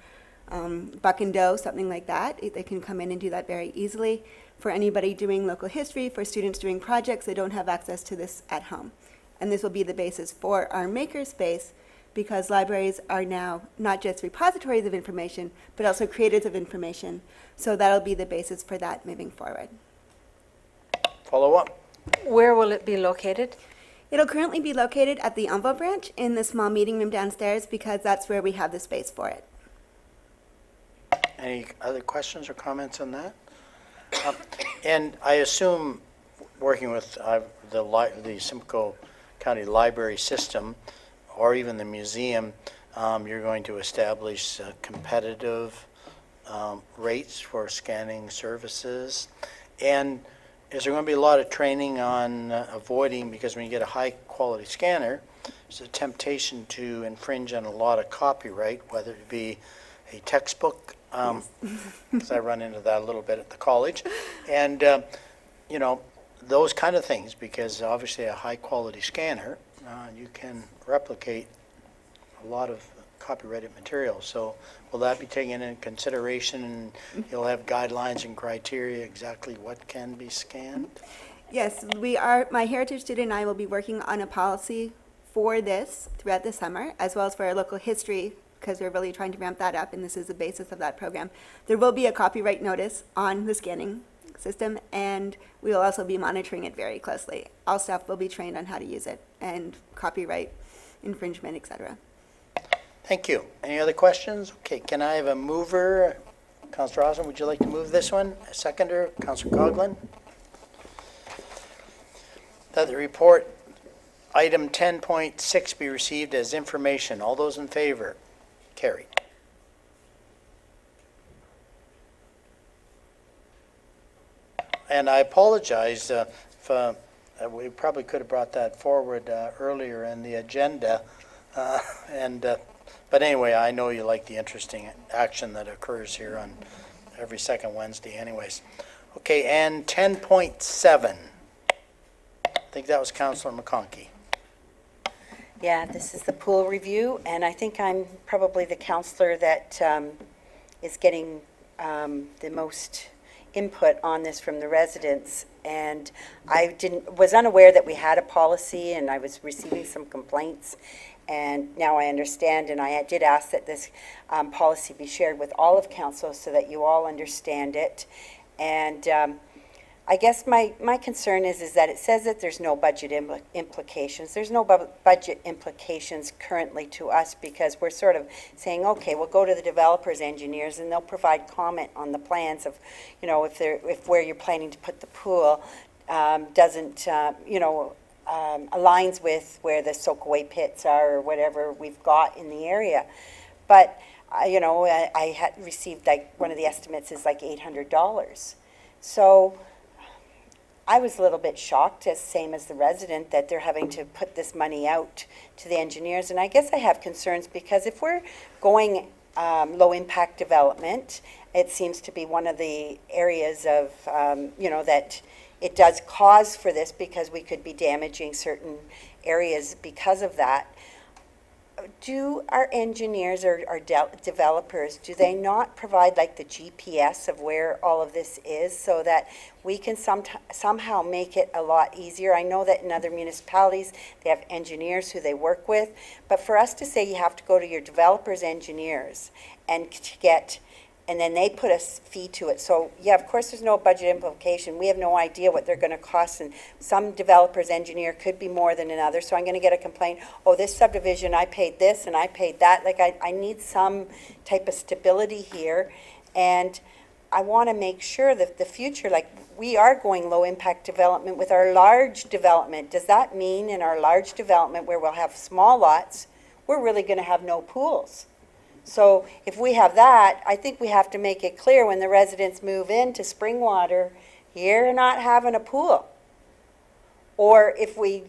buck and doe, something like that. They can come in and do that very easily. For anybody doing local history, for students doing projects, they don't have access to this at home. And this will be the basis for our makerspace, because libraries are now not just repositories of information, but also creators of information. So that'll be the basis for that moving forward. Follow up. Where will it be located? It'll currently be located at the Elmville branch in the small meeting room downstairs, because that's where we have the space for it. Any other questions or comments on that? And I assume, working with the Simcoe County Library System, or even the museum, you're going to establish competitive rates for scanning services. And is there going to be a lot of training on avoiding, because when you get a high-quality scanner, there's a temptation to infringe on a lot of copyright, whether it be a textbook, because I run into that a little bit at the college, and, you know, those kind of things, because obviously a high-quality scanner, you can replicate a lot of copyrighted material. So will that be taken into consideration, and you'll have guidelines and criteria exactly what can be scanned? Yes, we are. My heritage student and I will be working on a policy for this throughout the summer, as well as for our local history, because we're really trying to ramp that up, and this is the basis of that program. There will be a copyright notice on the scanning system, and we will also be monitoring it very closely. All staff will be trained on how to use it, and copyright infringement, etc. Thank you. Any other questions? Okay, can I have a mover? Councillor Osmond, would you like to move this one? A seconder, Councillor Coghlan? That the report, item 10.6, be received as information. All those in favor? Carried. And I apologize if we probably could have brought that forward earlier in the agenda. But anyway, I know you like the interesting action that occurs here on every second Wednesday anyways. Okay, and 10.7. I think that was Councillor McConkey. Yeah, this is the pool review, and I think I'm probably the counselor that is getting the most input on this from the residents. And I was unaware that we had a policy, and I was receiving some complaints. And now I understand, and I did ask that this policy be shared with all of council so that you all understand it. And I guess my concern is that it says that there's no budget implications. There's no budget implications currently to us, because we're sort of saying, okay, we'll go to the developers, engineers, and they'll provide comment on the plans of, you know, if where you're planning to put the pool doesn't, aligns with where the soak-away pits are or whatever we've got in the area. But, I had received, like, one of the estimates is like $800. So I was a little bit shocked, as same as the resident, that they're having to put this money out to the engineers. And I guess I have concerns because if we're going low-impact development, it seems to be one of the areas of, that it does cause for this because we could be damaging certain areas because of that. Do our engineers or our developers, do they not provide like the GPS of where all of this is so that we can somehow make it a lot easier? I know that in other municipalities, they have engineers who they work with, but for us to say you have to go to your developers' engineers and to get, and then they put a fee to it. So, yeah, of course, there's no budget implication. We have no idea what they're going to cost, and some developer's engineer could be more than another. So I'm going to get a complaint, oh, this subdivision, I paid this and I paid that. Like, I need some type of stability here, and I want to make sure that the future, like, we are going low-impact development with our large development. Does that mean in our large development where we'll have small lots, we're really going to have no pools? So if we have that, I think we have to make it clear when the residents move into Springwater, you're not having a pool. Or if we,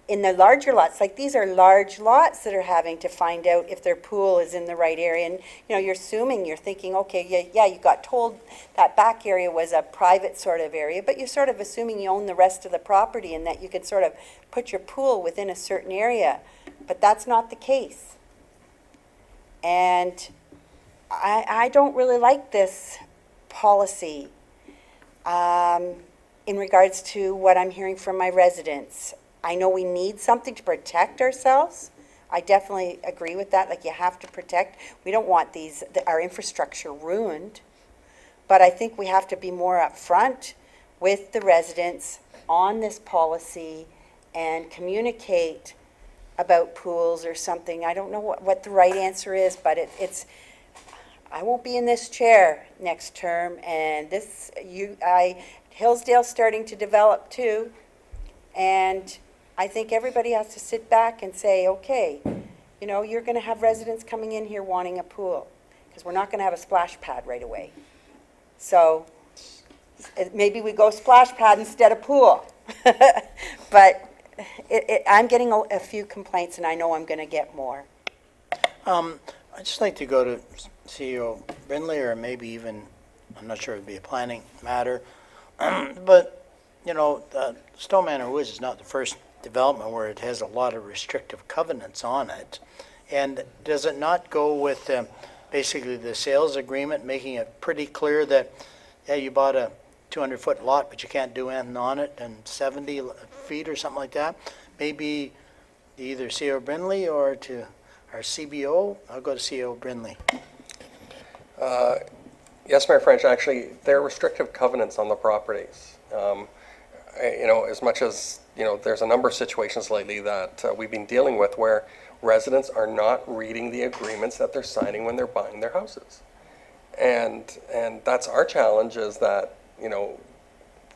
in the larger lots, like these are large lots that are having to find out if their pool is in the right area. And, you're assuming, you're thinking, okay, yeah, you got told that back area was a private sort of area, but you're sort of assuming you own the rest of the property and that you could sort of put your pool within a certain area. But that's not the case. And I don't really like this policy in regards to what I'm hearing from my residents. I know we need something to protect ourselves. I definitely agree with that. Like, you have to protect. We don't want our infrastructure ruined. But I think we have to be more upfront with the residents on this policy and communicate about pools or something. I don't know what the right answer is, but I won't be in this chair next term, and Hillsdale's starting to develop too, and I think everybody has to sit back and say, okay, you're going to have residents coming in here wanting a pool, because we're not going to have a splash pad right away. So maybe we go splash pad instead of pool. But I'm getting a few complaints, and I know I'm going to get more. I'd just like to go to CEO Brindley, or maybe even, I'm not sure it would be a planning matter, but, Stone Manor Woods is not the first development where it has a lot of restrictive covenants on it. And does it not go with basically the sales agreement, making it pretty clear that, yeah, you bought a 200-foot lot, but you can't do anything on it, and 70 feet or something like that? Maybe either CEO Brindley or to our CBO. I'll go to CEO Brindley. Yes, Mayor French, actually, there are restrictive covenants on the properties. As much as, there's a number of situations lately that we've been dealing with where residents are not reading the agreements that they're signing when they're buying their houses. And that's our challenge, is that,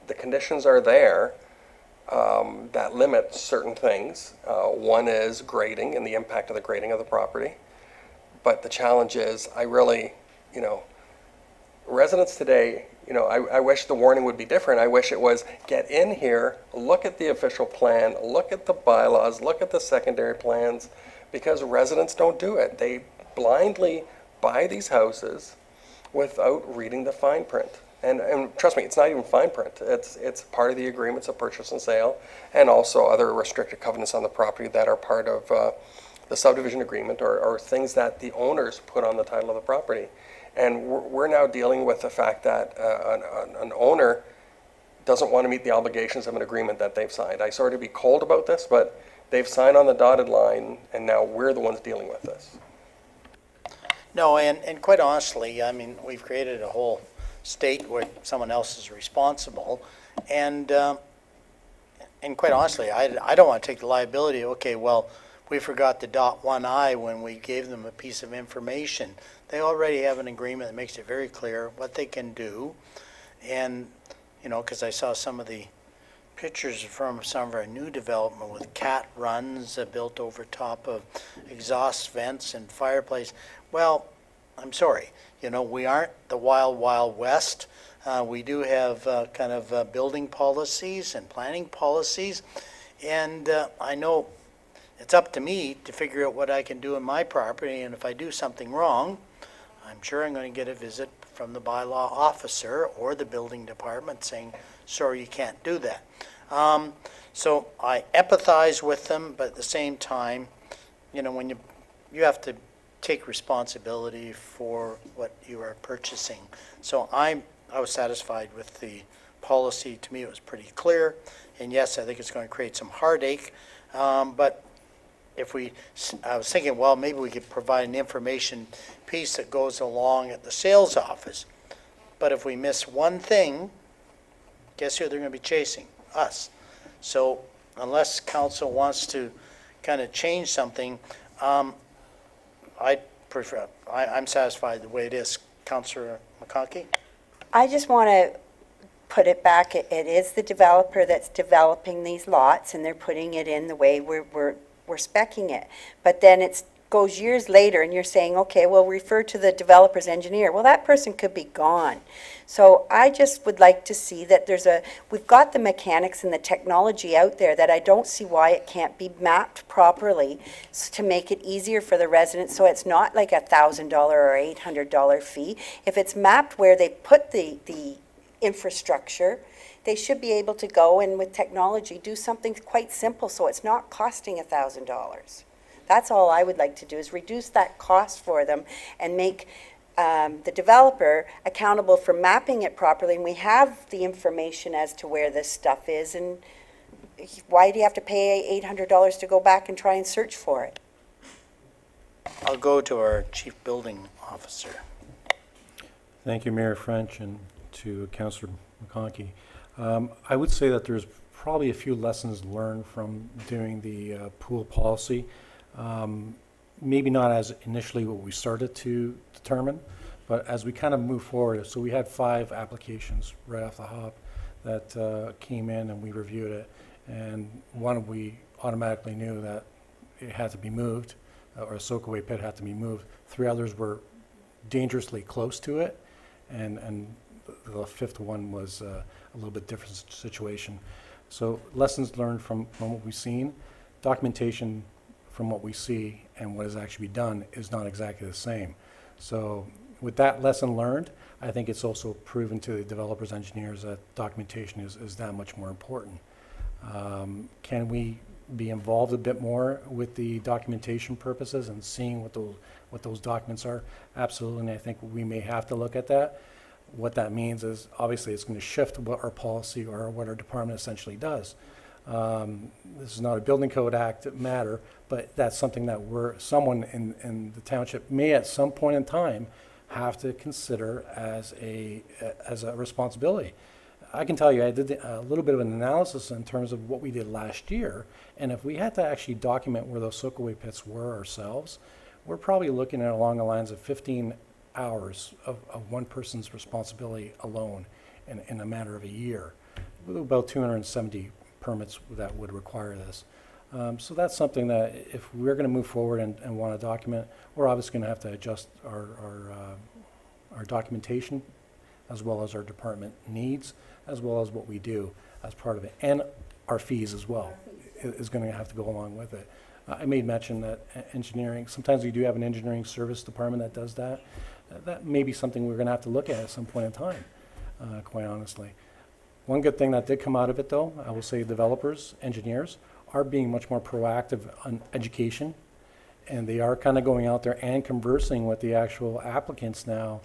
the conditions are there that limit certain things. One is grading and the impact of the grading of the property. But the challenge is, residents today, I wish the warning would be different. I wish it was, get in here, look at the official plan, look at the bylaws, look at the secondary plans, because residents don't do it. They blindly buy these houses without reading the fine print. And trust me, it's not even fine print. It's part of the agreements of purchase and sale, and also other restricted covenants on the property that are part of the subdivision agreement, or things that the owners put on the title of the property. And we're now dealing with the fact that an owner doesn't want to meet the obligations of an agreement that they've signed. I sorry to be cold about this, but they've signed on the dotted line, and now we're the ones dealing with this. No, and quite honestly, we've created a whole state where someone else is responsible, and quite honestly, I don't want to take the liability. Okay, well, we forgot to dot one I when we gave them a piece of information. They already have an agreement that makes it very clear what they can do, and because I saw some of the pictures from some of our new development with cat runs built over top of exhaust vents and fireplace. Well, I'm sorry, we aren't the wild, wild west. We do have kind of building policies and planning policies, and I know it's up to me to figure out what I can do in my property, and if I do something wrong, I'm sure I'm going to get a visit from the bylaw officer or the building department saying, sorry, you can't do that. So I empathize with them, but at the same time, you know, when you have to take responsibility for what you are purchasing. So I was satisfied with the policy. To me, it was pretty clear. And yes, I think it's going to create some heartache. But I was thinking, well, maybe we could provide an information piece that goes along at the sales office. But if we miss one thing, guess who they're going to be chasing? Us. So unless council wants to kind of change something, I'm satisfied the way it is. Councillor McConkey? I just want to put it back. It is the developer that's developing these lots, and they're putting it in the way we're speccing it. But then it goes years later, and you're saying, okay, well, refer to the developer's engineer. Well, that person could be gone. So I just would like to see that we've got the mechanics and the technology out there that I don't see why it can't be mapped properly to make it easier for the residents, so it's not like $1,000 or $800 fee. If it's mapped where they put the infrastructure, they should be able to go and with technology do something quite simple so it's not costing $1,000. That's all I would like to do, is reduce that cost for them and make the developer accountable for mapping it properly. And we have the information as to where this stuff is, and why do you have to pay $800 to go back and try and search for it? I'll go to our chief building officer. Thank you, Mayor French, and to Councillor McConkey. I would say that there's probably a few lessons learned from doing the pool policy. Maybe not as initially what we started to determine, but as we kind of move forward. So we had 5 applications right off the hop that came in, and we reviewed it. And one, we automatically knew that it had to be moved, or a soakaway pit had to be moved. 3 others were dangerously close to it, and the 5th one was a little bit different situation. So lessons learned from what we've seen. Documentation from what we see and what has actually been done is not exactly the same. So with that lesson learned, I think it's also proven to the developers, engineers, that documentation is that much more important. Can we be involved a bit more with the documentation purposes and seeing what those documents are? Absolutely, and I think we may have to look at that. What that means is obviously it's going to shift what our policy or what our department essentially does. This is not a building code act matter, but that's something that someone in the township may at some point in time have to consider as a responsibility. I can tell you, I did a little bit of an analysis in terms of what we did last year, and if we had to actually document where those soakaway pits were ourselves, we're probably looking at along the lines of 15 hours of one person's responsibility alone in a matter of a year, with about 270 permits that would require this. So that's something that if we're going to move forward and want to document, we're obviously going to have to adjust our documentation as well as our department needs, as well as what we do as part of it. And our fees as well is going to have to go along with it. I made mention that engineering, sometimes we do have an engineering service department that does that. That may be something we're going to have to look at some point in time, quite honestly. One good thing that did come out of it, though, I will say developers, engineers, are being much more proactive on education, and they are kind of going out there and conversing with the actual applicants now,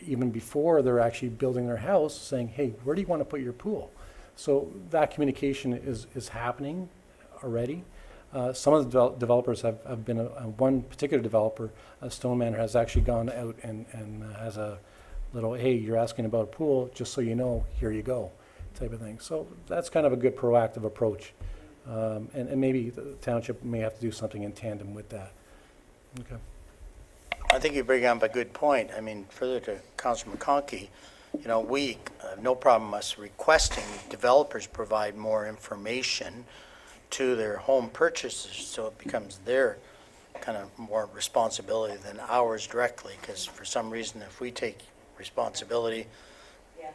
even before they're actually building their house, saying, hey, where do you want to put your pool? So that communication is happening already. Some of the developers have been, one particular developer, Stoneman, has actually gone out and has a little, hey, you're asking about a pool, just so you know, here you go, type of thing. So that's kind of a good proactive approach. And maybe the township may have to do something in tandem with that. Okay. I think you bring up a good point. I mean, further to Councillor McConkey, you know, we have no problem us requesting developers provide more information to their home purchasers, so it becomes their kind of more responsibility than ours directly, because for some reason, if we take responsibility,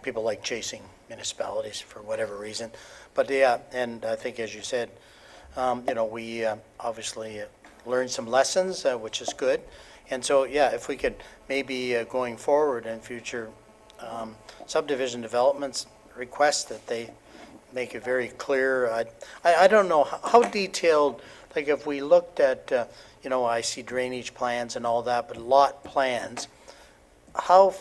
people like chasing municipalities for whatever reason. But yeah, and I think, as you said, we obviously learned some lessons, which is good. And so, yeah, if we could maybe going forward in future subdivision developments, request that they make it very clear. I don't know how detailed, like if we looked at, I see drainage plans and all that, but lot plans, how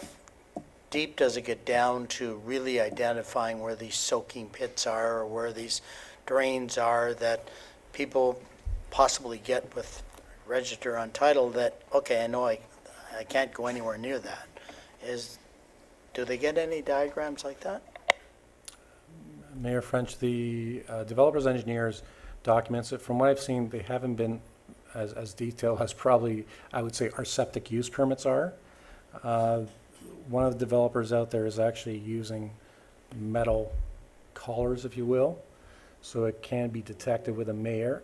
deep does it get down to really identifying where these soaking pits are or where these drains are that people possibly get with register untitled that, okay, I know I can't go anywhere near that. Do they get any diagrams like that? Mayor French, the developers, engineers documents it. From what I've seen, they haven't been as detailed as probably, I would say, our septic use permits are. One of the developers out there is actually using metal collars, if you will, so it can be detected with a metal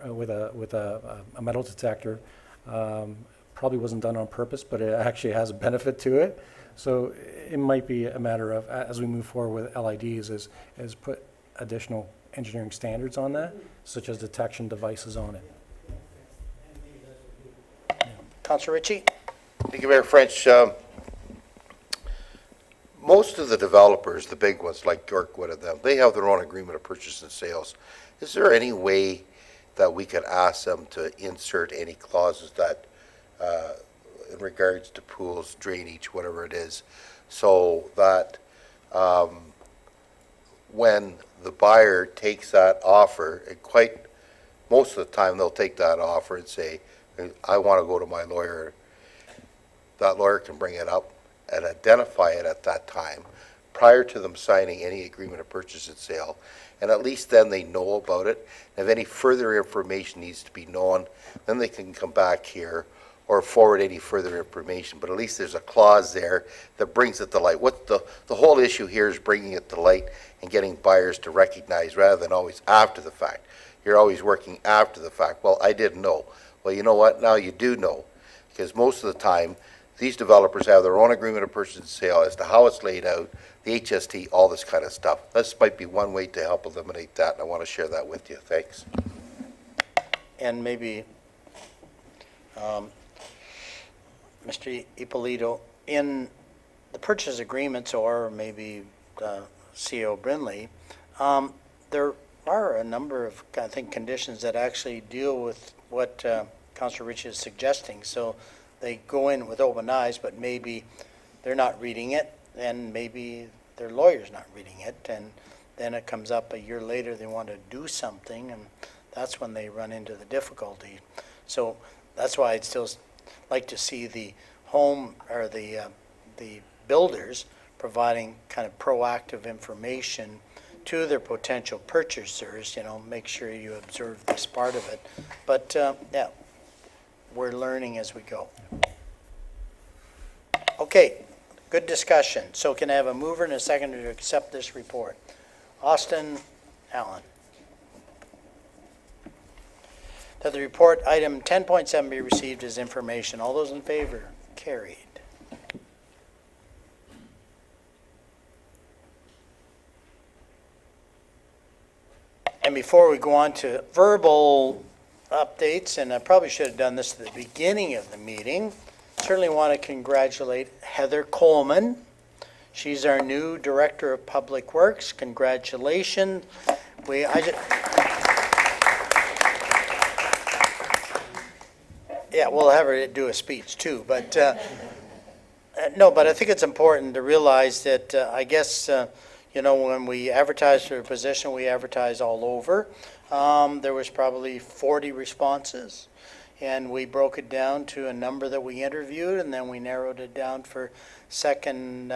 detector. Probably wasn't done on purpose, but it actually has a benefit to it. So it might be a matter of, as we move forward with LIDs, is put additional engineering standards on that, such as detection devices on it. Councillor Ritchie? Thank you, Mayor French. Most of the developers, the big ones like Yorkwood and them, they have their own agreement of purchase and sales. Is there any way that we could ask them to insert any clauses that, in regards to pools, drainage, whatever it is, so that when the buyer takes that offer, and most of the time they'll take that offer and say, I want to go to my lawyer. That lawyer can bring it up and identify it at that time prior to them signing any agreement of purchase and sale. And at least then they know about it. And if any further information needs to be known, then they can come back here or forward any further information. But at least there's a clause there that brings it to light. What the whole issue here is bringing it to light and getting buyers to recognize rather than always after the fact. You're always working after the fact. Well, I didn't know. Well, you know what? Now you do know, because most of the time these developers have their own agreement of purchase and sale as to how it's laid out, the HST, all this kind of stuff. This might be one way to help eliminate that, and I want to share that with you. Thanks. And maybe, Mr. Ippolito, in the purchase agreements, or maybe CO Brindley, there are a number of, I think, conditions that actually deal with what Councillor Rich is suggesting. So they go in with open eyes, but maybe they're not reading it, and maybe their lawyer's not reading it, and then it comes up a year later, they want to do something, and that's when they run into the difficulty. So that's why I'd still like to see the home or the builders providing kind of proactive information to their potential purchasers, make sure you observe this part of it. But yeah, we're learning as we go. Okay, good discussion. So can I have a mover and a seconder to accept this report? Austin Allen. That the report item 10.7 be received as information. All those in favor? Carried. And before we go on to verbal updates, and I probably should have done this at the beginning of the meeting, certainly want to congratulate Heather Coleman. She's our new Director of Public Works. Congratulations. Yeah, we'll have her do a speech too, but no, but I think it's important to realize that I guess when we advertise for a position, we advertise all over. There was probably 40 responses, and we broke it down to a number that we interviewed, and then we narrowed it down for second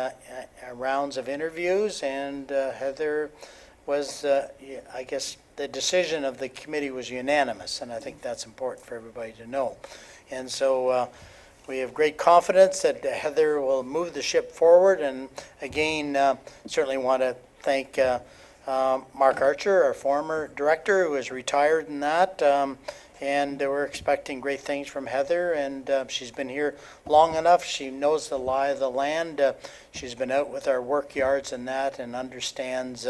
rounds of interviews, and Heather was, I guess, the decision of the committee was unanimous, and I think that's important for everybody to know. And so we have great confidence that Heather will move the ship forward, and again, certainly want to thank Mark Archer, our former director, who is retired in that, And we're expecting great things from Heather, and she's been here long enough. She knows the lie of the land. She's been out with our work yards and that, and understands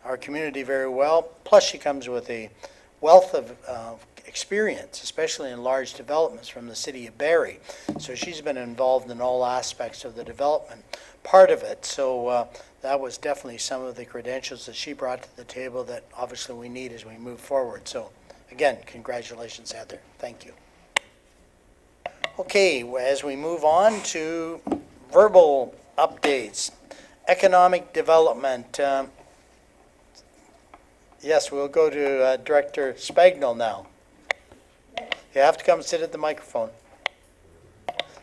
our community very well. Plus, she comes with a wealth of experience, especially in large developments from the city of Barrie. So she's been involved in all aspects of the development part of it. So that was definitely some of the credentials that she brought to the table that obviously we need as we move forward. So again, congratulations, Heather. Thank you. Okay, as we move on to verbal updates, economic development. Yes, we'll go to Director Spagnell now. You have to come sit at the microphone.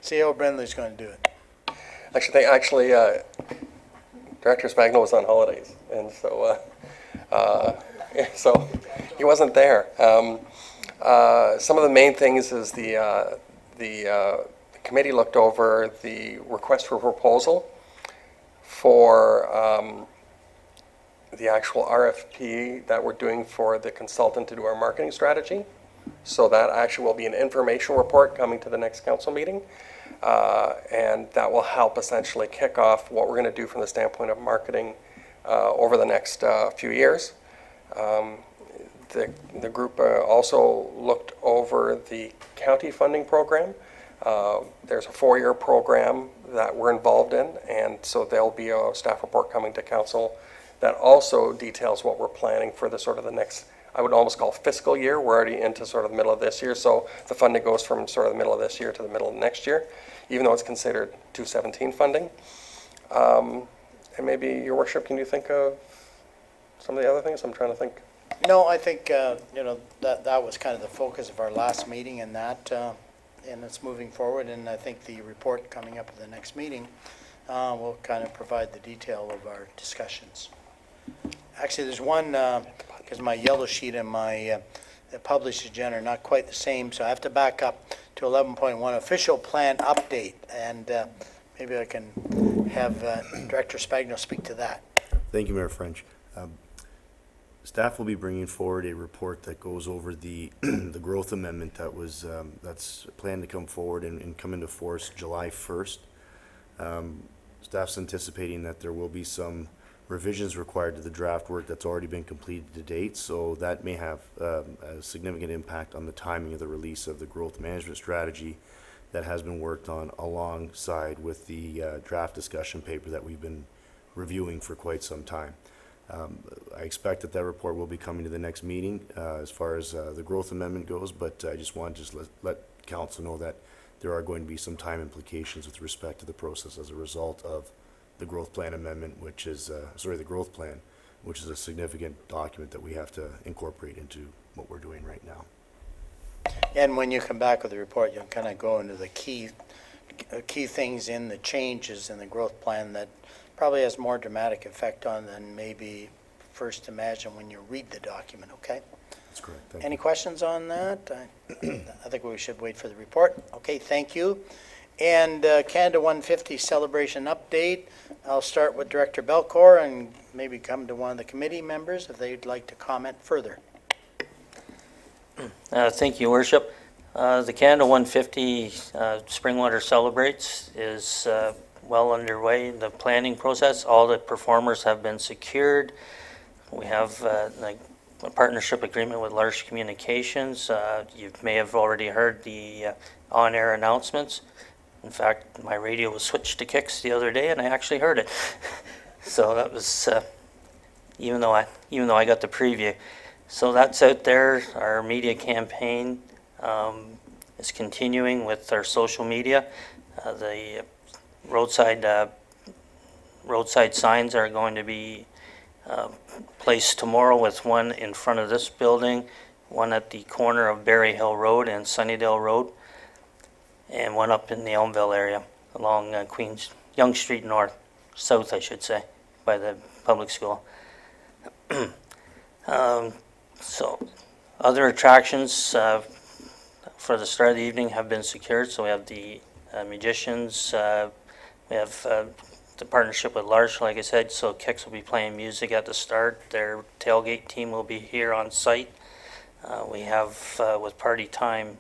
See how Brindley's going to do it. Actually, Director Spagnell was on holidays, and so he wasn't there. Some of the main things is the committee looked over the request for proposal for the actual RFP that we're doing for the consultant to do our marketing strategy. So that actually will be an information report coming to the next council meeting. And that will help essentially kick off what we're going to do from the standpoint of marketing over the next few years. The group also looked over the county funding program. There's a 4-year program that we're involved in, and so there'll be a staff report coming to council that also details what we're planning for the sort of the next, I would almost call fiscal year. We're already into sort of the middle of this year, so the funding goes from sort of the middle of this year to the middle of next year, even though it's considered 2017 funding. And maybe, Your Worship, can you think of some of the other things? I'm trying to think. No, I think, that was kind of the focus of our last meeting, and that, and it's moving forward, and I think the report coming up at the next meeting will kind of provide the detail of our discussions. Actually, there's one, because my yellow sheet and my published agenda are not quite the same, so I have to back up to 11.1, official plan update, and maybe I can have Director Spagnell speak to that. Thank you, Mayor French. Staff will be bringing forward a report that goes over the the growth amendment that was that's planned to come forward and come into force July 1st. Staff's anticipating that there will be some revisions required to the draft work that's already been completed to date, so that may have a significant impact on the timing of the release of the growth management strategy that has been worked on alongside with the draft discussion paper that we've been reviewing for quite some time. I expect that report will be coming to the next meeting as far as the growth amendment goes, but I just wanted to let council know that there are going to be some time implications with respect to the process as a result of the growth plan amendment, which is, the growth plan, which is a significant document that we have to incorporate into what we're doing right now. And when you come back with the report, you'll kind of go into the key things in the changes in the growth plan that probably has more dramatic effect on than maybe first imagine when you read the document, okay? That's correct. Thank Any you. questions on that? I think we should wait for the report. Okay, thank you. And Canada 150 celebration update. I'll start with Director Belcourt and maybe come to one of the committee members if they'd like to comment further. Thank you, Worship. The Canada 150 Springwater Celebrates is well underway in the planning process. All the performers have been secured. We have a partnership agreement with Large Communications. You may have already heard the on-air announcements. In fact, my radio was switched to Kicks the other day, and I actually heard it. So that was, even though I got the preview. So that's out there. Our media campaign is continuing with our social media. The roadside signs are going to be placed tomorrow, with one in front of this building, one at the corner of Berry Hill Road and Sunnydale Road, and one up in the Elmville area along Yonge Street South, I should say, by the public school. So other attractions for the start of the evening have been secured. So we have the musicians, we have the partnership with Large, like I said, so Kicks will be playing music at the start. Their tailgate team will be here on site We have, with party time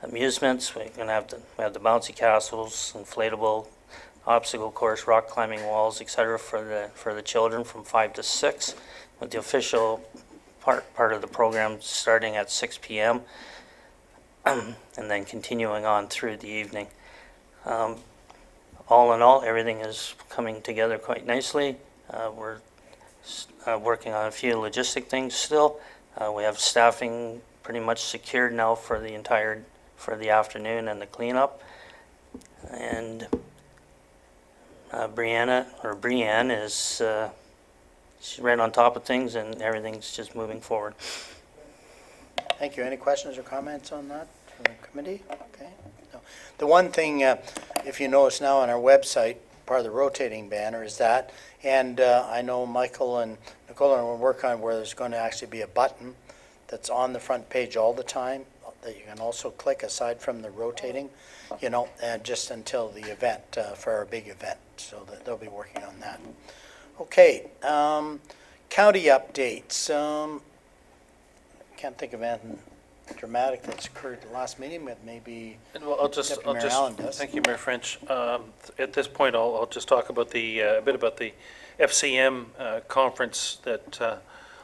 amusements, we have the bouncy castles, inflatable obstacle course, rock climbing walls, etc. for the children from 5 to 6, with the official part of the program starting at 6 p.m. and then continuing on through the evening. All in all, everything is coming together quite nicely. We're working on a few logistic things still. We have staffing pretty much secured now for the afternoon and the cleanup. And Brianne is she's right on top of things, and everything's just moving forward. Thank you. Any questions or comments on that from the committee? Okay. No. The one thing, if you notice now on our website, part of the rotating banner is that, and I know Michael and Nicole will work on where there's going to actually be a button that's on the front page all the time that you can also click aside from the rotating, just until the event, for our big event. So that they'll be working on that. Okay. County updates. Can't think of anything dramatic that's occurred at the last meeting, but maybe Well, Deputy Mayor Allen does. thank you, Mayor French. At this point, I'll just talk about a bit about the FCM conference that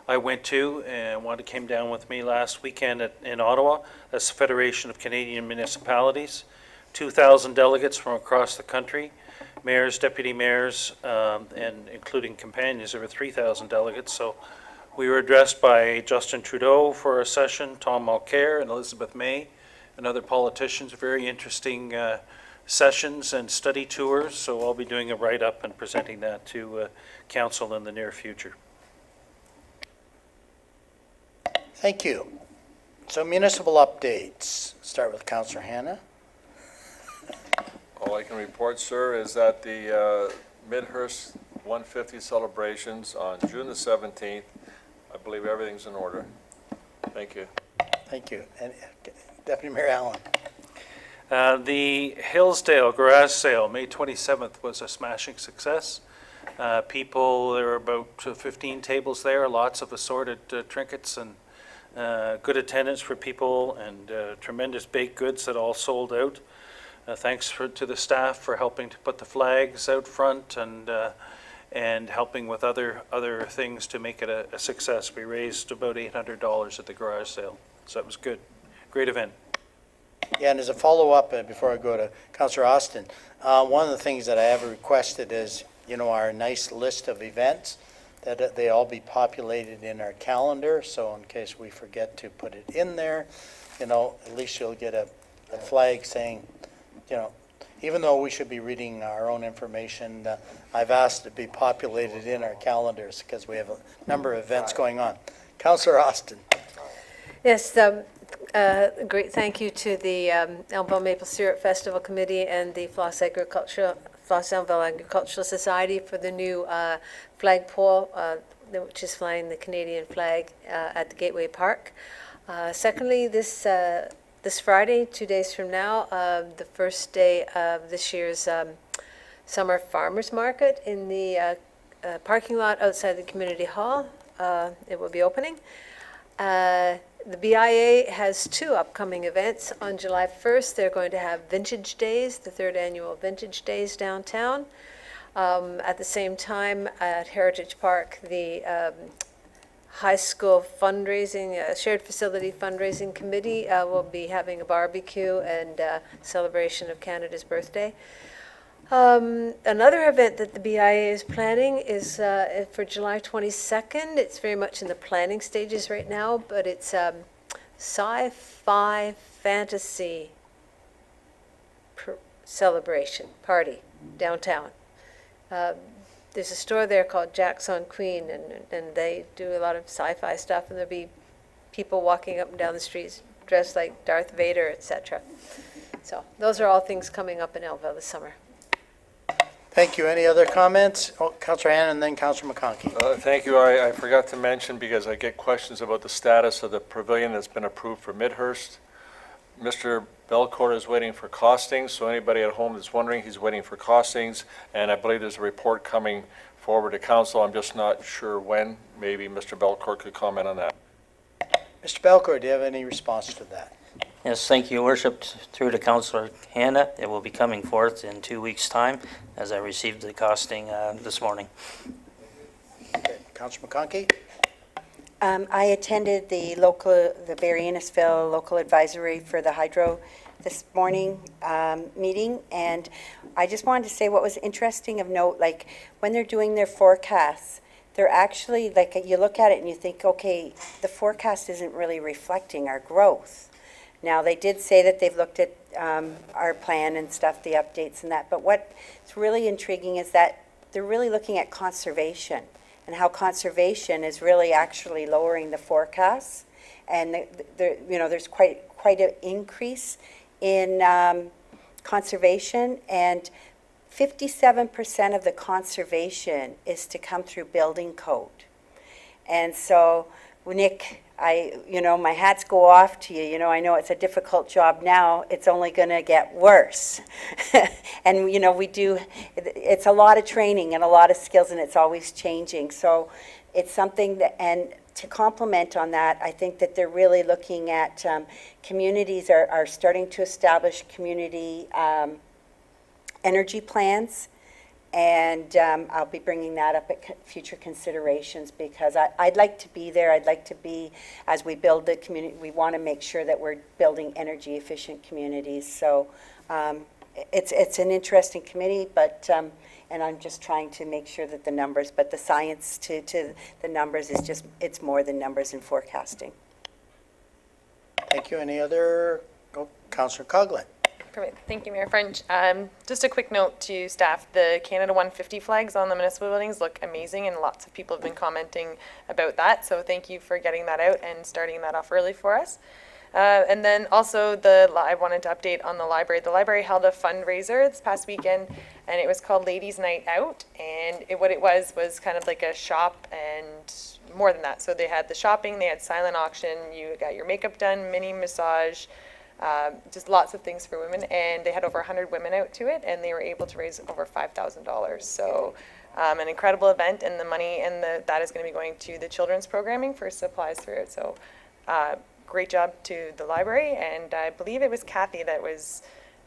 I went to, and one that came down with me last weekend in Ottawa. That's the Federation of Canadian Municipalities. 2,000 delegates from across the country, mayors, deputy mayors, and including companions, there were 3,000 delegates. So we were addressed by Justin Trudeau for a session, Tom Mulcair and Elizabeth May, and other politicians. Very interesting sessions and study tours. So I'll be doing a write-up and presenting that to council in the near future. Thank you. So municipal updates. Start with Councillor Hanna. All I can report, sir, is that the Midhurst 150 celebrations on June the 17th, I believe everything's in order. Thank you. Thank you. And Deputy Mayor Allen. The Hillsdale garage sale, May 27th, was a smashing success. There were about 15 tables there, lots of assorted trinkets and good attendance for people, and tremendous baked goods that all sold out. Thanks to the staff for helping to put the flags out front and helping with other things to make it a success. We raised about $800 at the garage sale, so that was good. Great event. Yeah, and as a follow-up, before I go to Councillor Austin, one of the things that I have requested is, our nice list of events, that they all be populated in our calendar, so in case we forget to put it in there, at least you'll get a flag saying, even though we should be reading our own information, I've asked to be populated in our calendars because we have a number of events going on. Councillor Austin. Yes, great thank you to the Elmville Maple Syrup Festival Committee and the Floss Elmville Agricultural Society for the new flagpole, which is flying the Canadian flag at the Gateway Park. Secondly, this Friday, 2 days from now, the first day of this year's Summer Farmers Market in the parking lot outside the Community Hall. It will be opening. The BIA has 2 upcoming events. On July 1st, they're going to have Vintage Days, the 3rd annual Vintage Days downtown. At the same time, at Heritage Park, the high school fundraising, shared facility fundraising committee will be having a barbecue and celebration of Canada's birthday. Another event that the BIA is planning is for July 22nd. It's very much in the planning stages right now, but it's sci-fi fantasy celebration party downtown. There's a store there called Jack's on Queen, and they do a lot of sci-fi stuff, and there'll be people walking up and down the streets dressed like Darth Vader, etc. So those are all things coming up in Elmville this summer. Thank you. Any other comments? Councillor Hannan and then Councillor McConkey. Thank you. I forgot to mention, because I get questions about the status of the pavilion that's been approved for Midhurst. Mr. Belcourt is waiting for costings, so anybody at home that's wondering, he's waiting for costings, and I believe there's a report coming forward to council. I'm just not sure when. Maybe Mr. Belcourt could comment on that. Mr. Belcourt, do you have any response to that? Yes, thank you, Your Worship. Through to Councillor Hannah, it will be coming forth in 2 weeks' time, as I received the costing this morning. Okay. Councillor McConkey? I attended the Barrie Innisfil Local Advisory for the Hydro this morning meeting, and I just wanted to say what was interesting of note, like when they're doing their forecasts, they're actually, like you look at it and you think, okay, the forecast isn't really reflecting our growth. Now, they did say that they've looked at our plan and stuff, the updates and that, but what's really intriguing is that they're really looking at conservation and how conservation is really actually lowering the forecasts. And there's quite an increase in conservation, and 57% of the conservation is to come through building code. And so, Nick, my hats go off to you. I know it's a difficult job now. It's only going to get worse. And, it's a lot of training and a lot of skills, and it's always changing. So it's something that, and to complement on that, I think that they're really looking at communities are starting to establish community energy plans. And I'll be bringing that up at future considerations, because I'd like to be there. I'd like to be, as we build the community, we want to make sure that we're building energy efficient communities. So it's an interesting committee, but and I'm just trying to make sure that the numbers, but the science to the numbers is just, it's more than numbers and forecasting. Thank you. Any other? Councillor Coughlin. Perfect. Thank you, Mayor French. Just a quick note to staff, the Canada 150 flags on the municipal buildings look amazing, and lots of people have been commenting about that. So thank you for getting that out and starting that off early for us. And then also I wanted to update on the library. The library held a fundraiser this past weekend, and it was called Ladies Night Out. And what it was kind of like a shop, and more than that. So they had the shopping, they had silent auction, you got your makeup done, mini massage, just lots of things for women, and they had over 100 women out to it, and they were able to raise over $5,000. So an incredible event, and the money that is going to be going to the children's programming for supplies through it. So great job to the library, and I believe it was Kathy that was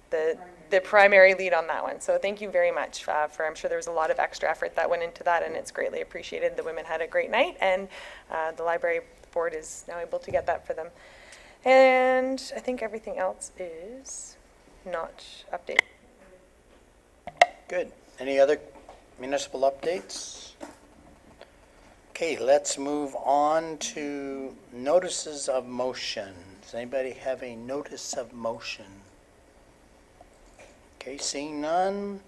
the primary lead on that one. So thank you very much I'm sure there was a lot of extra effort that went into that, and it's greatly appreciated. The women had a great night, and the library board is now able to get that for them. And I think everything else is not updated. Good. Any other municipal updates? Okay, let's move on to notices of motion. Does anybody have a notice of motion? Okay, seeing none.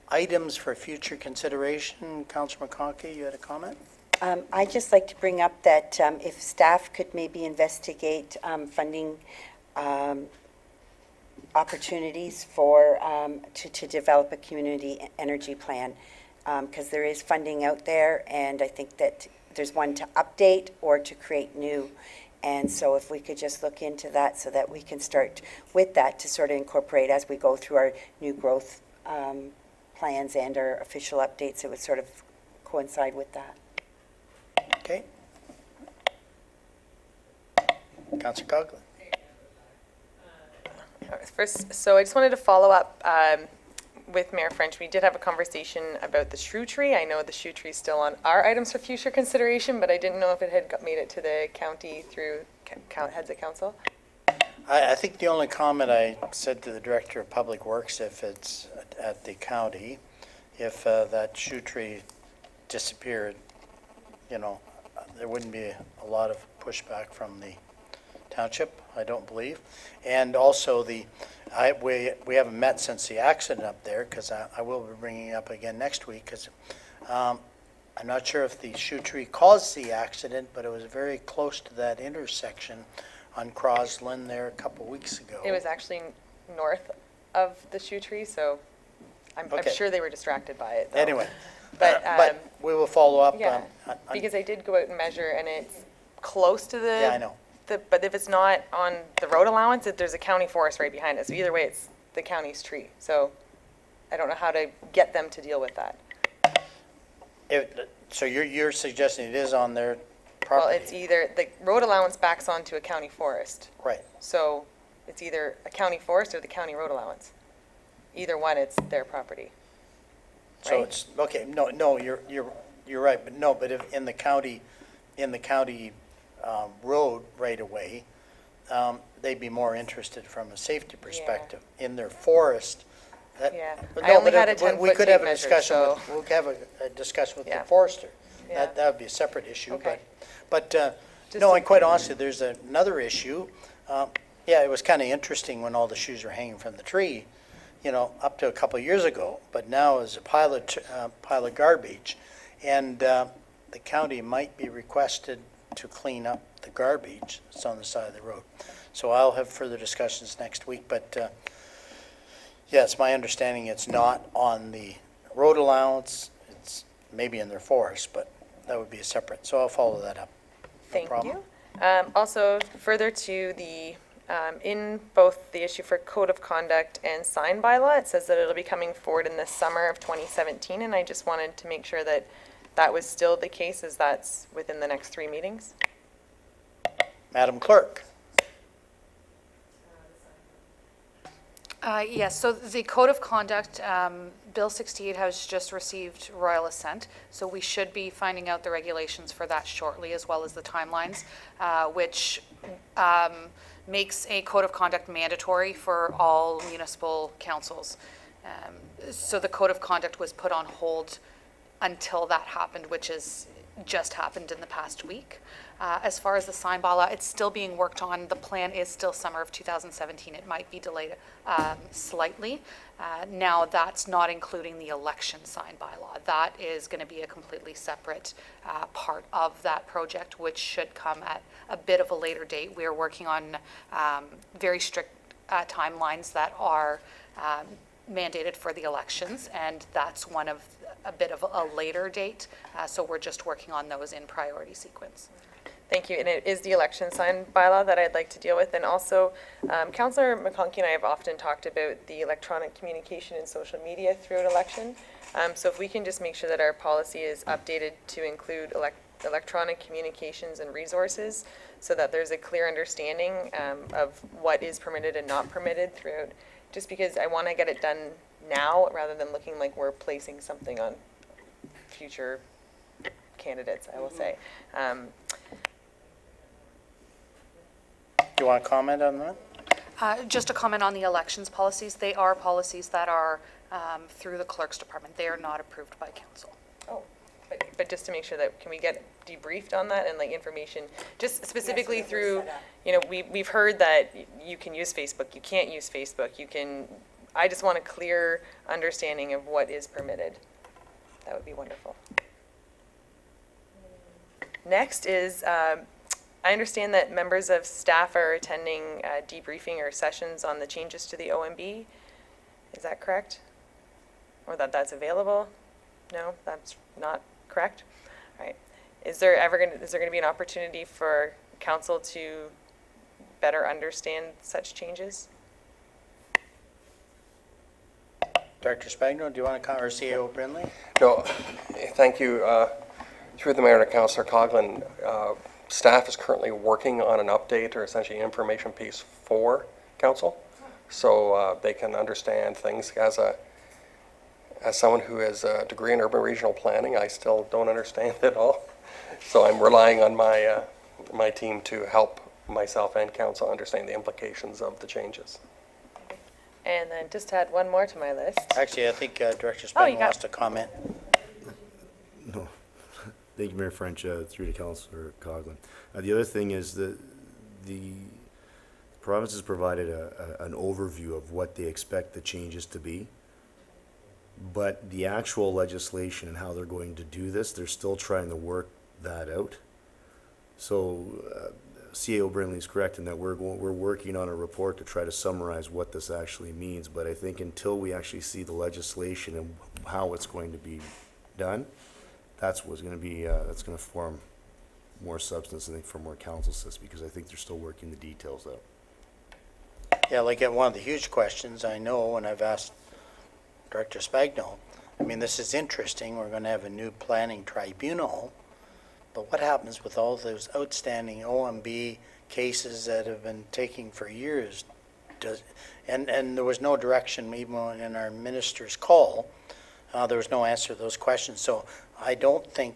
Items for future consideration. Councillor McConkey, you had a comment? I'd just like to bring up that if staff could maybe investigate funding opportunities for to develop a community energy plan, because there is funding out there, and I think that there's one to update or to create new. And so if we could just look into that, so that we can start with that to sort of incorporate as we go through our new growth plans and our official updates, it would sort of coincide with that. Okay. Councillor Coughlin. First, so I just wanted to follow up with Mayor French. We did have a conversation about the shrew tree. I know the shrew tree is still on our items for future consideration, but I didn't know if it had made it to the county through heads of council. I think the only comment I said to the Director of Public Works, if it's at the county, if that shrew tree disappeared, there wouldn't be a lot of pushback from the township, I don't believe. And also we haven't met since the accident up there, because I will be bringing it up again next week, because I'm not sure if the shrew tree caused the accident, but it was very close to that intersection on Crosland there a couple weeks ago. It was actually north of the shrew tree, so I'm sure they were distracted by it, though. Anyway, but we will follow up. Yeah, because I did go out and measure, and it's close to the... Yeah, I know. But if it's not on the road allowance, there's a county forest right behind it. So either way, it's the county's tree. So I don't know how to get them to deal with that. So you're suggesting it is on their Well, property. it's either, the road allowance backs onto a county forest. Right. So it's either a county forest or the county road allowance. Either one, it's their property. So Right. it's, okay, no, you're right, but no, but if in the county, road right away, they'd be more interested from a safety perspective. In their forest, that. Yeah. but I no, only but had a we 10-foot could have tape a measure, discussion so. with, we'll have a discussion with the Yeah. forester. Yeah. That would be a separate issue, Okay. but, Just no, to- and quite honestly, there's another issue. Yeah, it was kind of interesting when all the shoes were hanging from the tree, up to a couple of years ago, but now is a pile of garbage. And the county might be requested to clean up the garbage that's on the side of the road. So I'll have further discussions next week, but yes, my understanding it's not on the road allowance, it's maybe in their forest, but that would be a separate, so I'll follow that up. No Thank problem. you. Also, further to the, in both the issue for code of conduct and sign bylaw, it says that it'll be coming forward in the summer of 2017, and I just wanted to make sure that that was still the case, as that's within the next 3 meetings. Madam Clerk? Yes, so the Code of Conduct, Bill 68 has just received royal assent, so we should be finding out the regulations for that shortly, as well as the timelines, which makes a Code of Conduct mandatory for all municipal councils. So the Code of Conduct was put on hold until that happened, which is just happened in the past week. As far as the sign bylaw, it's still being worked on. The plan is still summer of 2017. It might be delayed slightly. Now, that's not including the election sign bylaw. That is going to be a completely separate part of that project, which should come at a bit of a later date. We're working on very strict timelines that are mandated for the elections, and that's one of a bit of a later date. So we're just working on those in priority sequence. Thank you. And it is the election sign bylaw that I'd like to deal with. And also, Councillor McConkey and I have often talked about the electronic communication and social media throughout election. So if we can just make sure that our policy is updated to include electronic communications and resources, so that there's a clear understanding of what is permitted and not permitted throughout, just because I want to get it done now rather than looking like we're placing something on future candidates, I will say. Do you want to comment on that? Just a comment on the elections policies. They are policies that are through the clerk's department. They are not approved by council. Oh, but just to make sure that, can we get debriefed on that and like information, just specifically through, we've heard that you can use Facebook, you can't use Facebook, I just want a clear understanding of what is permitted. That would be wonderful. Next is, I understand that members of staff are attending debriefing or sessions on the changes to the OMB. Is that correct? Or that's available? No, that's not correct? All right. Is there going to be an opportunity for council to better understand such changes? Director Spagno, do you want to comment, or CEO Brindley? No, thank you. Through the mayor to Councillor Coghlan, staff is currently working on an update or essentially information piece for council, so they can understand things. As someone who has a degree in urban regional planning, I still don't understand it all. So I'm relying on my team to help myself and council understand the implications of the changes. And then just to add one more to my list. Actually, I think Director Oh, you Spagno got- wants to comment. No. Thank you, Mayor French, through to Councillor Coghlan. The other thing is that the province has provided an overview of what they expect the changes to be. But the actual legislation and how they're going to do this, they're still trying to work that out. So CAO Brindley is correct in that we're working on a report to try to summarize what this actually means. But I think until we actually see the legislation and how it's going to be done, that's what's going to be, that's going to form more substance, I think, for more council says, because I think they're still working the details out. Yeah, like one of the huge questions I know, and I've asked Director Spagno, I mean, this is interesting. We're going to have a new planning tribunal, But what happens with all those outstanding OMB cases that have been taking for years? And there was no direction even in our minister's call. There was no answer to those questions. So I don't think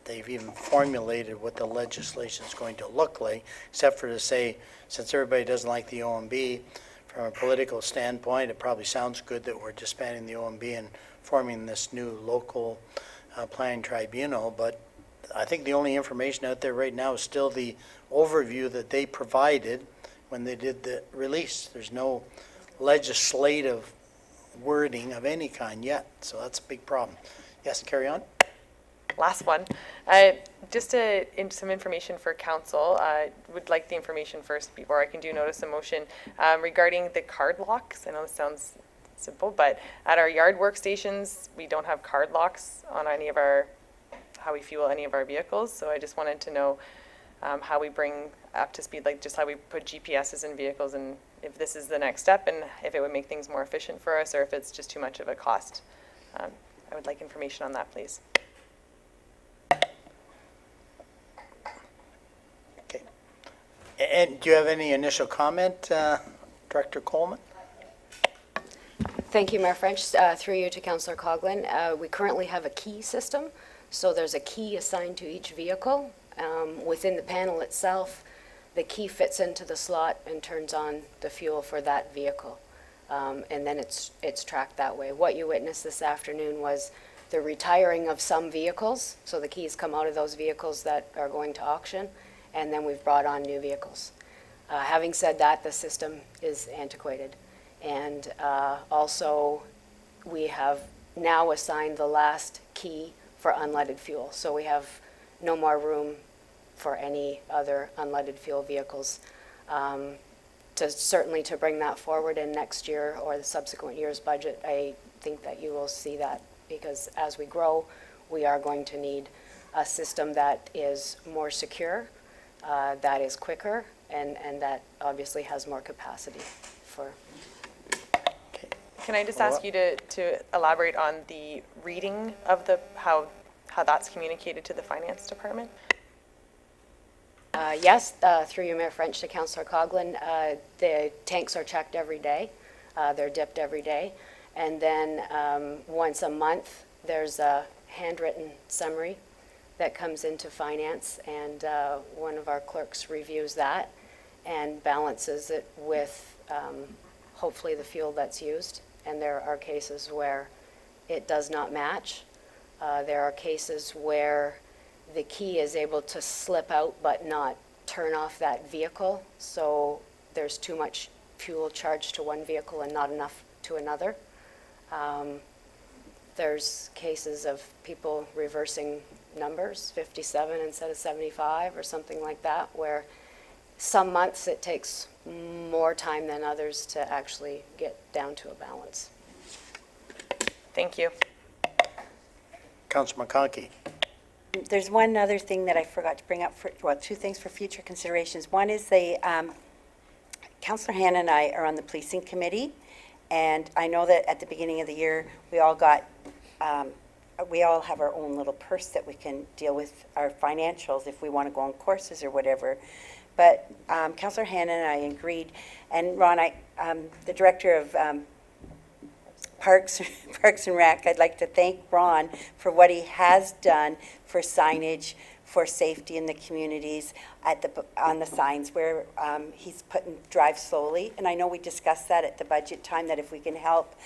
they've even formulated what the legislation is going to look like, except for to say, since everybody doesn't like the OMB, from a political standpoint, it probably sounds good that we're disbanding the OMB and forming this new local planning tribunal. But I think the only information out there right now is still the overview that they provided when they did the release. There's no legislative wording of any kind yet, so that's a big problem. Yes, carry on. Last one. Just some information for council. Would like the information first before I can do notice of motion regarding the card locks. I know this sounds simple, but at our yard workstations, we don't have card locks on any of our, how we fuel any of our vehicles. So I just wanted to know how we bring up to speed, like just how we put GPSs in vehicles, and if this is the next step, and if it would make things more efficient for us, or if it's just too much of a cost. I would like information on that, please. And do you have any initial comment, Director Coleman? Thank you, Mayor French. Through you to Councillor Coughlin. We currently have a key system, so there's a key assigned to each vehicle. Within the panel itself, the key fits into the slot and turns on the fuel for that vehicle. And then it's tracked that way. What you witnessed this afternoon was the retiring of some vehicles, so the keys come out of those vehicles that are going to auction, and then we've brought on new vehicles. Having said that, the system is antiquated. And also, we have now assigned the last key for unleaded fuel. So we have no more room for any other unleaded fuel vehicles. Certainly to bring that forward in next year or the subsequent year's budget, I think that you will see that, because as we grow, we are going to need a system that is more secure, that is quicker, and that obviously has more capacity for. Can I just ask you to elaborate on the reading of how that's communicated to the finance department? Yes, through you, Mayor French, to Councillor Coughlin, the tanks are checked every day. They're dipped every day. And then once a month, there's a handwritten summary that comes into finance, and one of our clerks reviews that and balances it with hopefully the fuel that's used. And there are cases where it does not match. There are cases where the key is able to slip out but not turn off that vehicle, so there's too much fuel charged to one vehicle and not enough to another. There's cases of people reversing numbers, 57 instead of 75 or something like that, where some months it takes more time than others to actually get down to a balance. Thank you. Councillor McConkey. There's one other thing that I forgot to bring up, two things for future considerations. One is Councillor Hannah and I are on the policing committee, and I know that at the beginning of the year, we all have our own little purse that we can deal with our financials if we want to go on courses or whatever. But Councillor Hannah and I agreed, and Ron, the director of Parks and Rec, I'd like to thank Ron for what he has done for signage, for safety in the communities on the signs where he's putting drive slowly. And I know we discussed that at the budget time, that if we can help,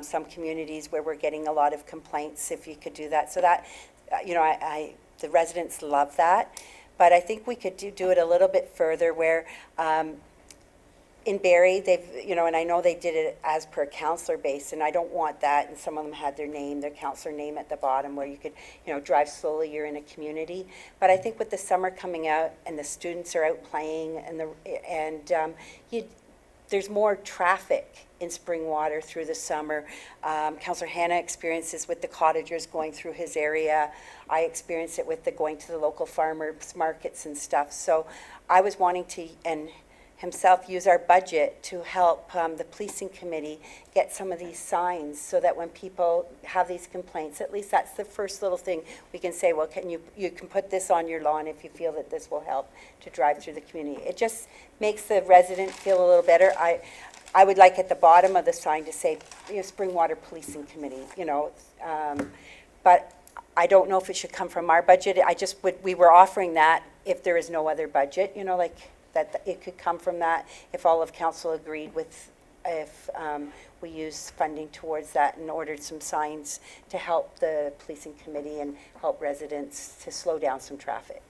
some communities where we're getting a lot of complaints, if you could do that. So that, the residents love that. But I think we could do it a little bit further where in Barrie, they've, and I know they did it as per counselor base, and I don't want that. And some of them had their counselor name at the bottom where you could, drive slowly, you're in a community. But I think with the summer coming out and the students are out playing there's more traffic in Springwater through the summer. Councillor Hannah experiences with the cottagers going through his area. I experience it with going to the local farmers markets and stuff. So I was wanting to, and himself use our budget to help the policing committee get some of these signs, so that when people have these complaints, at least that's the first little thing we can say, well, you can put this on your lawn if you feel that this will help to drive through the community. It just makes the resident feel a little better. I would like at the bottom of the sign to say, Springwater Policing Committee, but I don't know if it should come from our budget. We were offering that if there is no other budget, that it could come from that, if all of council agreed with, if we use funding towards that and ordered some signs to help the policing committee and help residents to slow down some traffic.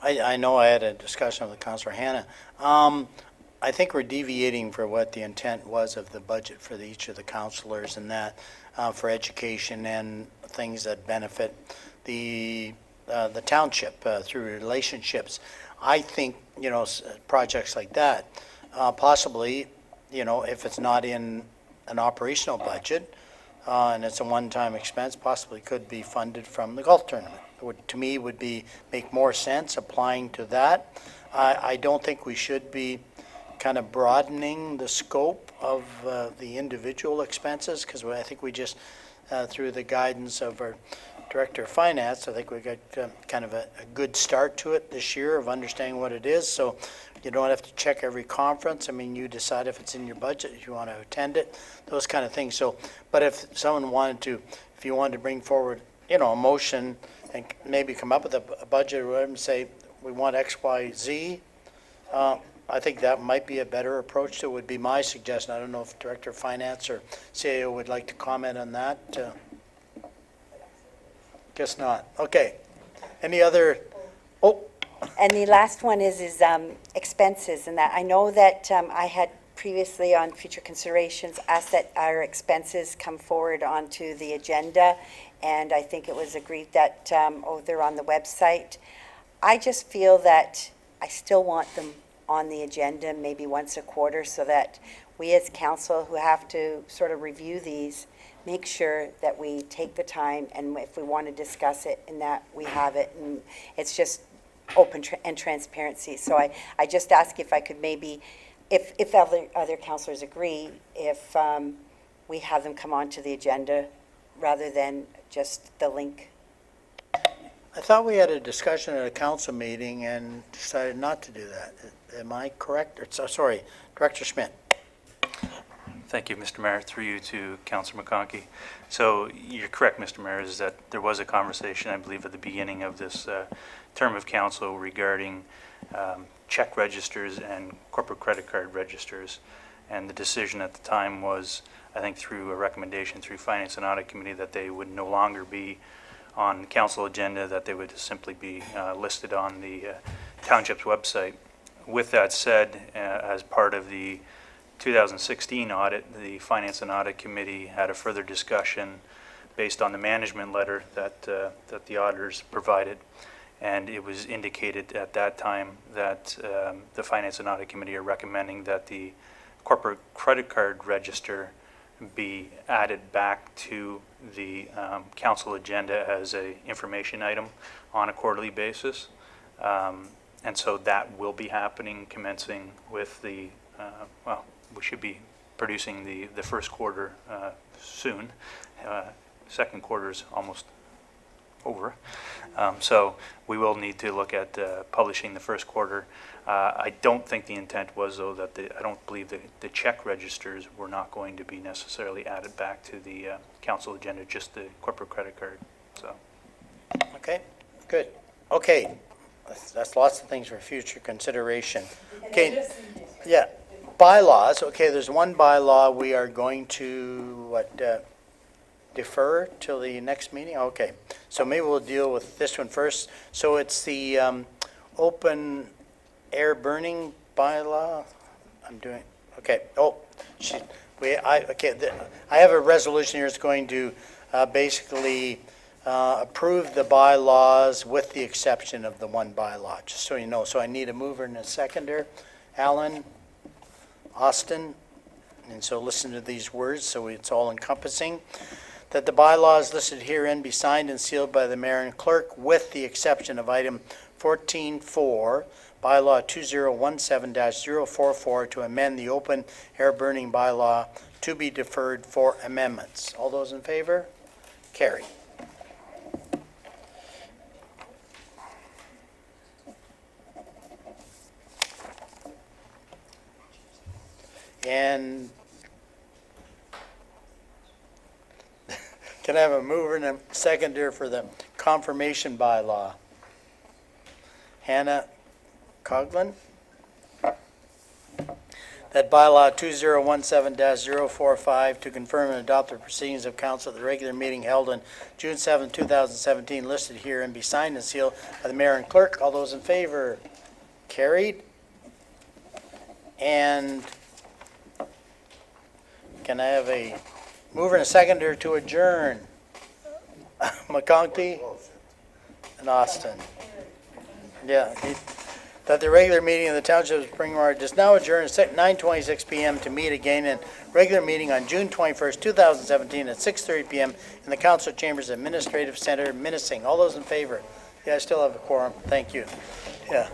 I know I had a discussion with Councillor Hannah. I think we're deviating for what the intent was of the budget for each of the councillors, and that for education and things that benefit the township through relationships. I think, projects like that, possibly, if it's not in an operational budget and it's a one-time expense, possibly could be funded from the golf tournament. To me, would make more sense applying to that. I don't think we should be kind of broadening the scope of the individual expenses, because I think we just, through the guidance of our Director of Finance, I think we got kind of a good start to it this year of understanding what it is. So you don't have to check every conference. I mean, you decide if it's in your budget, if you want to attend it, those kind of things. So, but if someone wanted to, if you wanted to bring forward, a motion and maybe come up with a budget or whatever and say, we want X, Y, Z, I think that might be a better approach. That would be my suggestion. I don't know if Director of Finance or CAO would like to comment on that. Guess not. Okay. Any other? Oh. And the last one is expenses, and that I know that I had previously on future considerations asked that our expenses come forward onto the agenda, and I think it was agreed that they're on the website. I just feel that I still want them on the agenda maybe once a quarter, so that we as council who have to sort of review these, make sure that we take the time, and if we want to discuss it, and that we have it, and it's just open and transparency. So I just ask if I could maybe, if other councillors agree, if we have them come onto the agenda rather than just the link. I thought we had a discussion at a council meeting and decided not to do that. Am I correct? Sorry, Director Schmidt. Thank you, Mr. Mayor. Through you to Councillor McConkey. So you're correct, Mr. Mayor, is that there was a conversation, I believe, at the beginning of this term of council regarding check registers and corporate credit card registers. And the decision at the time was, I think through a recommendation through Finance and Audit Committee, that they would no longer be on council agenda, that they would simply be listed on the township's website. With that said, as part of the 2016 audit, the Finance and Audit Committee had a further discussion based on the management letter that the auditors provided, and it was indicated at that time that the Finance and Audit Committee are recommending that the corporate credit card register be added back to the council agenda as a information item on a quarterly basis. And so that will be happening commencing with the, we should be producing the first quarter soon. Second quarter is almost over. So we will need to look at publishing the first quarter. I don't think the intent was, though, that I don't believe the check registers were not going to be necessarily added back to the council agenda, just the corporate credit card. So. Okay, good. Okay, that's lots of things for future consideration. Okay, yeah, bylaws. Okay, there's one bylaw we are going to, defer till the next meeting? Okay, so maybe we'll deal with this one first. So it's the open air burning bylaw. I'm doing, okay, I have a resolution here that's going to basically approve the bylaws with the exception of the one bylaw, just so you know. So I need a mover and a seconder. Alan, Austin, and so listen to these words so it's all encompassing. That the bylaws listed herein be signed and sealed by the mayor and clerk with the exception of item 14.4, bylaw 2017-044 to amend the open air burning bylaw to be deferred for amendments. All those in favor? Carried. And can I have a mover and a seconder for the confirmation bylaw? Hannah Coughlin? That bylaw 2017-045 to confirm and adopt the proceedings of council at the regular meeting held on June 7, 2017, listed here and be signed and sealed by the mayor and clerk. All those in favor? Carried. And can I have a mover and a seconder to adjourn? McConkey and Austin. Yeah, that the regular meeting of the Township of Springwater does now adjourn at 9:26 p.m. to meet again in regular meeting on June 21st, 2017 at 6:30 p.m. in the Council Chambers Administrative Center, Minising. All those in favor? Yeah, I still have a quorum. Thank you. Yeah.